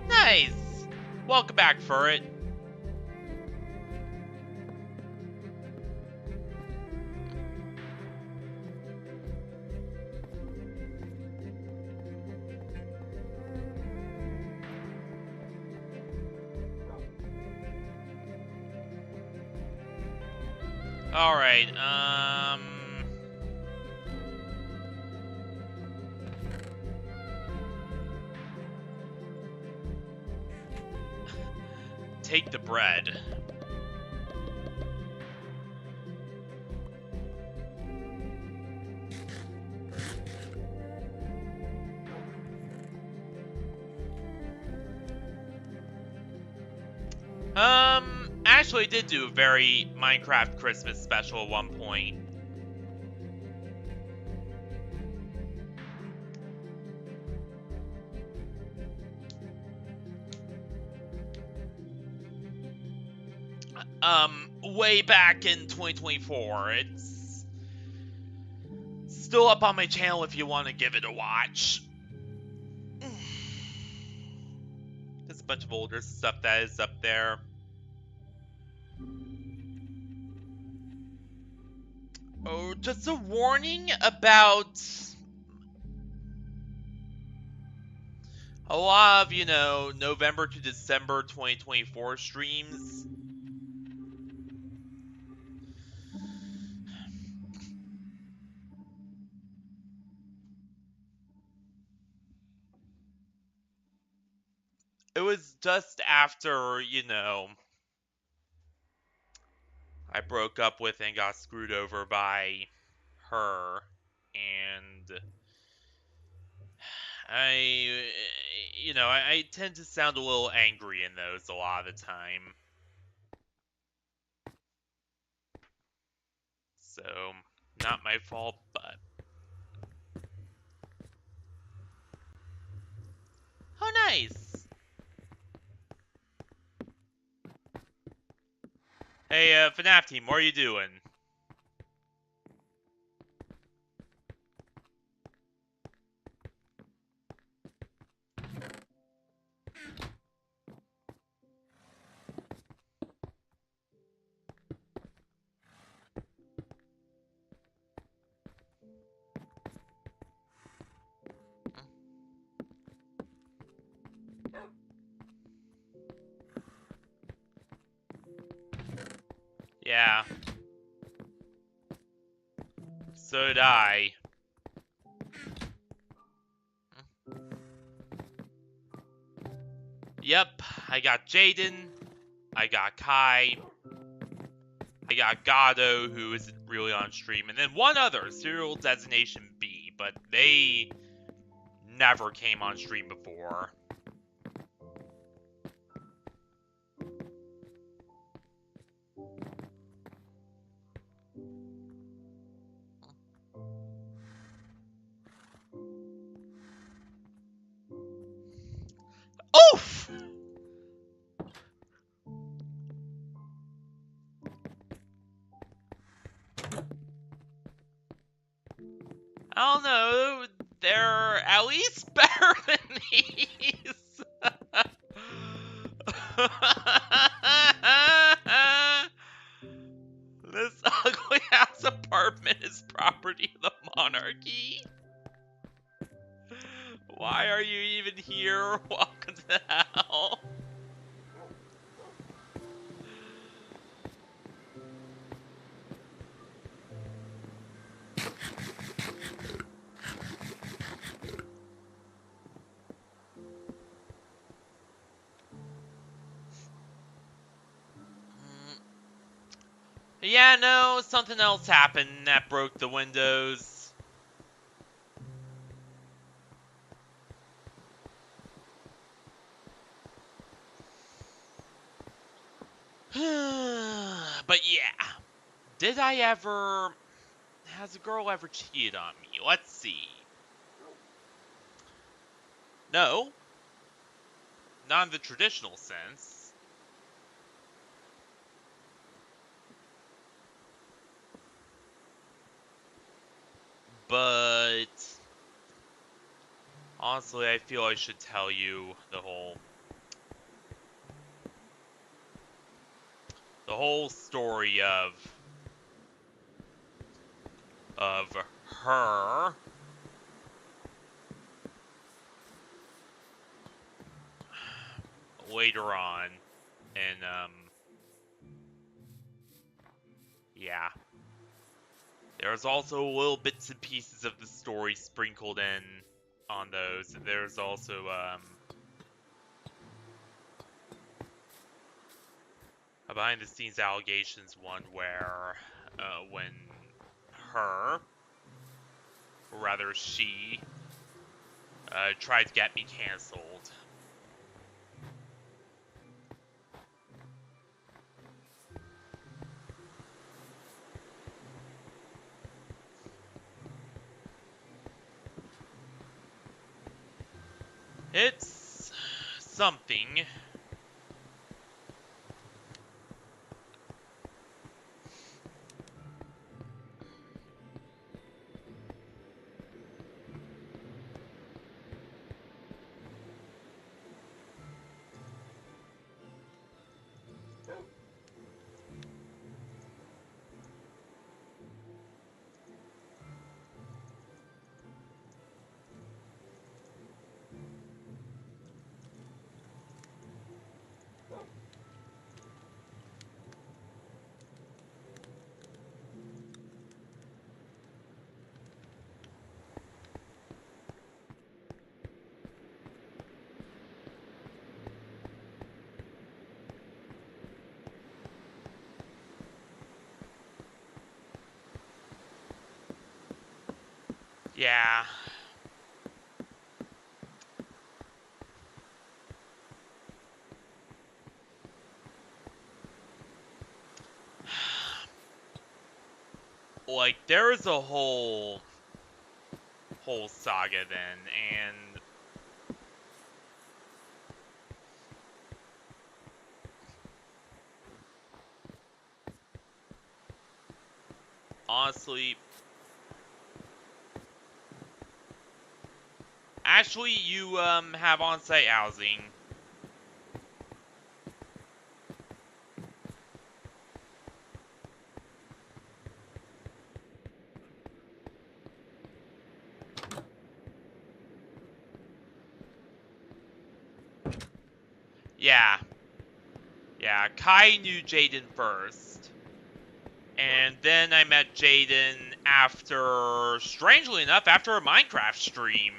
Nice! Welcome back, Furret. Alright, take the bread. Actually, I did do a very Minecraft Christmas special at one point. Way back in 2024. It's still up on my channel if you want to give it a watch. There's a bunch of older stuff that is up there. Oh, just a warning about a lot of, you know, November to December 2024 streams. It was just after, you know, I broke up with and got screwed over by her, and I tend to sound a little angry in those a lot of the time. So, not my fault, but... Oh, nice! Hey, FNAF team, what are you doing? Yeah. So did I. Yep, I got Jaden, I got Kai, I got Gado, who isn't really on stream, and then one other, Serial Designation B, but they never came on stream before. Oof! I don't know, they're at least better than these. This ugly ass apartment is property of the monarchy. Why are you even here? Welcome to hell. Yeah, no, something else happened that broke the windows. But yeah, did I ever... Has a girl ever cheated on me? Let's see. No. Not in the traditional sense. But... honestly, I feel I should tell you the whole story of her later on, and yeah, there's also little bits and pieces of the story sprinkled in on those. There's also a behind the scenes allegations one where when her, or rather she, tried to get me canceled. It's something. Yeah. Like, there is a whole saga then, and honestly, actually, you have on-site housing. Yeah. Yeah, Kai knew Jaden first. And then I met Jaden after, strangely enough, after a Minecraft stream.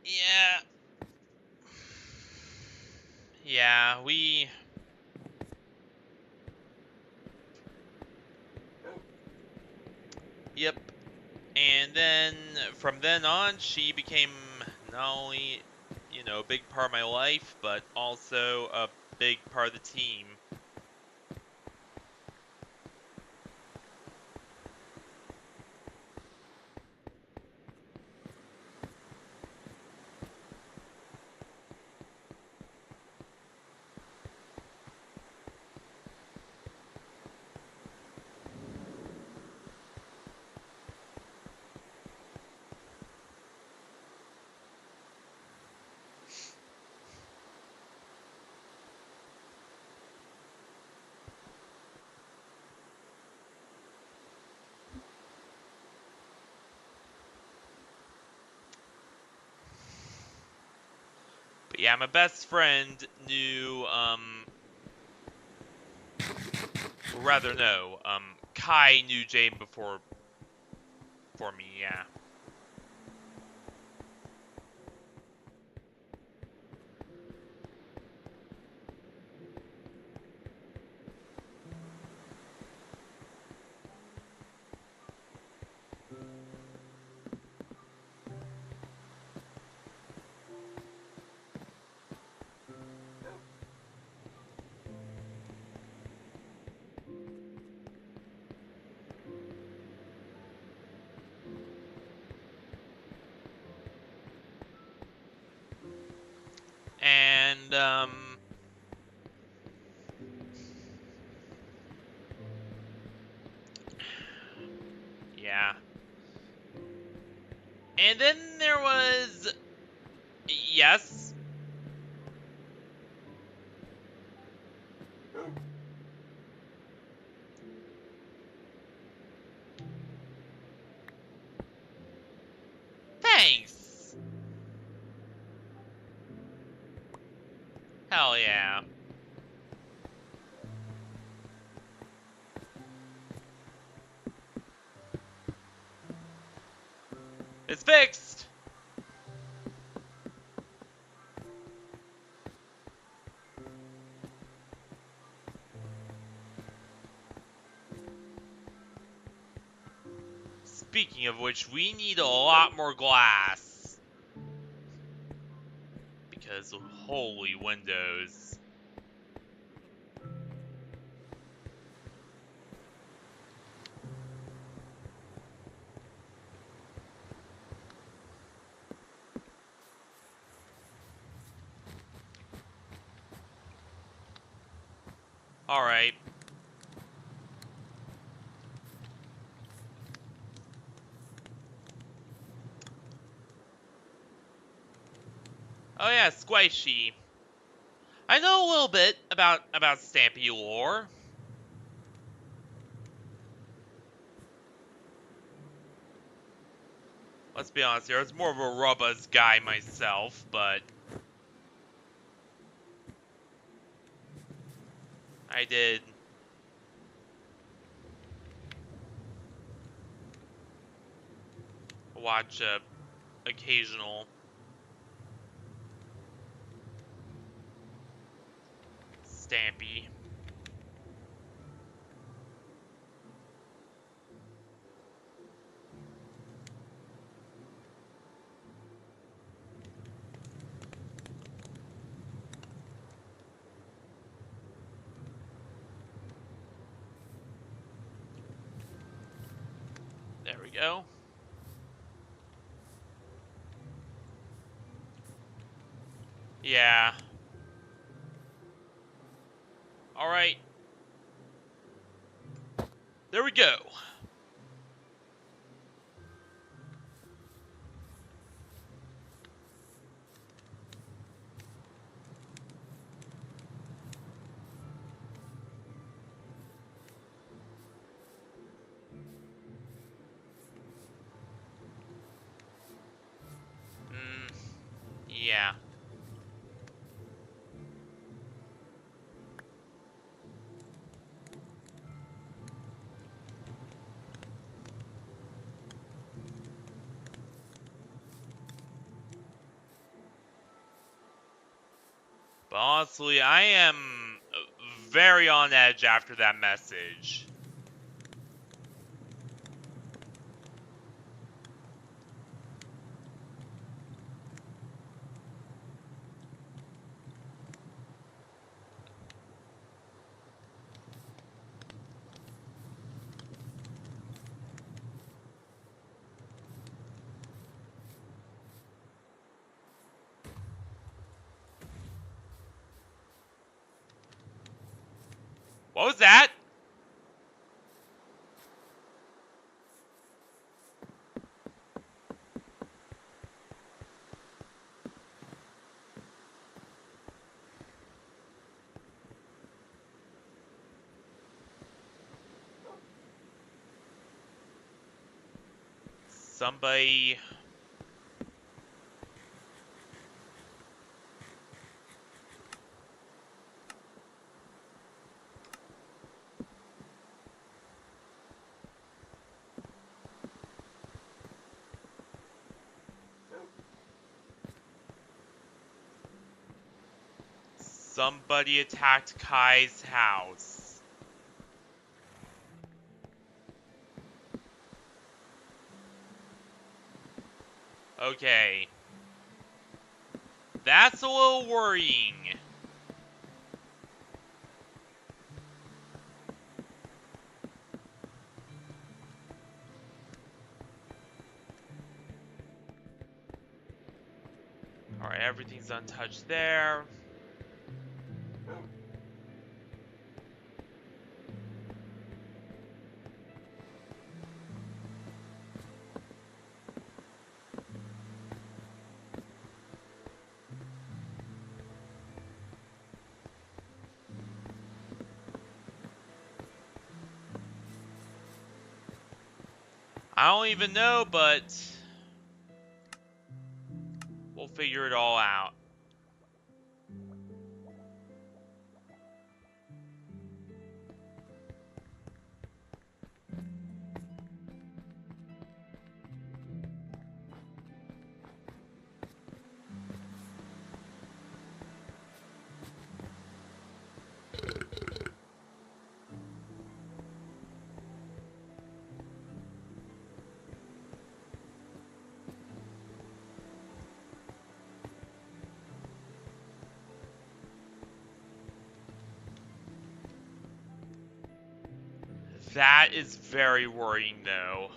Yeah. Yeah, Yep. And then, from then on, she became not only, a big part of my life, but also a big part of the team. But yeah, my best friend knew, or rather no, Kai knew Jane before me, yeah. And, yeah. And then there was, yes, thanks. Hell yeah. fixed! Speaking of which, we need a lot more glass. Because holy windows. Alright. Oh yeah, Squishy. I know a little bit about Stampy lore. Let's be honest here, I was more of a Rubbas guy myself, but I did watch occasional Stampy. There we go. Yeah. Alright. There we go. Yeah. But honestly, I am very on edge after that message. What was that? Somebody... Somebody attacked Kai's house. Okay. That's a little worrying. Alright, everything's untouched there. I don't even know, but we'll figure it all out. That is very worrying, though.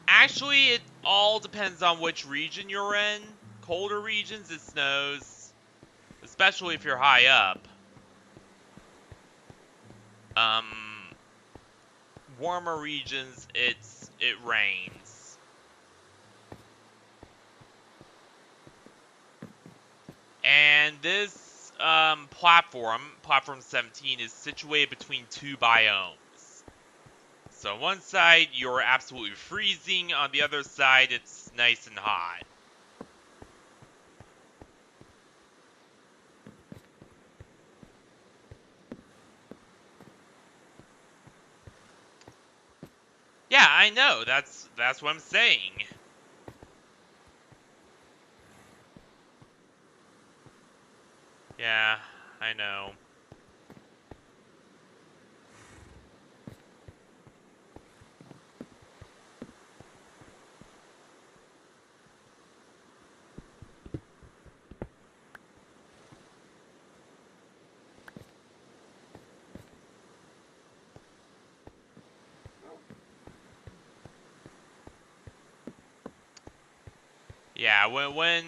Actually, it all depends on which region you're in. Colder regions, it snows, especially if you're high up. Warmer regions, it rains. And this platform 17, is situated between two biomes. So on one side, you're absolutely freezing. On the other side, it's nice and hot. Yeah, I know. That's what I'm saying. Yeah, I know. Yeah, when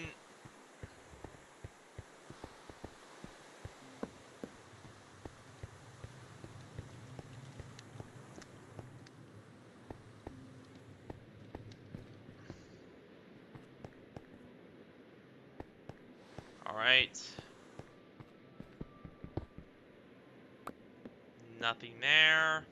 all right. Nothing there.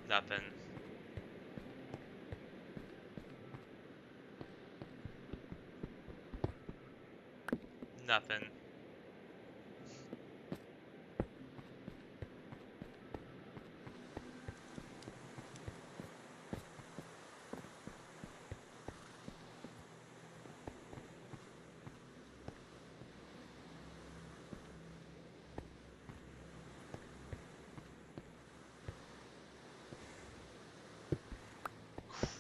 Nothing. Nothing.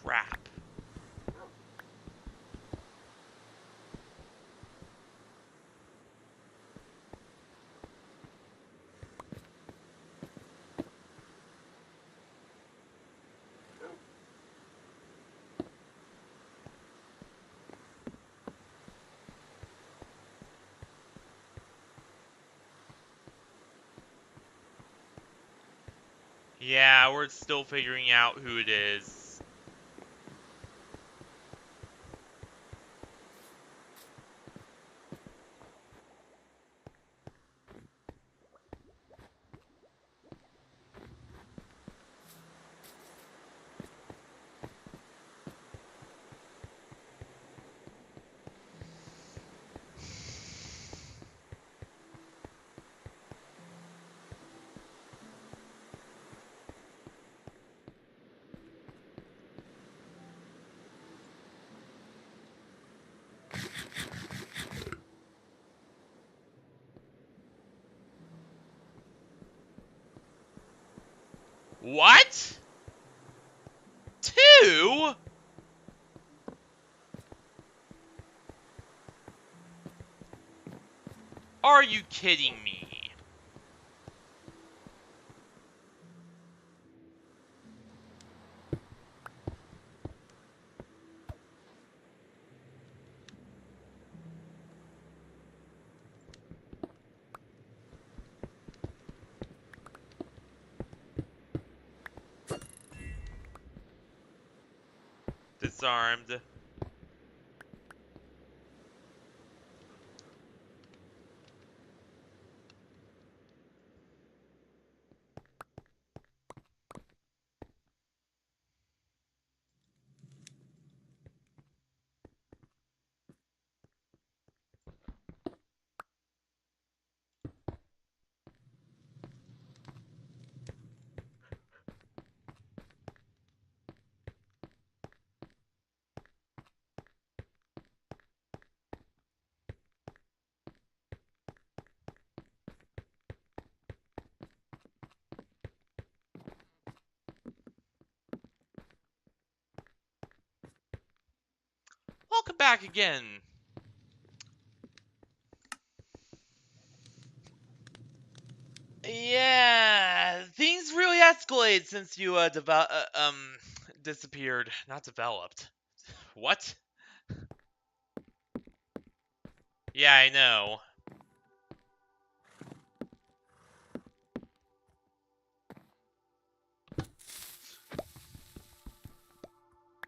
Crap. Yeah, we're still figuring out who it is. What? Two? Are you kidding me? Disarmed. back again. Yeah, things really escalated since you disappeared. Not developed. What? Yeah, I know.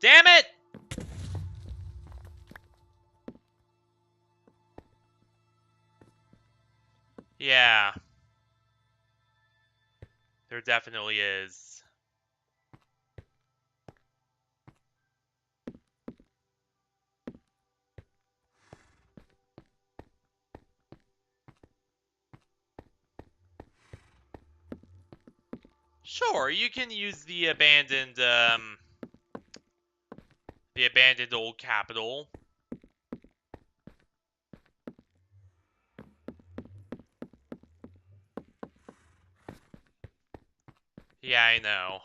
Damn it! Yeah. There definitely is. Sure, you can use the abandoned old capital. Yeah, I know.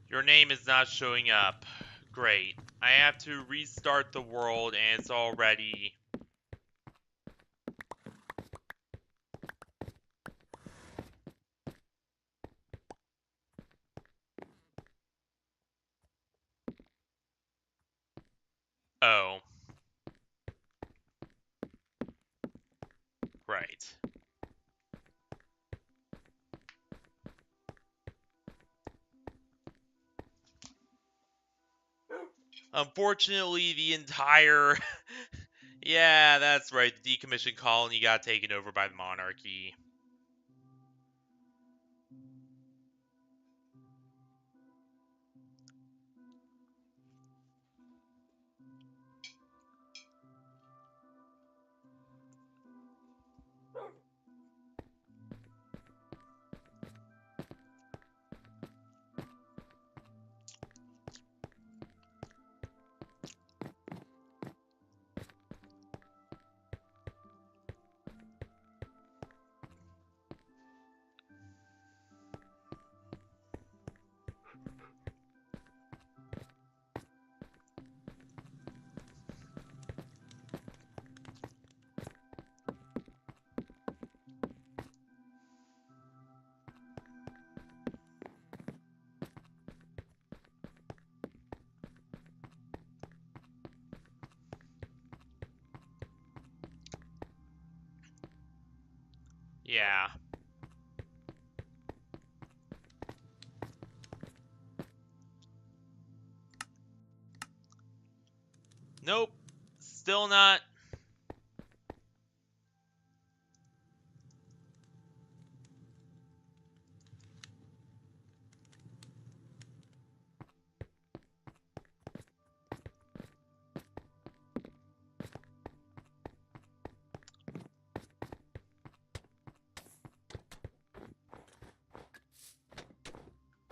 Your name is not showing up. Great. I have to restart the world and it's already... Oh. Right. Unfortunately, the entire... Yeah, that's right. The decommissioned colony got taken over by the monarchy. Yeah. Nope. Still not.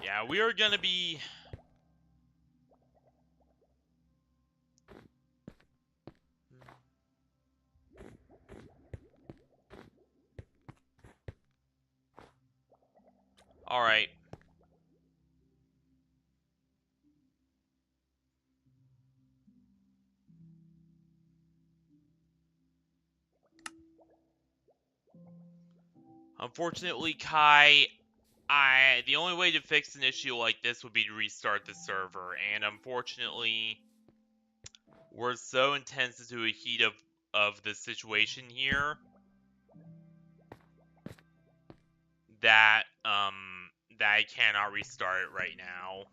Yeah, we are gonna be... Alright. Unfortunately, Kai, the only way to fix an issue like this would be to restart the server, and unfortunately, we're so intense into a heat of the situation here that that I cannot restart it right now.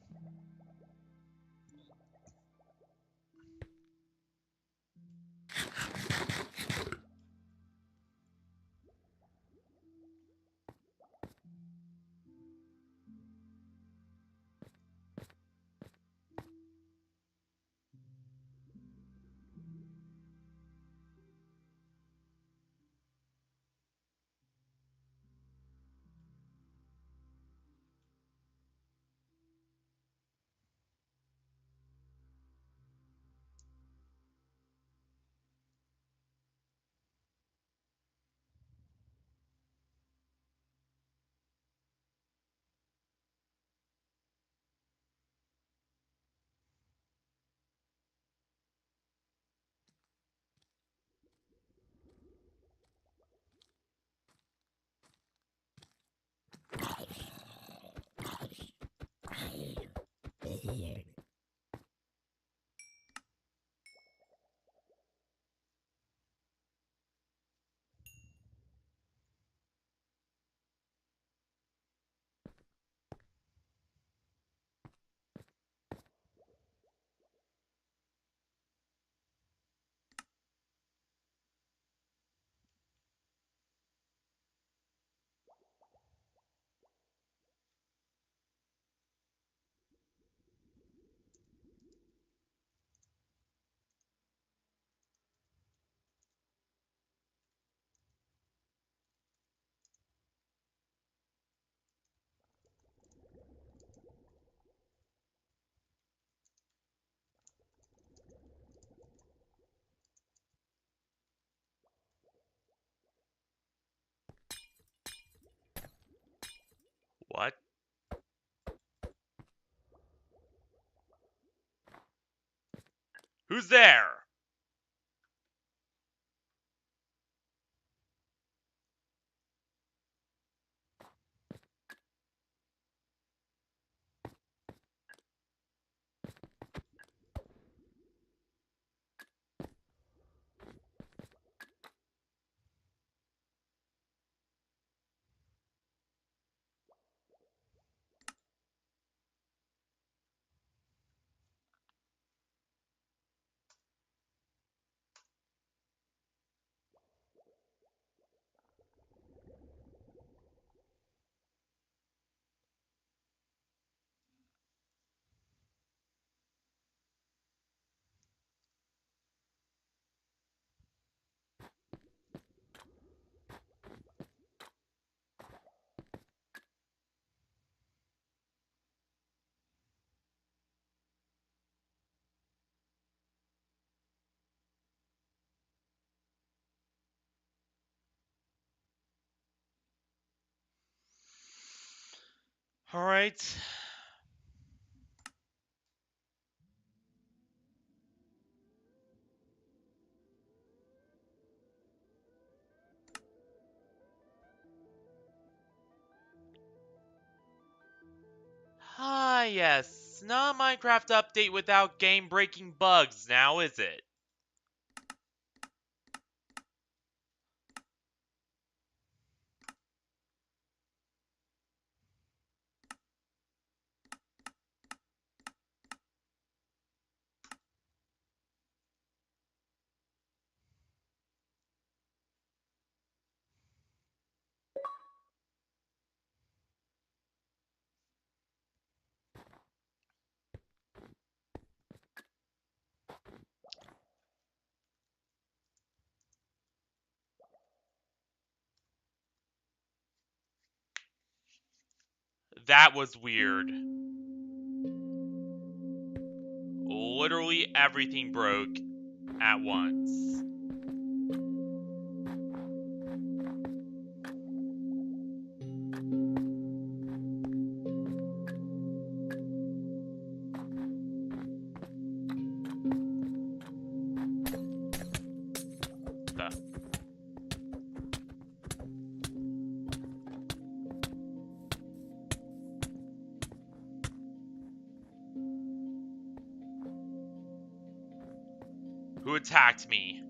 What? Who's there? Alright. Ah, yes. Not a Minecraft update without game-breaking bugs now, is it? That was weird. Literally everything broke at once. Who attacked me?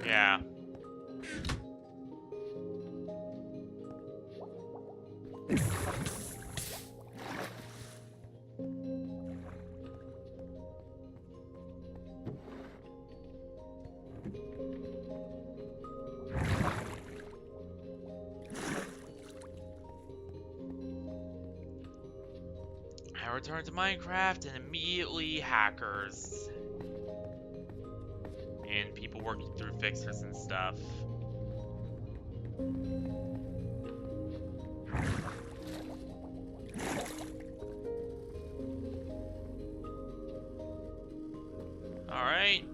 Yeah. return to Minecraft and immediately hackers. And people working through fixes and stuff. Alright.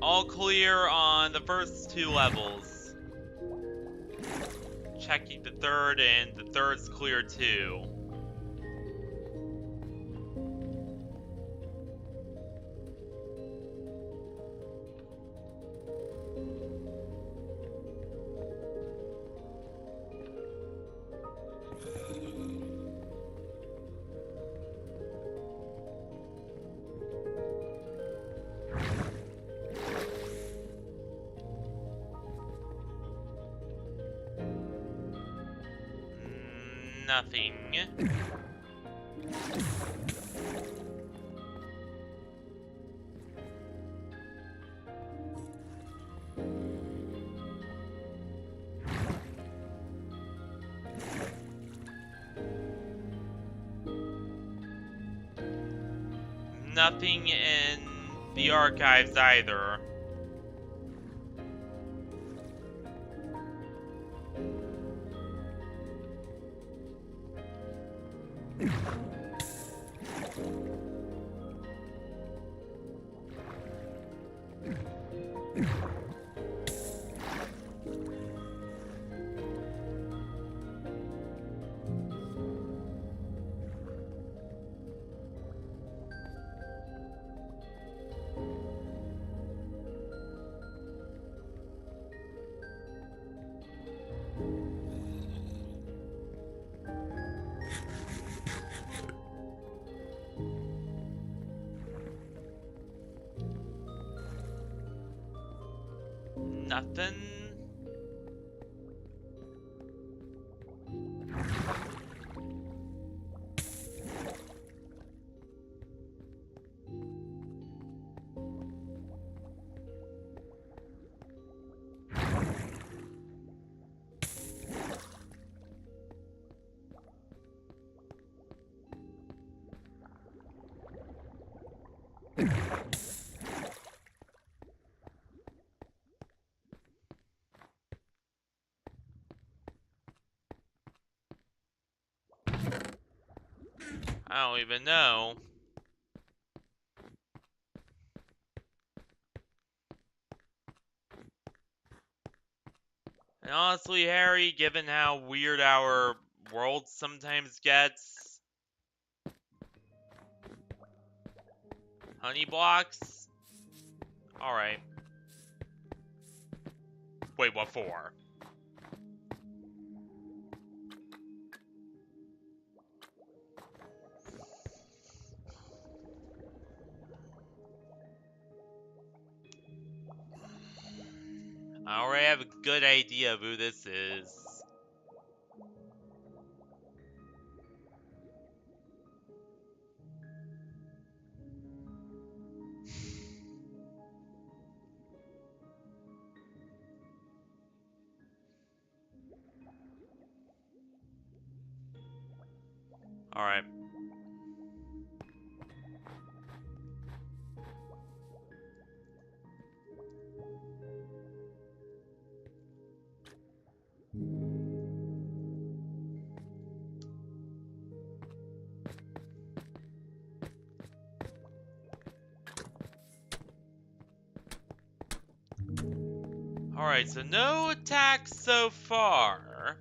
All clear on the first 2 levels. Checking the third, and the third's clear too. Nothing. Nothing in the archives either. Nothing. I don't even know. And honestly, Harry, given how weird our world sometimes gets, honey blocks? Alright. Wait, what for? I already have a good idea of who this is. Alright. Alright, so no attacks so far.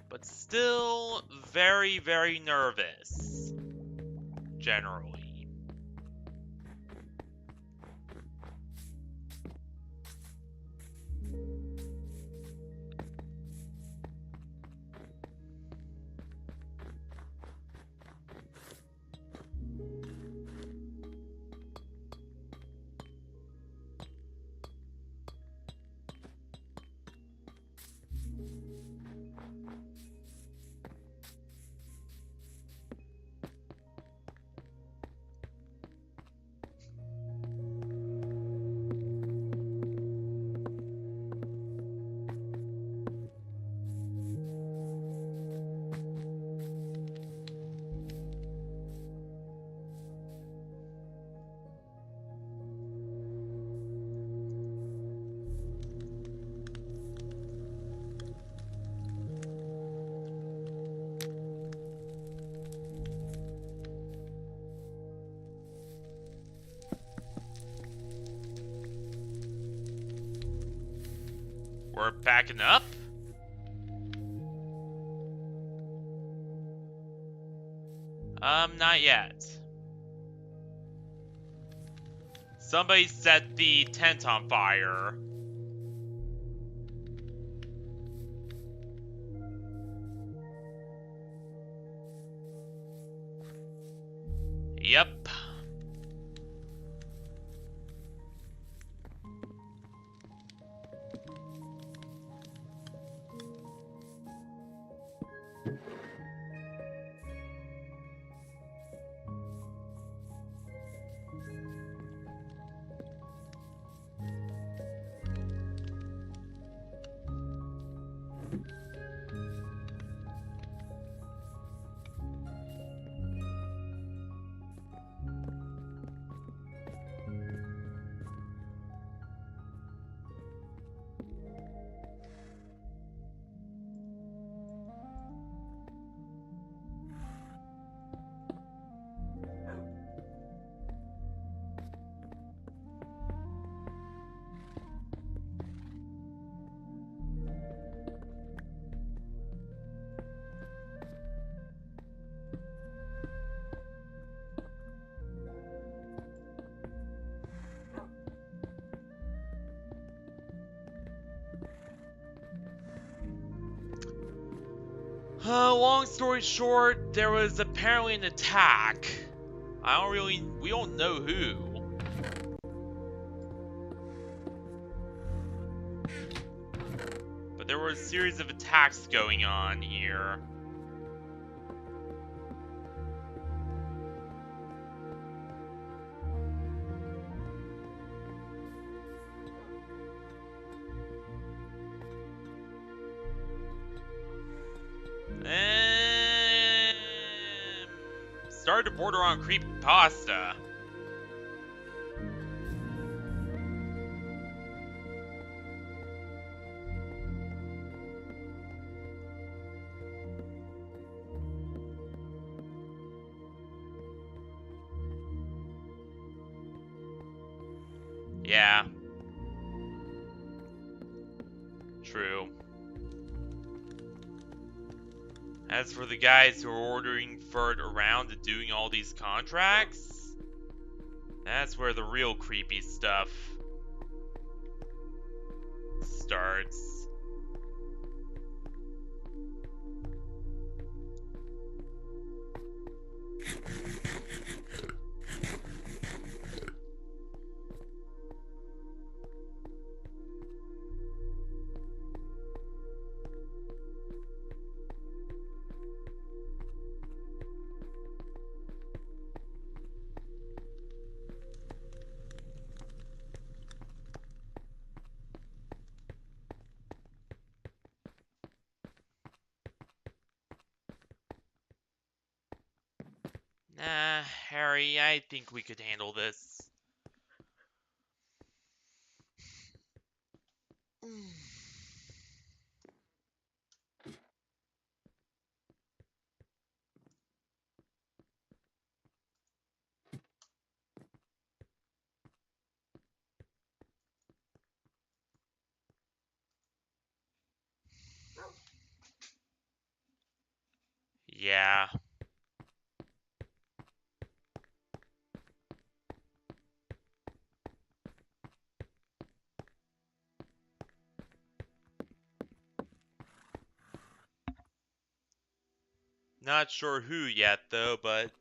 But still very, very nervous. Generally. We're backing up? Not yet. Somebody set the tent on fire. Yep. Long story short, there was apparently an attack. We don't know who. But there were a series of attacks going on here. Started to border on creepypasta. Yeah. True. As for the guys who are ordering Ferd around and doing all these contracts, that's where the real creepy stuff starts. Nah, Harry, I think we could handle this. Yeah. Not sure who yet, though, but...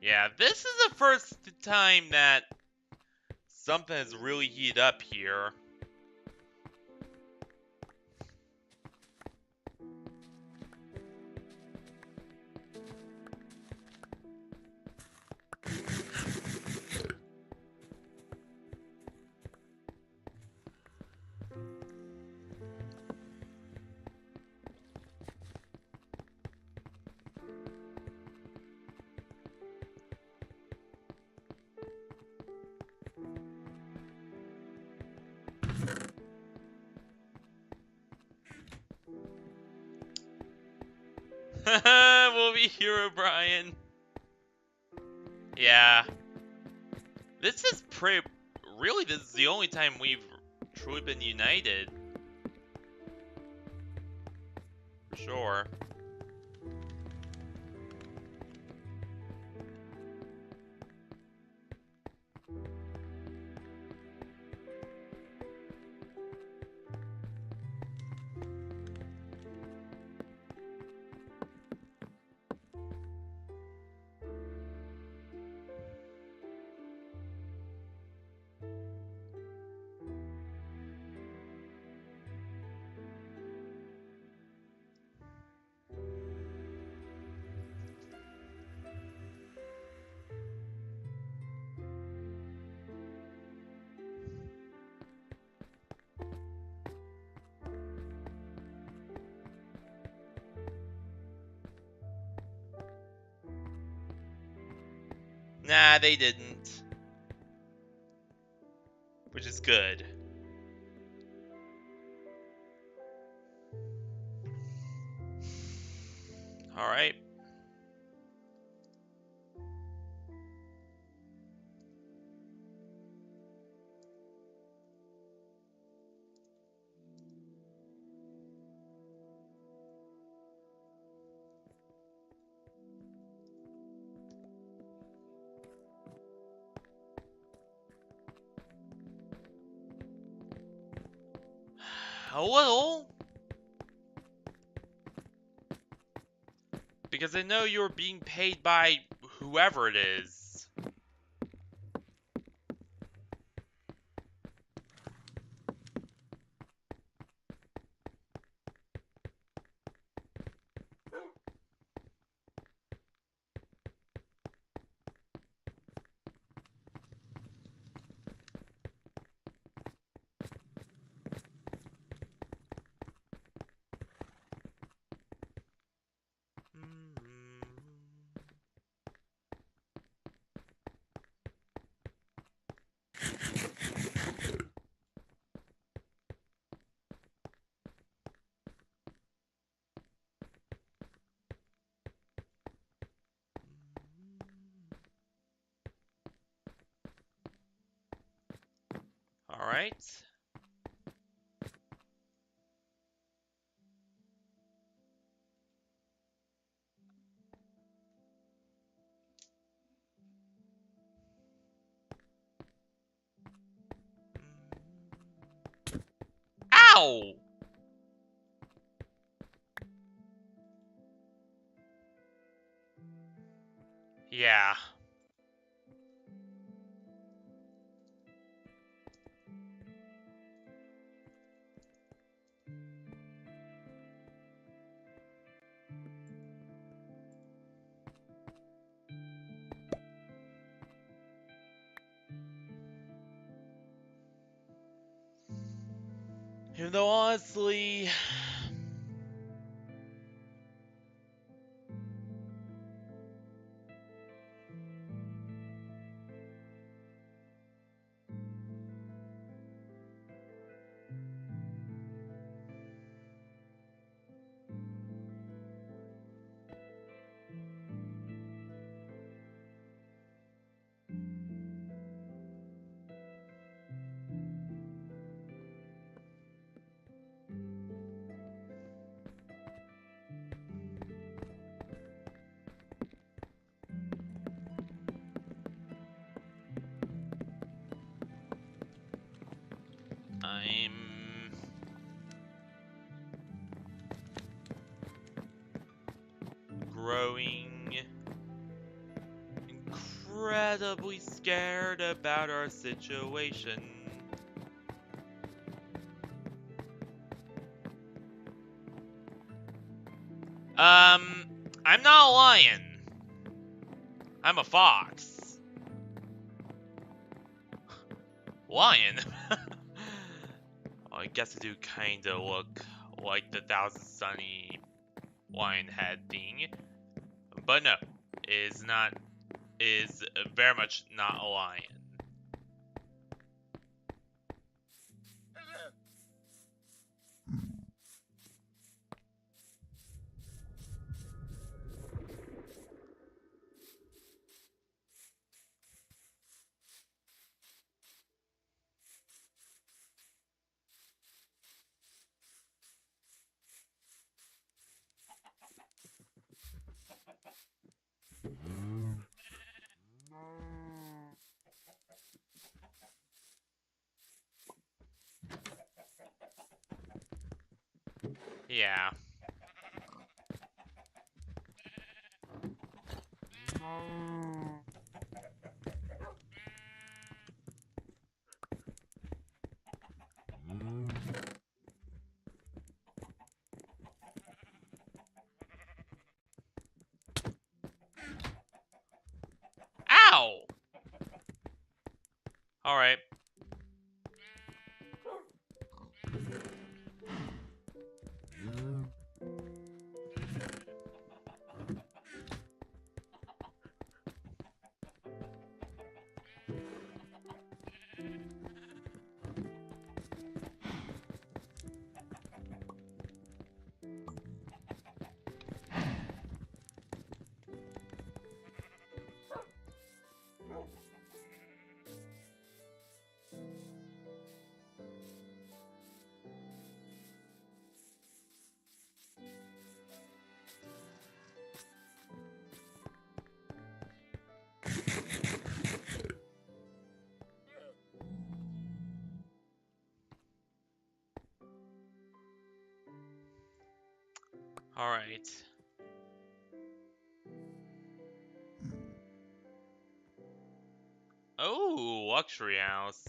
Yeah, this is the first time that something has really heated up here. We'll be Hero Brian. Yeah. This is really, this is the only time we've truly been united. For sure. Nah, they didn't. Which is good. Alright. A little. Because I know you're being paid by whoever it is. Alright. Ow! Yeah. Even though honestly... I'm... growing incredibly scared about our situation. I'm not a lion. I'm a fox. Lion? I guess I do kinda look like the Thousand Sunny lion head thing. But no, is very much not a lion. Yeah. Ow! Alright. Alright. Oh, luxury house.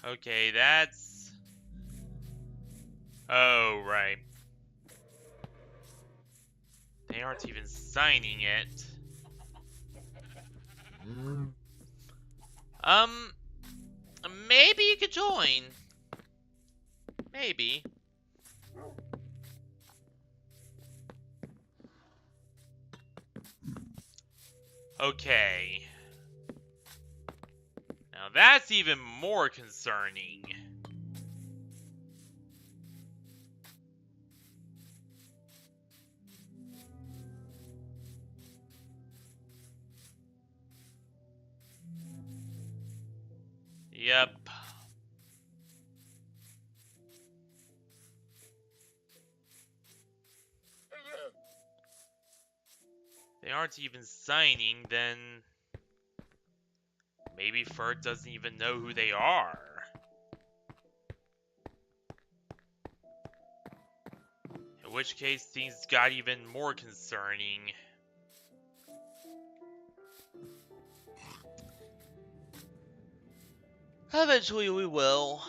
Okay, that's... Oh, right. They aren't even signing it. Maybe you could join. Maybe. Okay. Now that's even more concerning. Yep. They aren't even signing, then maybe Fert doesn't even know who they are. In which case, things got even more concerning. Eventually we will.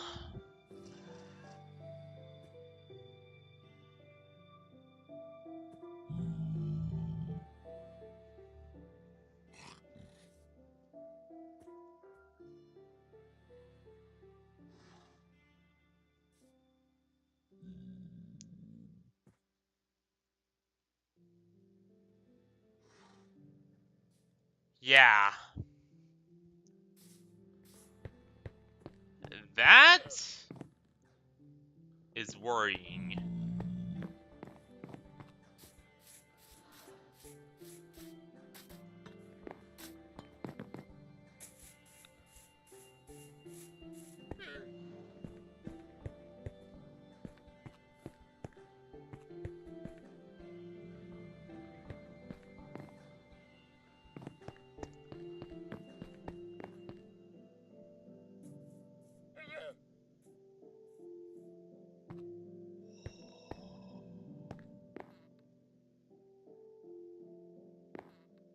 Yeah. That is worrying.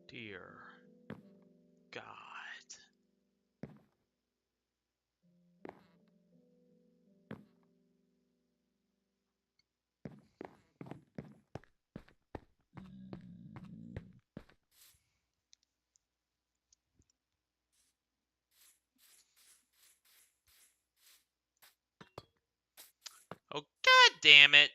Dear God. Oh, God damn it.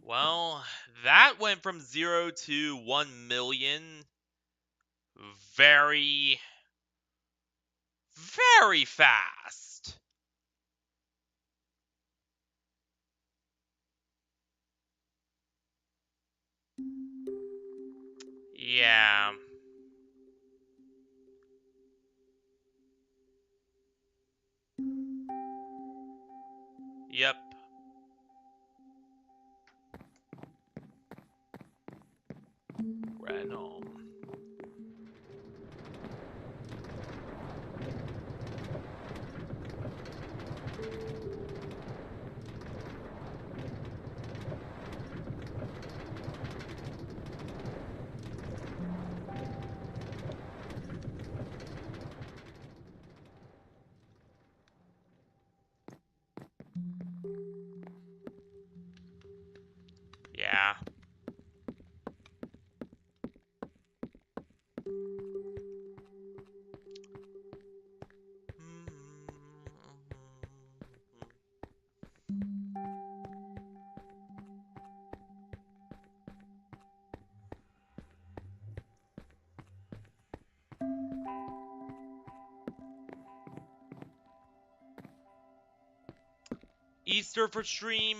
Well, that went from 0 to 1 million very very fast. Yeah. Yep. Right home. Yeah. Easter for stream,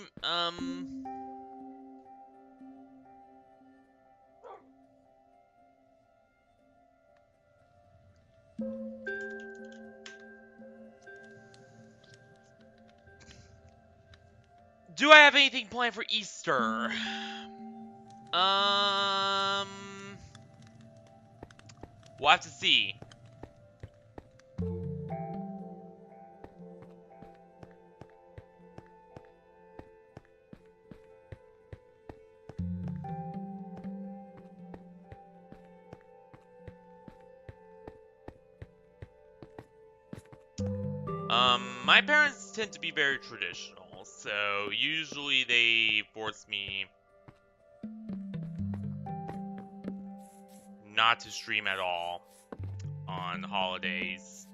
do I have anything planned for Easter? We'll have to see. My parents tend to be very traditional, so usually they force me not to stream at all on holidays.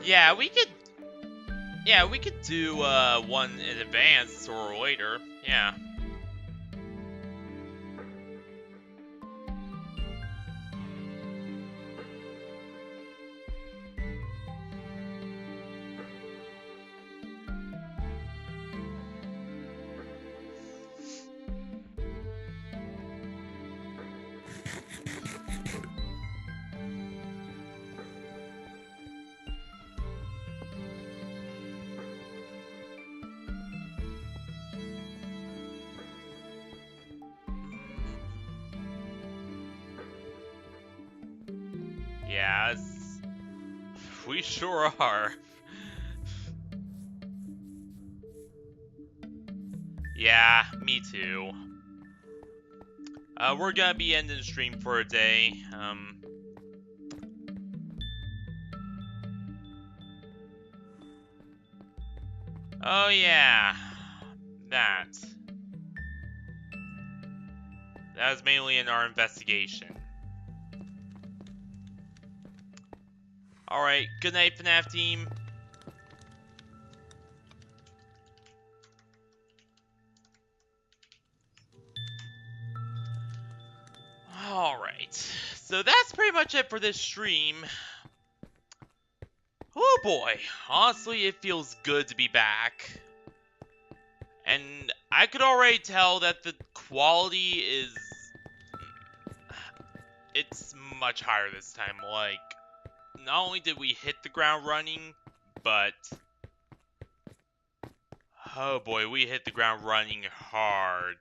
Yeah, we could. Yeah, we could do one in advance or later. Yeah. Yes. We sure are. Yeah, me too. We're gonna be ending the stream for a day. Oh yeah, that. That was mainly in our investigation. Alright, good night, FNAF team. Alright, so that's pretty much it for this stream. Oh boy, honestly, it feels good to be back. I could already tell that the quality is... It's much higher this time. Like, not only did we hit the ground running, but... Oh boy, we hit the ground running hard.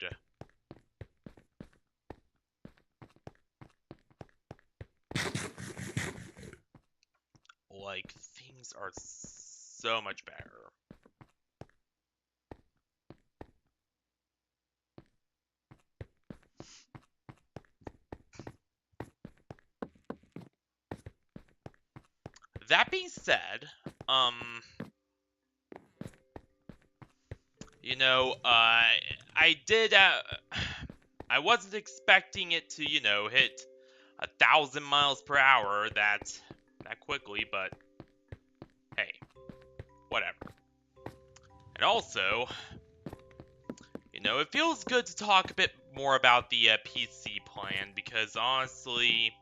Like, things are so much better. That being said, you know, I did, I wasn't expecting it to, you know, hit 1,000 miles per hour that quickly, but hey, whatever. And also, you know, it feels good to talk a bit more about the PC plan, because honestly,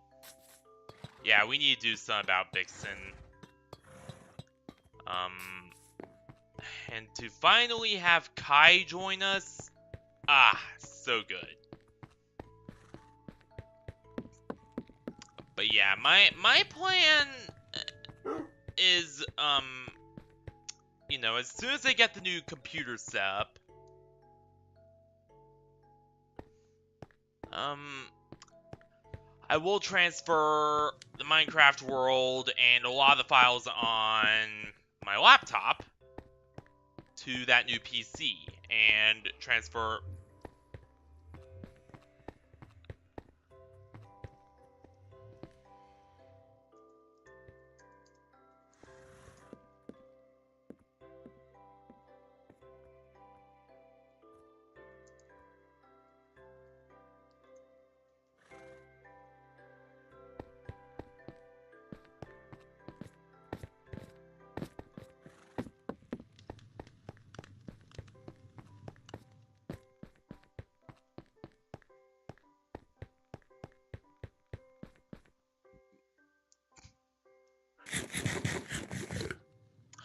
yeah, we need to do something about Vixen. And to finally have Kai join us, so good. But yeah, my plan is, you know, as soon as I get the new computer set up, I will transfer the Minecraft world and a lot of the files on my laptop to that new PC and transfer...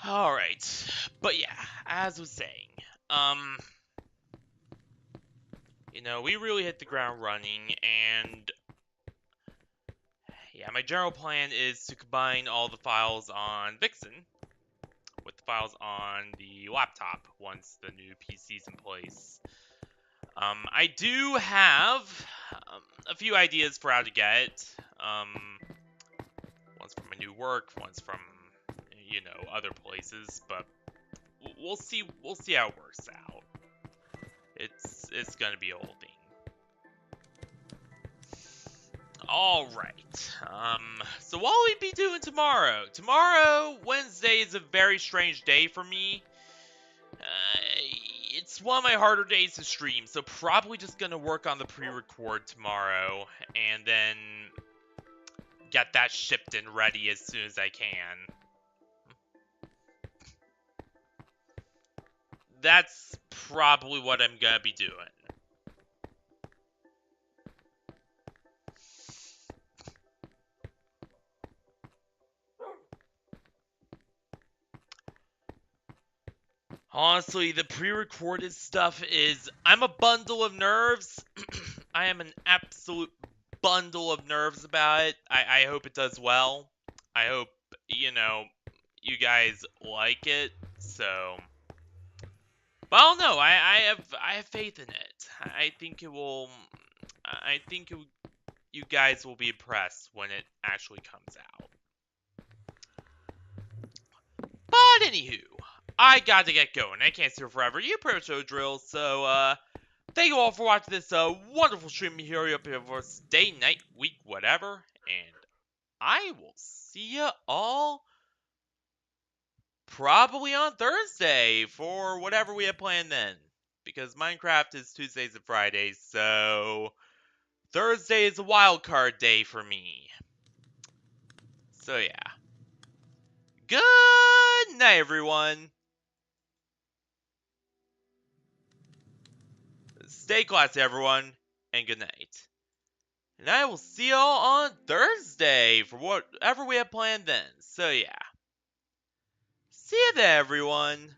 Alright, but yeah, as I was saying, you know, we really hit the ground running, and yeah, my general plan is to combine all the files on Vixen with the files on the laptop once the new PC's in place. I do have a few ideas for how to get it. One's from my new work, one's from, you know, other places, but we'll see how it works out. It's gonna be a whole thing. Alright, so what will we be doing tomorrow? Tomorrow, Wednesday, is a very strange day for me. It's one of my harder days to stream, so probably just gonna work on the pre-record tomorrow, and then get that shipped and ready as soon as I can. That's probably what I'm gonna be doing. Honestly, the pre-recorded stuff is... I'm a bundle of nerves. I am an absolute bundle of nerves about it. I hope it does well. I hope, you know, you guys like it, so... But I don't know, I have faith in it. I think it will... you guys will be impressed when it actually comes out. But anywho, I got to get going. I can't stay here forever. You pretty much know the drill. So, thank you all for watching this wonderful stream here up here for us day, night, week, whatever. And I will see ya all probably on Thursday for whatever we have planned then. Because Minecraft is Tuesdays and Fridays, so Thursday is a wild card day for me. So yeah. Good night, everyone. Stay classy, everyone, and good night. And I will see y'all on Thursday for whatever we have planned then. So yeah. See you there, everyone.